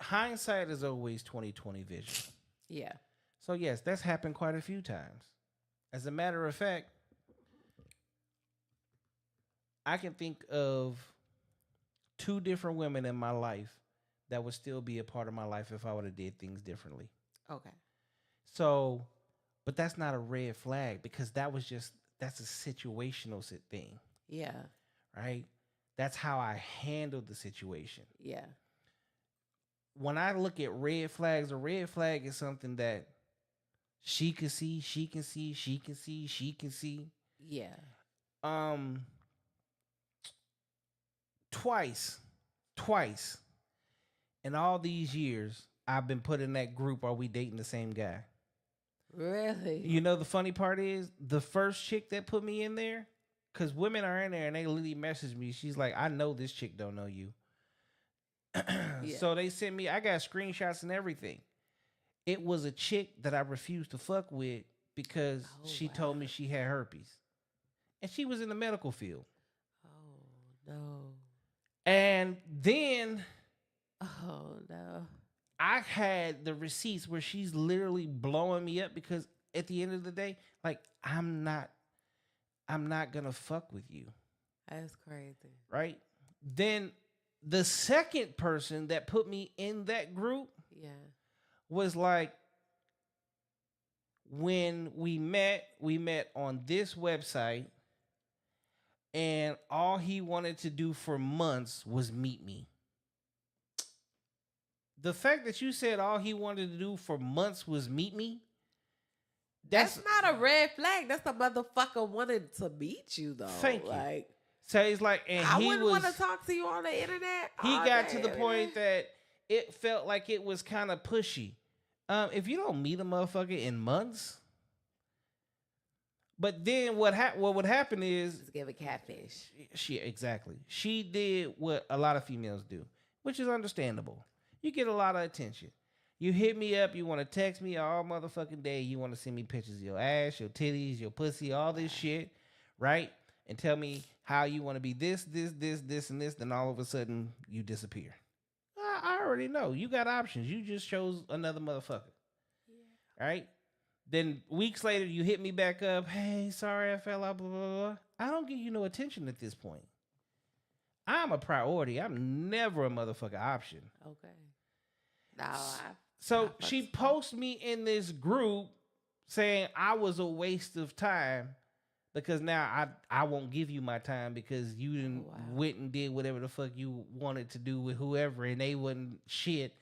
hindsight is always 20/20 vision. Yeah. So yes, that's happened quite a few times. As a matter of fact, I can think of 2 different women in my life that would still be a part of my life if I would have did things differently. Okay. So, but that's not a red flag because that's a situational thing, Yeah. right? That's how I handled the situation. Yeah. When I look at red flags, a red flag is something that she can see, she can see, she can see, she can see. Yeah. Twice in all these years, I've been put in that group. Are we dating the same guy? Really? You know, the funny part is the first chick that put me in there, because women are in there and they literally message me. She's like, I know this chick don't know you. Yeah. So they sent me, I got screenshots and everything. It was a chick that I refused to fuck with because she told me she had herpes. And she was in the medical field. Oh, no. And then Oh, no. I had the receipts where she's literally blowing me up because at the end of the day, like, I'm not gonna fuck with you. That's crazy. Right? Then the second person that put me in that group Yeah. was like, when we met on this website, and all he wanted to do for months was meet me. The fact that you said all he wanted to do for months was meet me, That's not a red flag. That's a motherfucker wanting to meet you, though. Thank you. Like, so he's like, and I he wouldn't was, want to talk to you on the internet. he all got day, to the every point day. that it felt like it was kind of pushy. If you don't meet a motherfucker in months, but then what would happen is Just give a catfish. she did what a lot of females do, which is understandable. You get a lot of attention. You hit me up, you want to text me all motherfucking day, you want to send me pictures of your ass, your titties, your pussy, all this shit, right? and tell me how you want to be this, and this. Then all of a sudden you disappear. I already know. You got options. You just chose another motherfucker. Yeah. Right? Then weeks later, you hit me back up. Hey, sorry, I fell out, blah, blah, blah. I don't give you no attention at this point. I'm a priority. I'm never a motherfucker option. Okay. No, So she posts me in this group saying I was a waste of time because now I won't give you my time because you didn't went and did whatever the fuck you wanted to do with whoever and they wasn't shit.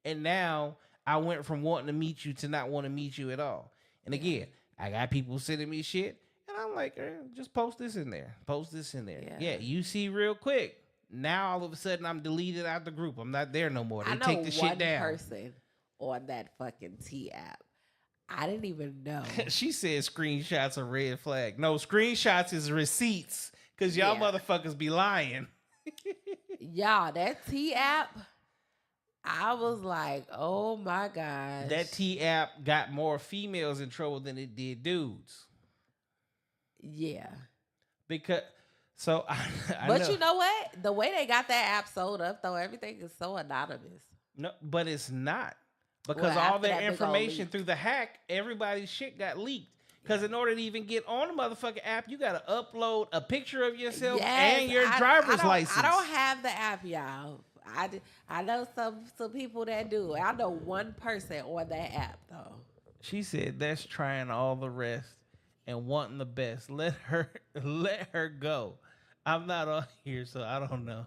And now I went from wanting to meet you to not want to meet you at all. And again, I got people sending me shit and I'm like, just post this in there. Post this in there. Yeah, you see real quick. Now all of a sudden I'm deleted out the group. I'm not there no more. They take the shit down. I know one person on that fucking T app. I didn't even know. She said screenshots are red flag. No, screenshots is receipts because y'all motherfuckers be lying. Y'all, that T app, I was like, oh my gosh. That T app got more females in trouble than it did dudes. Yeah. Because, so I but know. You know what? The way they got that app sold up, though, everything is so anonymous. No, but it's not. Because all their information through the hack, everybody's shit got leaked. Because in order to even get on the motherfucking app, you got to upload a picture of yourself and your driver's license. I don't have the app, y'all. I know some people that do. I know one person on that app, though. She said that's trying all the rest and wanting the best. Let her go. I'm not on here, so I don't know.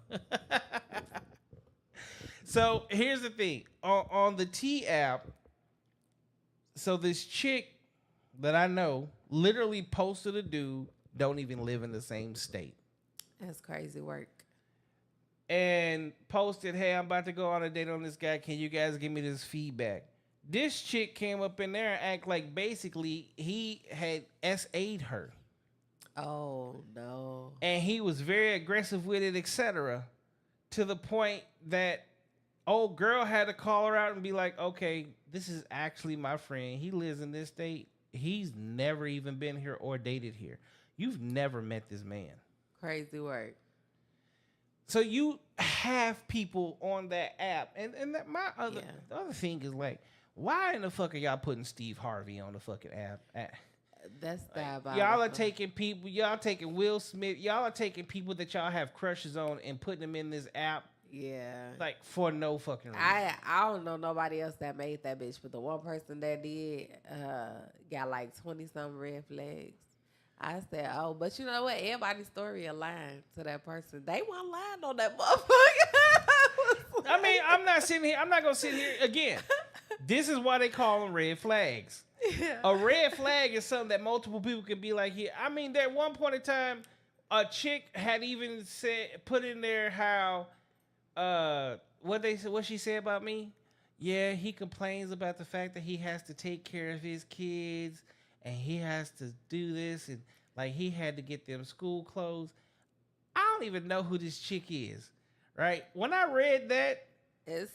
So here's the thing. On the T app, so this chick that I know literally posted a dude, don't even live in the same state. That's crazy work. And posted, hey, I'm about to go on a date on this guy. Can you guys give me this feedback? This chick came up in there and act like basically he had SA'd her. Oh, no. And he was very aggressive with it, etc. To the point that old girl had to call her out and be like, okay, this is actually my friend. He lives in this state. He's never even been here or dated here. You've never met this man. Crazy work. So you have people on that app. And the other thing is like, why in the fuck are y'all putting Steve Harvey on the fucking app? That's diabolical. Y'all are taking people, y'all taking Will Smith, y'all are taking people that y'all have crushes on and putting them in this app. Yeah. Like, for no fucking reason. I don't know nobody else that made that bitch, but the one person that did got like 20-something red flags. I said, oh, but you know what? Everybody's story aligned to that person. They weren't lying on that motherfucker. I mean, I'm not going to sit here again. This is why they call them red flags. Yeah. A red flag is something that multiple people can be like, here. I mean, at one point in time, a chick had even put in there how, what she said about me? Yeah, he complains about the fact that he has to take care of his kids and he has to do this and like he had to get them school clothes. I don't even know who this chick is, right? When I read that,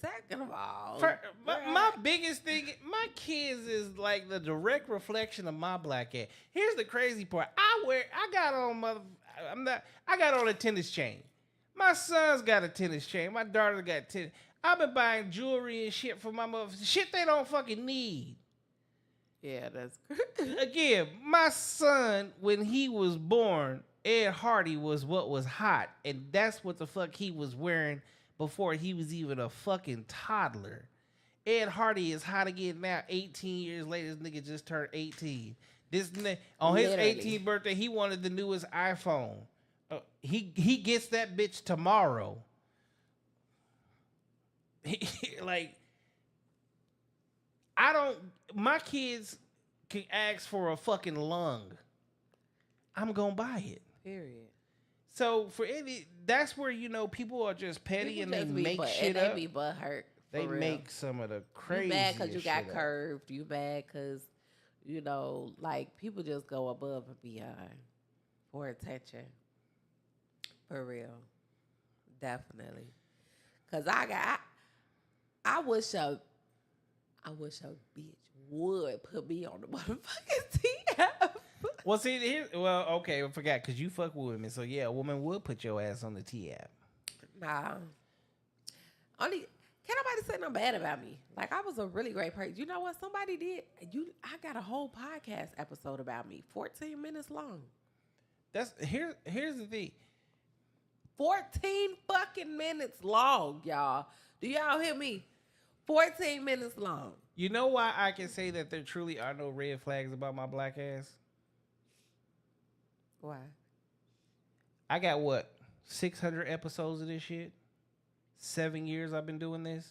second of all, my biggest thing, my kids is like the direct reflection of my black ass. Here's the crazy part: I got on a tennis chain. My son's got a tennis chain. My daughter got tennis. I've been buying jewelry and shit for my mother. Shit they don't fucking need. Yeah, that's crazy. Again, my son, when he was born, Ed Hardy was what was hot. And that's what the fuck he was wearing before he was even a fucking toddler. Ed Hardy is hot again now. 18 years later, this nigga just turned 18. On his 18th birthday, he wanted the newest iPhone. He gets that bitch tomorrow. My kids can ask for a fucking lung. I'm gonna buy it. Period. So that's where, people are just petty and they make shit up. They be butthurt. They make some of the crazy. You mad because you got curved. You mad because, like people just go above and beyond for attention. For real. Definitely. Cause I wish a bitch would put me on the motherfucking T app. Well, see, okay, I forgot because you fuck with women, so yeah, a woman would put your ass on the T app. Nah. Only can't nobody say nothing bad about me. Like I was a really great person. You know what? Somebody did. I got a whole podcast episode about me, 14 minutes long. Here's the thing. 14 fucking minutes long, y'all. Do y'all hear me? 14 minutes long. You know why I can say that there truly are no red flags about my black ass? Why? I got what? 600 episodes of this shit? 7 years I've been doing this?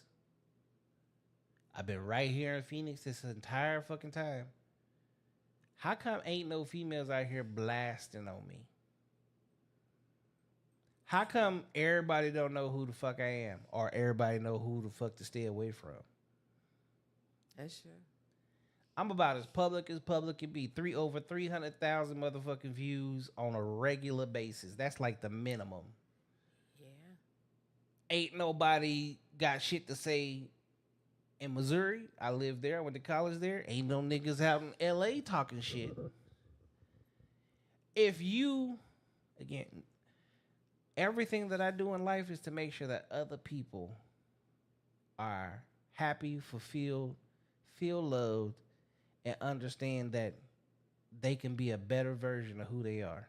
I've been right here in Phoenix this entire fucking time. How come ain't no females out here blasting on me? How come everybody don't know who the fuck I am? Or everybody know who the fuck to stay away from? That's true. I'm about as public can be. Over 300,000 motherfucking views on a regular basis. That's like the minimum. Yeah. Ain't nobody got shit to say in Missouri. I lived there. I went to college there. Ain't no niggas out in LA talking shit. If you, again, everything that I do in life is to make sure that other people are happy, fulfilled, feel loved, and understand that they can be a better version of who they are.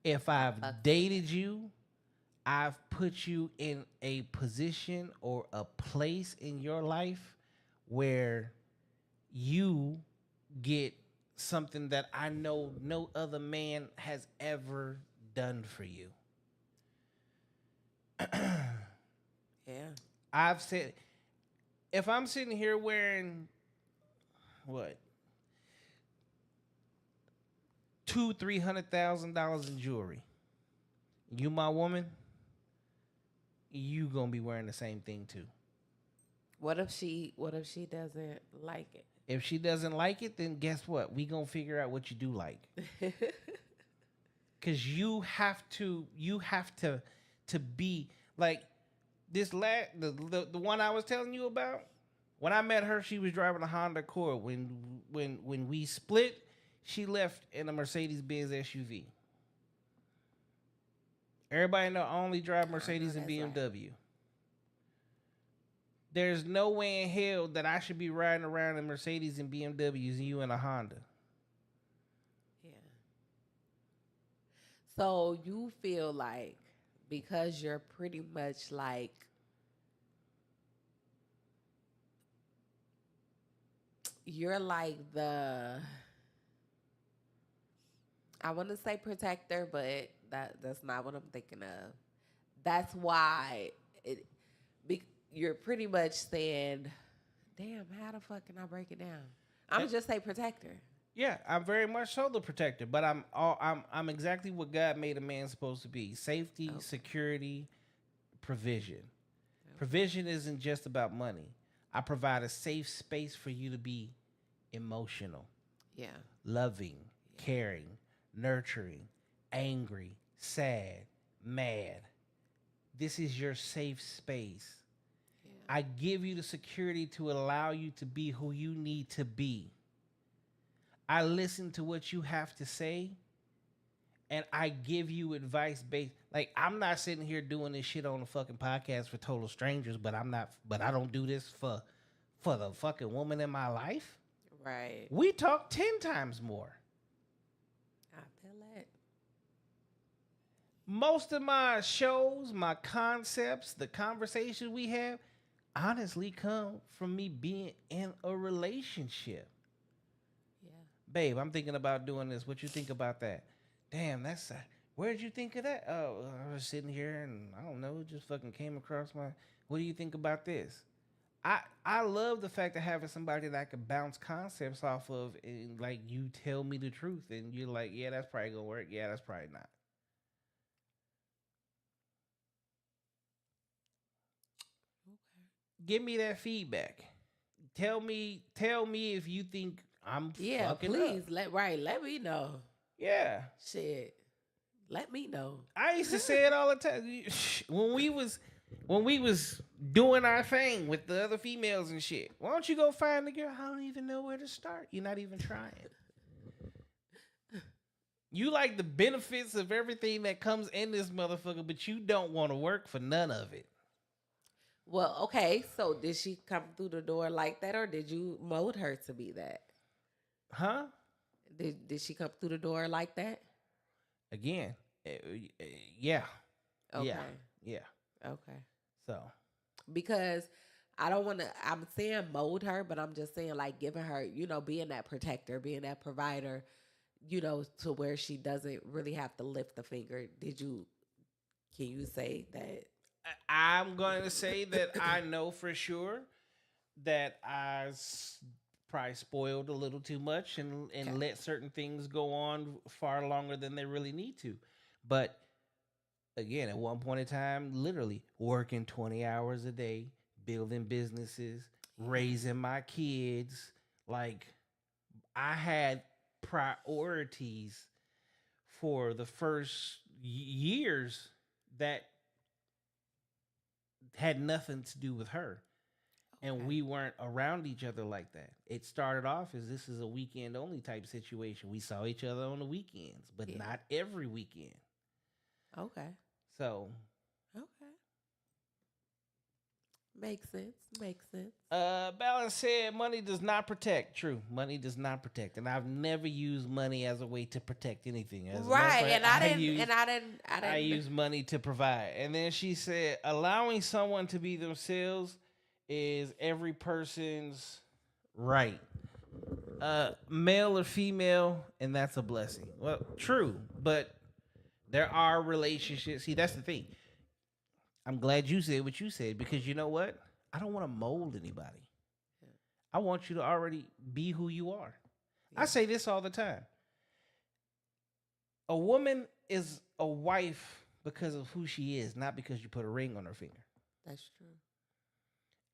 If I've dated you, I've put you in a position or a place in your life where you get something that I know no other man has ever done for you. Yeah. I've said, if I'm sitting here wearing what, $200,000-$300,000 in jewelry, you my woman, you gonna be wearing the same thing too. What if she doesn't like it? If she doesn't like it, then guess what? We gonna figure out what you do like. Cause you have to be like this the one I was telling you about. When I met her, she was driving a Honda Accord. When we split, she left in a Mercedes-Benz SUV. Everybody know I only drive Mercedes and BMW. Right. There's no way in hell that I should be riding around in Mercedes and BMWs and you in a Honda. Yeah. So you feel like because you're pretty much like you're like the, I want to say protector, but that's not what I'm thinking of. That's why you're pretty much saying, damn, how the fuck can I break it down? I'm gonna just say protector. Yeah, I'm very much so the protector, but I'm exactly what God made a man supposed to be: safety, security, provision. Okay. Provision isn't just about money. I provide a safe space for you to be emotional, loving, caring, nurturing, angry, sad, mad. This is your safe space. Yeah. I give you the security to allow you to be who you need to be. I listen to what you have to say, and I give you advice based. Like, I'm not sitting here doing this shit on a fucking podcast for total strangers, but I don't do this for the fucking woman in my life. Right. We talk 10 times more. I feel that. Most of my shows, my concepts, the conversations we have, honestly come from me being in a relationship. Yeah. Babe, I'm thinking about doing this. What you think about that? Damn, that's where'd you think of that? Oh, I was sitting here and I don't know, just fucking came across my. What do you think about this? I love the fact of having somebody that I can bounce concepts off of, and like you tell me the truth, and you're like, yeah, that's probably gonna work. Yeah, that's probably not. Okay. Give me that feedback. Tell me if you think I'm fucking please up. Let me know. Yeah. Shit. Let me know. I used to say it all the time when we was doing our thing with the other females and shit. Why don't you go find the girl? I don't even know where to start. You're not even trying. You like the benefits of everything that comes in this motherfucker, but you don't want to work for none of it. Well, okay. So did she come through the door like that, or did you mold her to be that? Huh? Did she come through the door like that? Again, yeah. Okay. Yeah. Okay. So, Because I don't want to. I'm saying mold her, but I'm just saying like giving her, being that protector, being that provider, to where she doesn't really have to lift the finger. Can you say that? I'm going to say that I know for sure that probably spoiled a little too much and Okay. let certain things go on far longer than they really need to. But again, at one point in time, literally working 20 hours a day, building businesses, raising my kids. Like, I had priorities for the first years that had nothing to do with her. And Okay. we weren't around each other like that. It started off as this is a weekend only type situation. We saw each other on the weekends, but Yeah. not every weekend. Okay. So, Okay. Makes sense. Makes sense. Balance said money does not protect. True. Money does not protect. And I've never used money as a way to protect anything. As a matter of Right. fact, And I didn't. I use money to provide. And then she said, allowing someone to be themselves is every person's right. Male or female, and that's a blessing. Well, true, but there are relationships. See, that's the thing. I'm glad you said what you said because you know what? I don't want to mold anybody. I want you to already be who you are. I say this all the time. A woman is a wife because of who she is, not because you put a ring on her finger. That's true.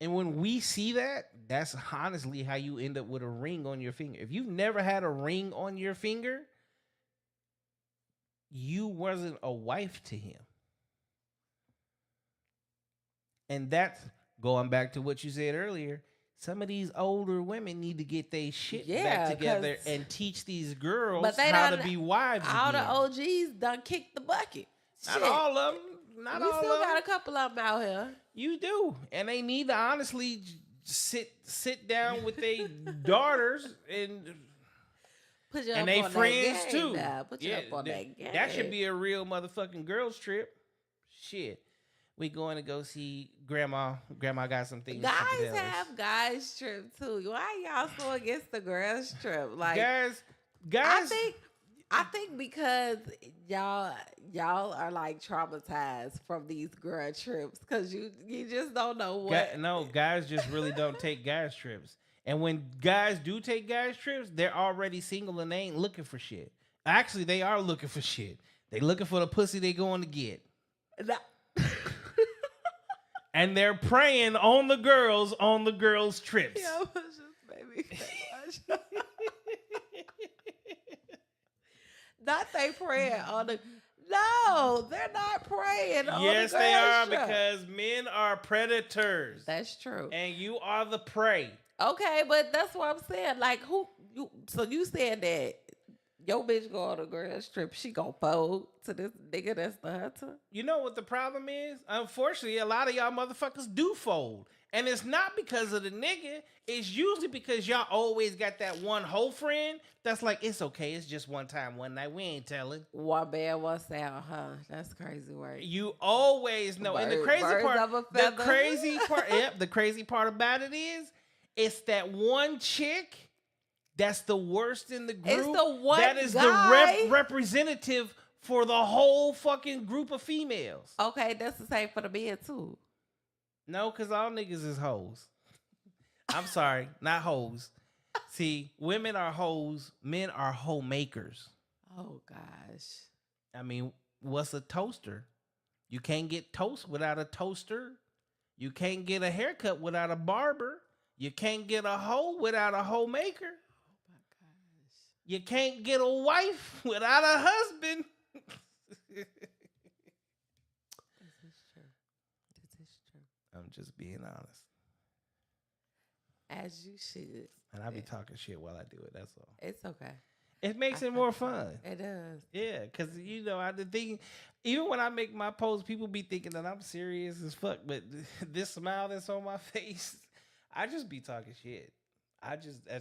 And when we see that, that's honestly how you end up with a ring on your finger. If you've never had a ring on your finger, you wasn't a wife to him. And that's going back to what you said earlier. Some of these older women need to get their shit back together and teach these girls how to be wives all again. the OGs done kicked the bucket. Not Shit. all of them. Not We all still of them. got a couple of them out here. You do. And they need to honestly sit down with their daughters and Put you and up they on friends that game too. now. Put you up on that game. That should be a real motherfucking girls trip. Shit. We going to go see grandma. Grandma got some things. Guys have guys trip too. Why y'all so against the girls trip? Like guys. I think because y'all are like traumatized from these girl trips because you just don't know what. No, guys just really don't take guys trips. And when guys do take guys trips, they're already single and they ain't looking for shit. Actually, they are looking for shit. They looking for the pussy they going to get. And they're preying on the girls' trips. Yeah, it was just baby. Not they praying on the. No, they're not praying on Yes, the they are girls' trip. because men are predators. That's true. And you are the prey. Okay, but that's what I'm saying. Like, so you saying that your bitch go on a girl's trip, she gonna fold to this nigga that's the hunter? You know what the problem is? Unfortunately, a lot of y'all motherfuckers do fold. And it's not because of the nigga. It's usually because y'all always got that one hoe friend that's like, it's okay. It's just one time, one night. We ain't telling. One band, one sound, huh? That's crazy work. You always know. And the crazy Birds part, of a feather. the crazy part about it is, it's that one chick that's the worst in the group. It's the one that is guy. the representative for the whole fucking group of females. Okay, that's the same for the men too. No, because all niggas is hoes. I'm sorry, not hoes. See, women are hoes, men are homemakers. Oh gosh. I mean, what's a toaster? You can't get toast without a toaster. You can't get a haircut without a barber. You can't get a hoe without a homemaker. Oh my gosh. You can't get a wife without a husband. This is true. This is true. I'm just being honest. As you should. And I be talking shit while I do it, that's all. It's okay. It makes it more fun. It does. Yeah, because you know, I the thing, even when I make my posts, people be thinking that I'm serious as fuck. But this smile that's on my face, I just be talking shit. I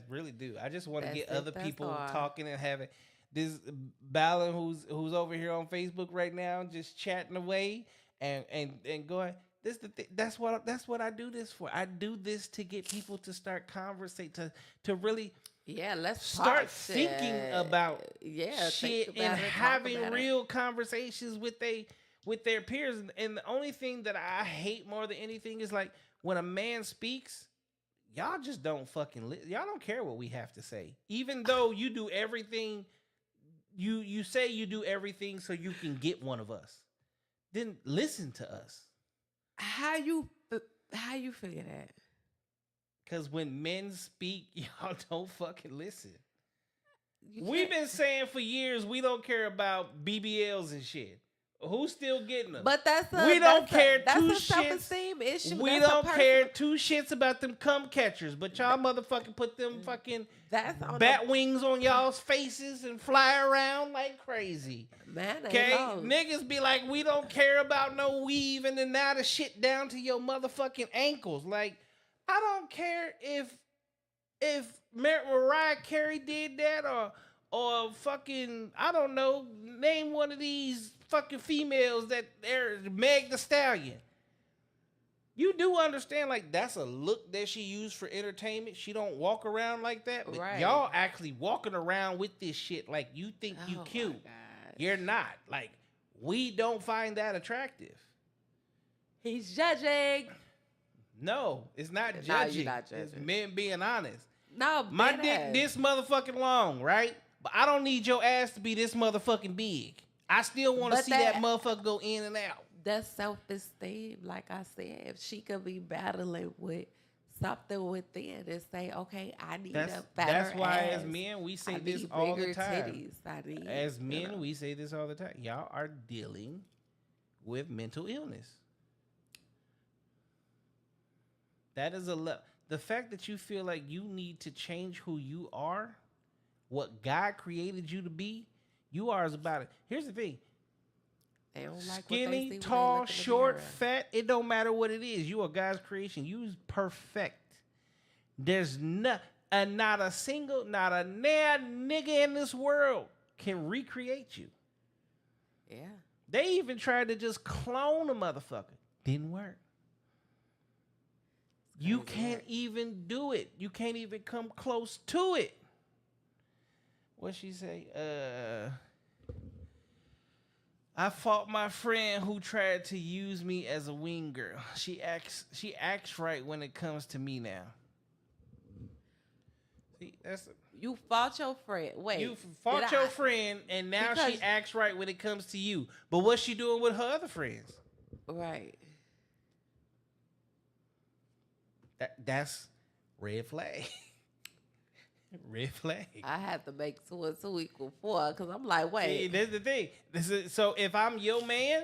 really do. I just want to get other people talking and having this Ballin who's over here on Facebook right now, just chatting away and going. This the thing. That's what I do this for. I do this to get people to start conversate to really. Yeah, let's start thinking about shit think about and it, having real conversations with their peers. And the only thing that I hate more than anything is like when a man speaks, y'all just don't fucking y'all don't care what we have to say. Even though you do everything, you say you do everything so you can get one of us. Then listen to us. How you figure that? Because when men speak, y'all don't fucking listen. We've been saying for years we don't care about BBLs and shit. Who's still getting them? But we don't care that's two a shits. self-esteem issue. We don't care two shits about them cum catchers, but y'all motherfucking put them fucking bat wings on y'all's faces and fly around like crazy. Man, okay, niggas be like, we don't care about no weave, and then now the shit down to your motherfucking ankles, like. I don't care if Mariah Carey did that or fucking, I don't know, name one of these fucking females that they're Meg Thee Stallion. You do understand, like, that's a look that she used for entertainment. She don't walk around like that. But y'all actually walking around with this shit like you think you cute. You're not. Like, we don't find that attractive. He's judging. No, it's not judging. No, you're not judging. It's men being honest. No, my dick this motherfucking long, right? But I don't need your ass to be this motherfucking big. I still want to see that motherfucker go in and out. That's self-esteem. Like I said, if she could be battling with something within and say, okay, I need a better That's why ass. as men, we say this all the time. Titties. As men, we say this all the time. Y'all are dealing with mental illness. That is the fact that you feel like you need to change who you are, what God created you to be, you are is about it. Here's the thing. They don't like skinny, what they see tall, short, fat, it don't matter what it is. You are God's creation. You is perfect. There's not a nigga in this world can recreate you. Yeah. They even tried to just clone a motherfucker. Didn't work. You can't even do it. You can't even come close to it. What she say? I fought my friend who tried to use me as a wing girl. She acts right when it comes to me now. See, you fought your friend. Wait, you fought your friend, and now she acts right when it comes to you. But what's she doing with her other friends? Right. That's red flag. Red flag. I have to make 2 and 2 equal 4 because I'm like, wait. See, that's the thing. So if I'm your man,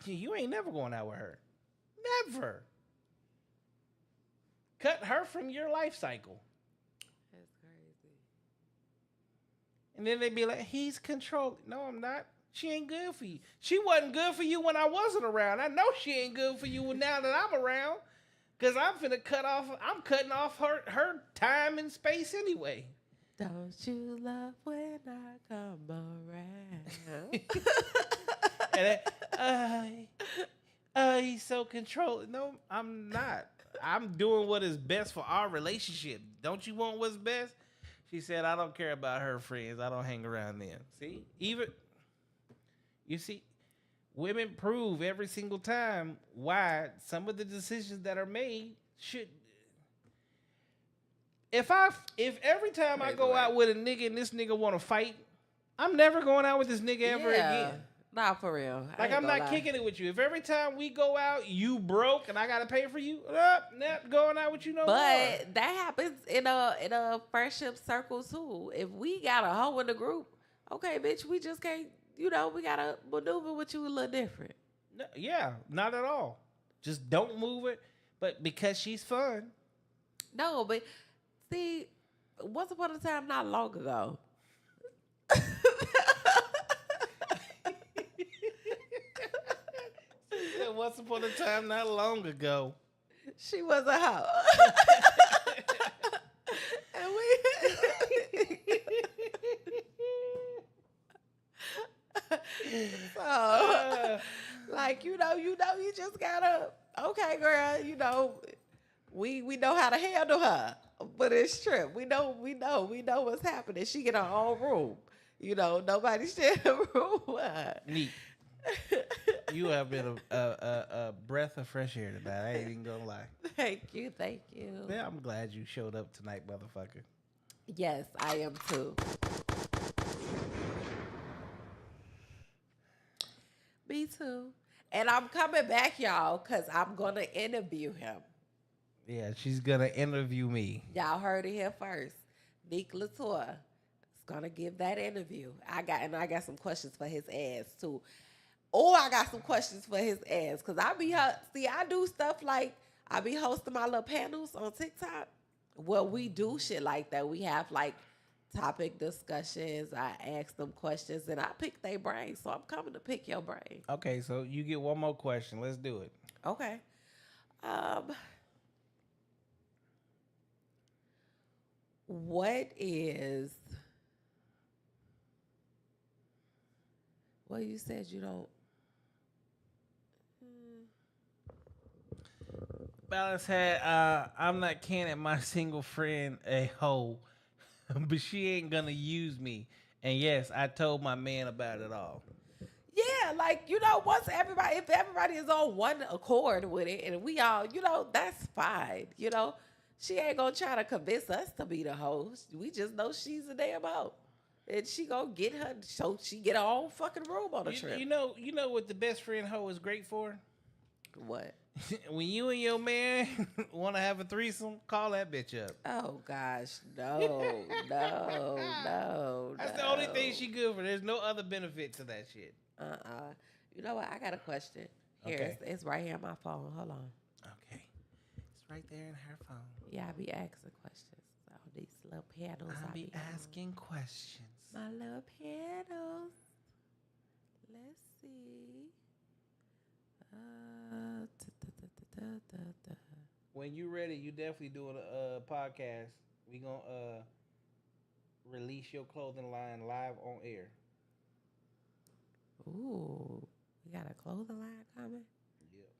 you ain't never going out with her. Never. Cut her from your life cycle. That's crazy. And then they be like, he's controlling. No, I'm not. She ain't good for you. She wasn't good for you when I wasn't around. I know she ain't good for you now that I'm around. Because I'm cutting off her time and space anyway. Don't you love when I come around? And he's so controlling. No, I'm not. I'm doing what is best for our relationship. Don't you want what's best? She said, I don't care about her friends. I don't hang around them. See? You see, women prove every single time why some of the decisions that are made should. If every time I go out with a nigga and this nigga want to fight, I'm never going out with this nigga ever again. Nah, for real. Like, I'm not kicking it with you. If every time we go out, you broke and I got to pay for you, not going out with you no more. But that happens in a friendship circle too. If we got a hoe in the group, okay, bitch, we just can't, we got to maneuver with you a little different. No, yeah, not at all. Just don't move it. But because she's fun. No, but see, once upon a time, not long ago, Once upon a time, not long ago. She was a hoe. And so, like, you just gotta, okay, girl, we know how to handle her. But it's true. We know what's happening. She get her own room. Nobody share a room with her. Neat. You have been a breath of fresh air tonight. I ain't even gonna lie. Thank you. Yeah, I'm glad you showed up tonight, motherfucker. Yes, I am too. Me too. And I'm coming back, y'all, because I'm going to interview him. Yeah, she's gonna interview me. Y'all heard it here first. Nick Latour is going to give that interview. I got some questions for his ass, too. Oh, I got some questions for his ass. Because I do stuff like, I be hosting my little panels on TikTok. Well, we do shit like that. We have, like, topic discussions. I ask them questions, and I pick their brain. So I'm coming to pick your brain. Okay, so you get one more question. Let's do it. Okay. What is... Well, you said you don't... Balance had, I'm not canning my single friend a hoe, but she ain't gonna use me. And yes, I told my man about it all. Yeah, like, once if everybody is on one accord with it, and we all, that's fine. She ain't gonna try to convince us to be the host. We just know she's a damn hoe. And she gonna get her, so she get her own fucking room on the trip. You know what the best friend hoe is great for? What? When you and your man want to have a threesome, call that bitch up. Oh, gosh. No. That's the only thing she good for. There's no other benefit to that shit. You know what? I got a question. Here, Okay. it's right here on my phone. Hold on. Okay. It's right there in her phone. Yeah, I be asking questions. All these little panels. I'll I be on. asking questions. My little panels. Let's see. When you ready, you definitely doing a podcast. We gonna release your clothing line live on air. Ooh, we got a clothing line coming? Yep.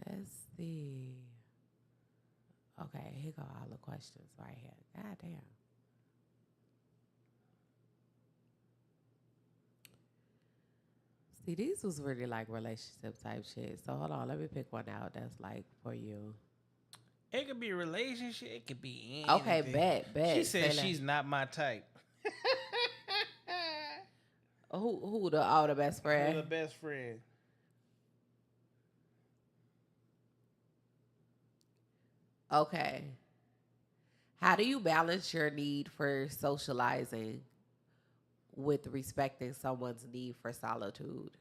Okay. Let's see. Okay, here go all the questions right here. God damn. See, these was really like relationship type shit. So hold on, let me pick one out that's like for you. It could be a relationship. It could be anything. Okay, bet. She said Say she's not my type. who the best friend? You're the best friend. Okay. How do you balance your need for socializing with respecting someone's need for solitude?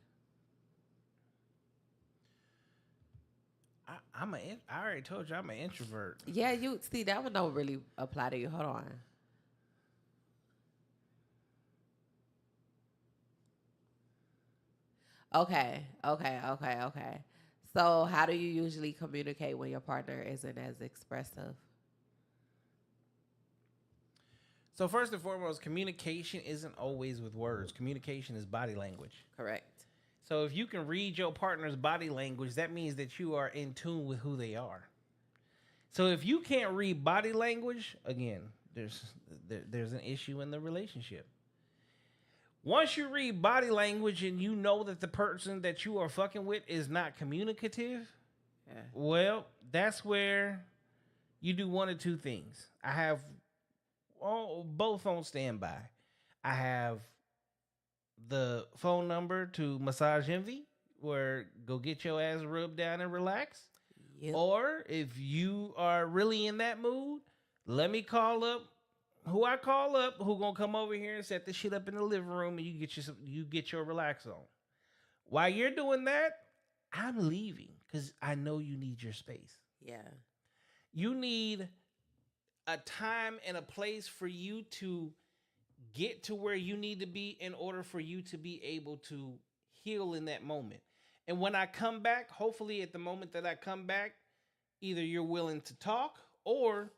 I already told you I'm an introvert. Yeah, you see that one don't really apply to you. Hold on. Okay. So how do you usually communicate when your partner isn't as expressive? So first and foremost, communication isn't always with words. Communication is body language. Correct. So if you can read your partner's body language, that means that you are in tune with who they are. So if you can't read body language, again, there's an issue in the relationship. Once you read body language and you know that the person that you are fucking with is not communicative, well, that's where you do one of two things. I have both on standby. I have the phone number to Massage Envy, where go get your ass rubbed down and relax. Yep. Or if you are really in that mood, let me call up who I call up, who gonna come over here and set this shit up in the living room, and you get your relax on. While you're doing that, I'm leaving because I know you need your space. Yeah. You need a time and a place for you to get to where you need to be in order for you to be able to heal in that moment. And when I come back, hopefully at the moment that I come back, either you're willing to talk or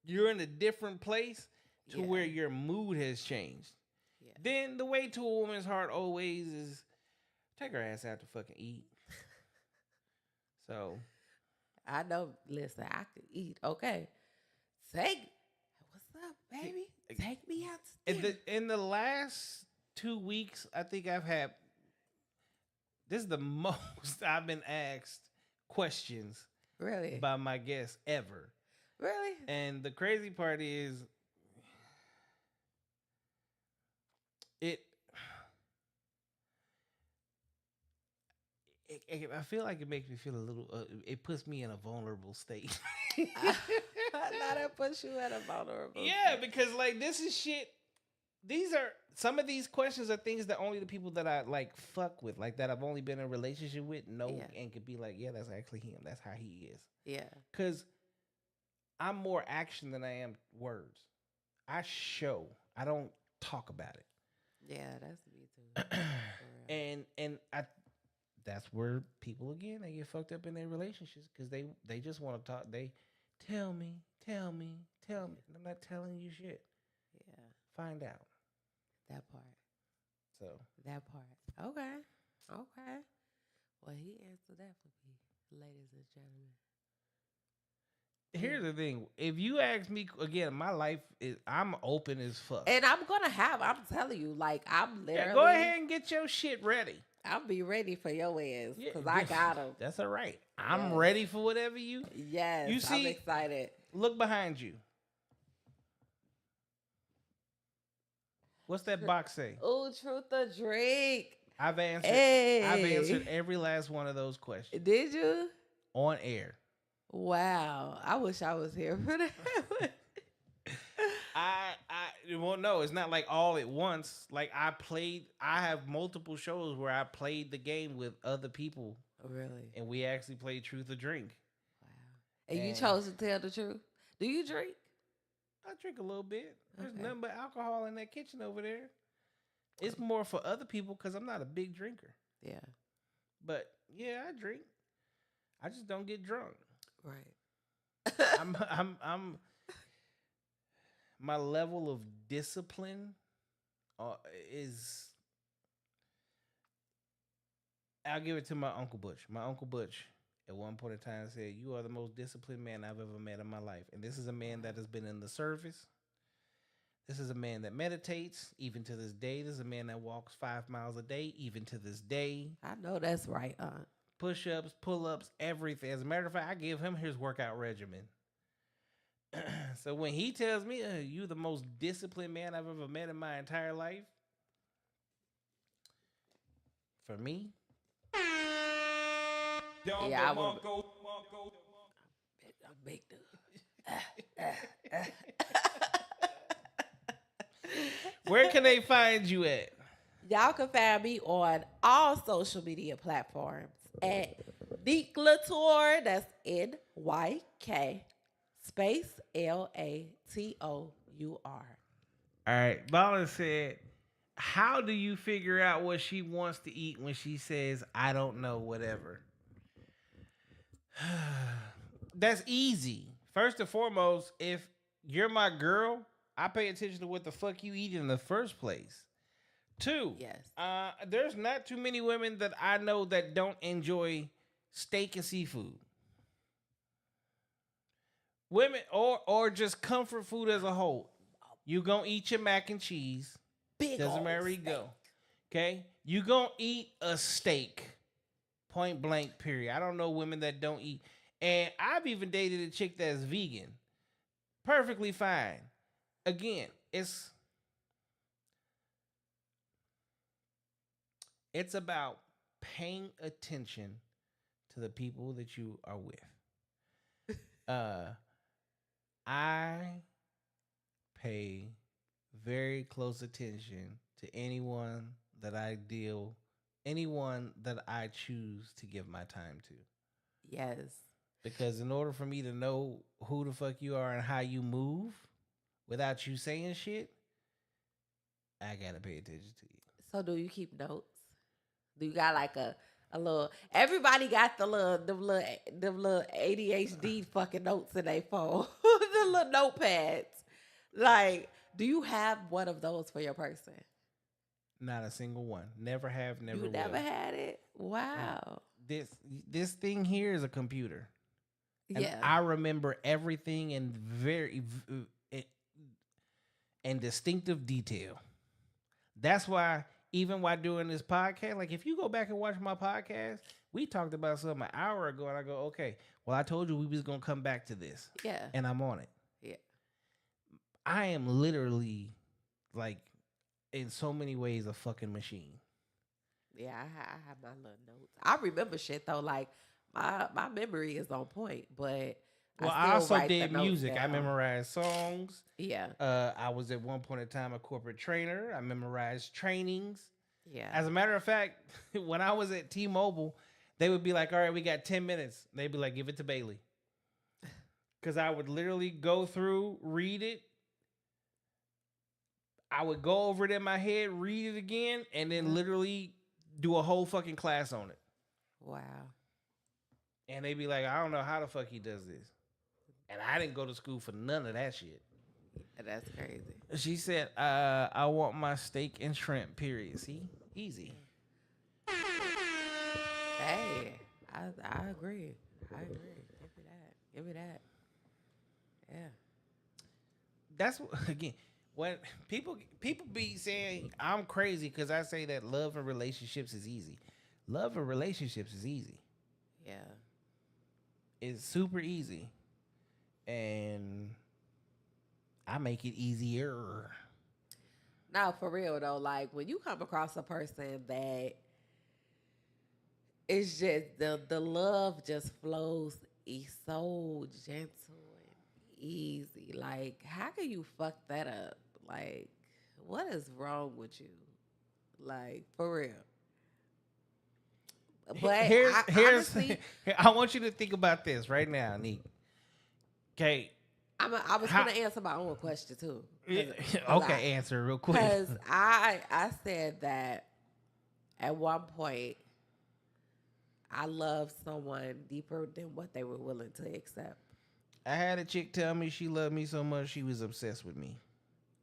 you're in a different place to Yeah. where your mood has changed. Yeah. Then the way to a woman's heart always is take her ass out to fucking eat. So I know. Listen, I could eat. Okay. What's up, baby? Take me out to dinner. in the last 2 weeks, I think I've had this is the most I've been asked questions Really? by my guests ever. Really? And the crazy part is I feel like it makes me feel a little it puts me in a vulnerable state. Now that puts you at a vulnerable. Yeah, state. because like this is shit. These are some of these questions are things that only the people that I like fuck with, like that I've only been in a relationship with, know Yeah. and could be like, yeah, that's actually him. That's how he is. Yeah. Because I'm more action than I am words. I show. I don't talk about it. Yeah, that's me too. For real. And that's where people again they get fucked up in their relationships because they just want to talk. They tell me. And I'm not telling you shit. Yeah, Find out. that part. So That part. Okay. Okay. Well, he answered that for me, ladies and gentlemen. here's the thing: if you ask me again, my life is I'm open as fuck. And I'm telling you, like, I'm literally. Yeah, go ahead and get your shit ready. I'll be ready for your ass Yeah, because I got him. That's all right. I'm Yes. ready for whatever you Yes, You I'm see- excited. look behind you. What's that box say? Ooh, truth or drink. I've answered. Hey. I've answered every last one of those questions Did you? on air. Wow. I wish I was here for that. Well, no, it's not like all at once. Like I have multiple shows where I played the game with other people, Really? and we actually played Truth or Drink. Wow. And you And- chose to tell the truth. Do you drink? I drink a little bit. There's Okay. nothing but alcohol in that kitchen over there. It's more for other people because I'm not a big drinker. Yeah. But yeah, I drink. I just don't get drunk. Right. I'm my level of discipline is I'll give it to my Uncle Butch. My Uncle Butch at one point in time said, "You are the most disciplined man I've ever met in my life." And this is a man that has been in the service. This is a man that meditates even to this day. This is a man that walks 5 miles a day even to this day. I know that's right, Push-ups, pull-ups, everything. As a matter of fact, I give him his workout regimen. So when he tells me, you the most disciplined man I've ever met in my entire life, for me, Down Yeah, I the would- Mongo. I'm big dude. where can they find you at? Y'all can find me on all social media platforms at Nick Latour. That's NYK space LATOUR. All right. Ballin said, how do you figure out what she wants to eat when she says, I don't know, whatever? That's easy. First and foremost, if you're my girl, I pay attention to what the fuck you eat in the first place. Two, Yes. there's not too many women that I know that don't enjoy steak and seafood. Women or just comfort food as a whole. You gonna eat your mac and cheese. Big Doesn't old matter where you steak. go. Okay? You gonna eat a steak. Point blank, period. I don't know women that don't eat. And I've even dated a chick that's vegan. Perfectly fine. Again, it's about paying attention to the people that you are with. I pay very close attention to anyone that I choose to give my time to. Yes. Because in order for me to know who the fuck you are and how you move without you saying shit, I gotta pay attention to you. So do you keep notes? Do you got like a little? Everybody got the little ADHD fucking notes in their phone, the little notepads. Like, do you have one of those for your person? Not a single one. Never have, never You will. never had it? Wow. This thing here is a computer. And Yeah. I remember everything in very in distinctive detail. That's why even while doing this podcast, like if you go back and watch my podcast, we talked about something an hour ago, and I go, okay, well, I told you we was gonna come back to this. Yeah. And I'm on it. Yeah. I am literally like in so many ways a fucking machine. Yeah, I have my little notes. I remember shit though. Like my memory is on point, but Well, I I also write the did notes music. I down. memorized songs. Yeah, I was at one point in time a corporate trainer. I memorized trainings. yeah. As a matter of fact, when I was at T-Mobile, they would be like, all right, we got 10 minutes. They'd be like, give it to Bailey. Because I would literally go through, read it. I would go over it in my head, read it again, and then literally do a whole fucking class on it. Wow. And they'd be like, I don't know how the fuck he does this. And I didn't go to school for none of that shit. That's crazy. She said, I want my steak and shrimp, period. See? Easy. Hey, I agree. I agree. Give me that. Give me that. Yeah. That's again, when people be saying I'm crazy because I say that love and relationships is easy. Love and relationships is easy. Yeah. It's super easy. And I make it easier. Now, for real though, like when you come across a person that it's just the love just flows so gentle and easy. Like, how can you fuck that up? Like, what is wrong with you? Like, for real. But honestly, I want you to think about this right now, Neek. Okay. I was going to answer my own question too. Okay, answer real quick. Because I said that at one point I loved someone deeper than what they were willing to accept. I had a chick tell me she loved me so much she was obsessed with me.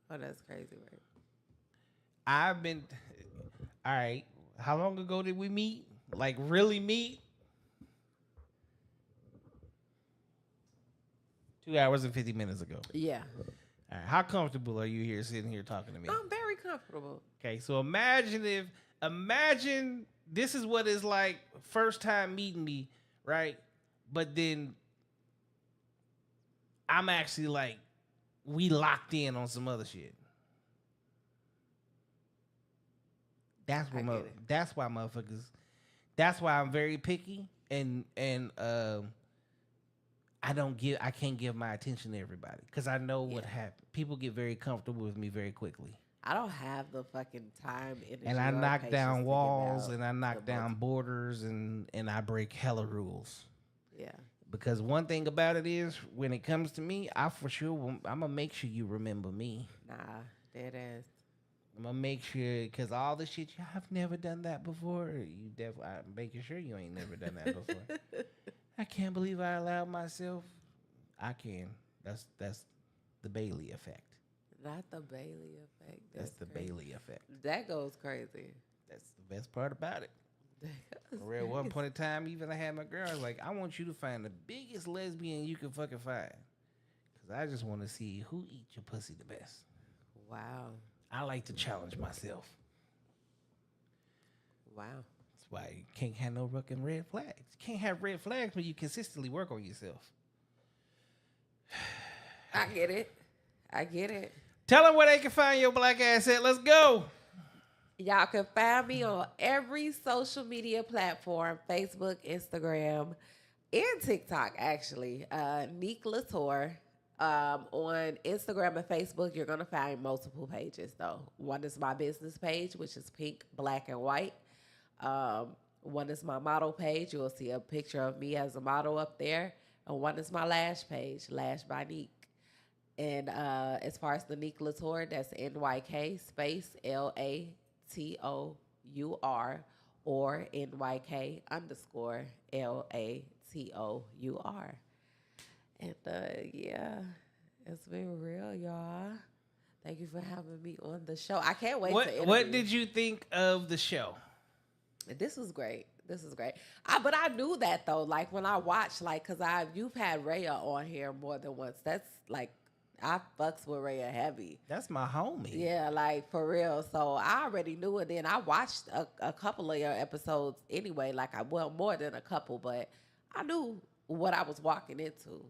Oh, that's crazy, right? I've been all right. How long ago did we meet? Like really meet? 2 hours and 50 minutes ago. Yeah. All right, how comfortable are you here sitting here talking to me? I'm very comfortable. Okay, so imagine this is what it's like first time meeting me, right? But then I'm actually like, we locked in on some other shit. That's what that's why motherfuckers. That's why I'm very picky and I can't give my attention to everybody because I know what happened. People get very comfortable with me very quickly. I don't have the fucking time, energy, And I or knock patience down to give walls out and I knock the down most. borders and I break hella rules. Yeah. Because one thing about it is when it comes to me, I'm gonna make sure you remember me. Nah, dead ass. I'm gonna make sure because all the shit I've never done that before. You definitely I'm making sure you ain't never done that before. I can't believe I allowed myself. I can. That's the Bailey effect. Not the Bailey effect. That's the crazy. Bailey effect. That goes crazy. That's the best part about it. That For goes real, one crazy. point in time, even I had my girl, I was like, I want you to find the biggest lesbian you can fucking find. Because I just want to see who eats your pussy the best. Wow. I like to challenge myself. Wow. That's why you can't have no fucking red flags. You can't have red flags when you consistently work on yourself. I get it. I get it. Tell them where they can find your black ass at. Let's go. Y'all can find me on every social media platform, Facebook, Instagram, and TikTok, actually. Neek Latour. On Instagram and Facebook, you're going to find multiple pages, though. One is my business page, which is pink, black, and white. One is my model page. You'll see a picture of me as a model up there. One is my Lash page, Lash by Neek. And as far as the Neek Latour, that's NYK space LATOUR or NYK underscore LATOUR. And yeah, it's been real, y'all. Thank you for having me on the show. I can't wait to interview. What did you think of the show? This was great. This is great. But I knew that though. Like when I watched, like, cause you've had Rhea on here more than once. That's like, I fucks with Rhea heavy. That's my homie. Yeah, like for real. So I already knew it. Then I watched a couple of your episodes anyway. Like more than a couple, but I knew what I was walking into.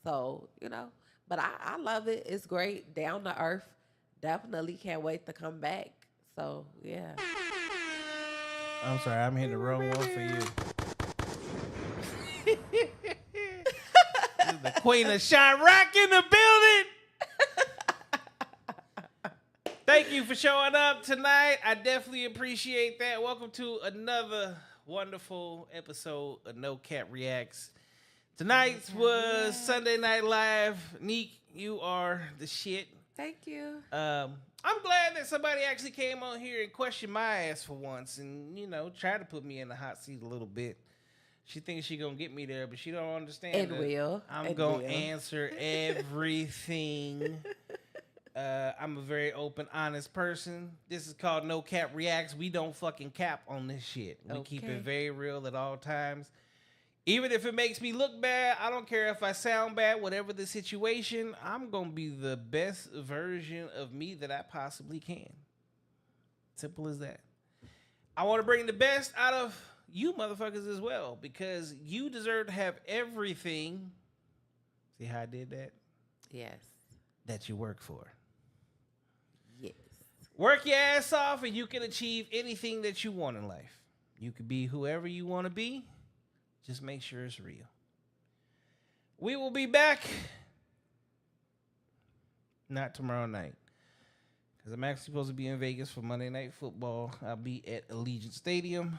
So but I love it. It's great. Down to earth. Definitely can't wait to come back. So yeah. I'm sorry, I'm hitting the wrong one for you. This is the Queen of Chiraq in the building. Thank you for showing up tonight. I definitely appreciate that. Welcome to another wonderful episode of No Cap Reacts. Tonight's was Sunday Night Live. Neek, you are the shit. Thank you. I'm glad that somebody actually came on here and questioned my ass for once and, tried to put me in the hot seat a little bit. She thinks she gonna get me there, but she don't understand. I'm gonna answer everything. I'm a very open, honest person. This is called No Cap Reacts. We don't fucking cap on this shit. We keep it very real at all times. Even if it makes me look bad, I don't care if I sound bad, whatever the situation, I'm going to be the best version of me that I possibly can. Simple as that. I want to bring the best out of you motherfuckers as well, because you deserve to have everything. See how I did that? Yes. That you work for. Yes. Work your ass off and you can achieve anything that you want in life. You can be whoever you want to be. Just make sure it's real. We will be back. Not tomorrow night. Because I'm actually supposed to be in Vegas for Monday Night Football. I'll be at Allegiant Stadium.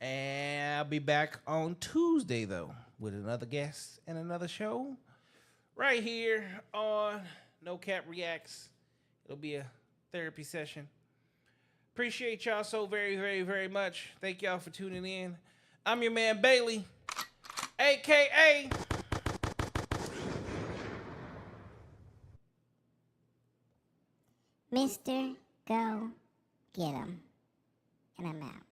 And I'll be back on Tuesday, though, with another guest and another show. Right here on No Cap Reacts. It'll be a therapy session. Appreciate y'all so very, very, very much. Thank y'all for tuning in. I'm your man, Bailey, a.k.a. Mr. Go Get 'em. And I'm out.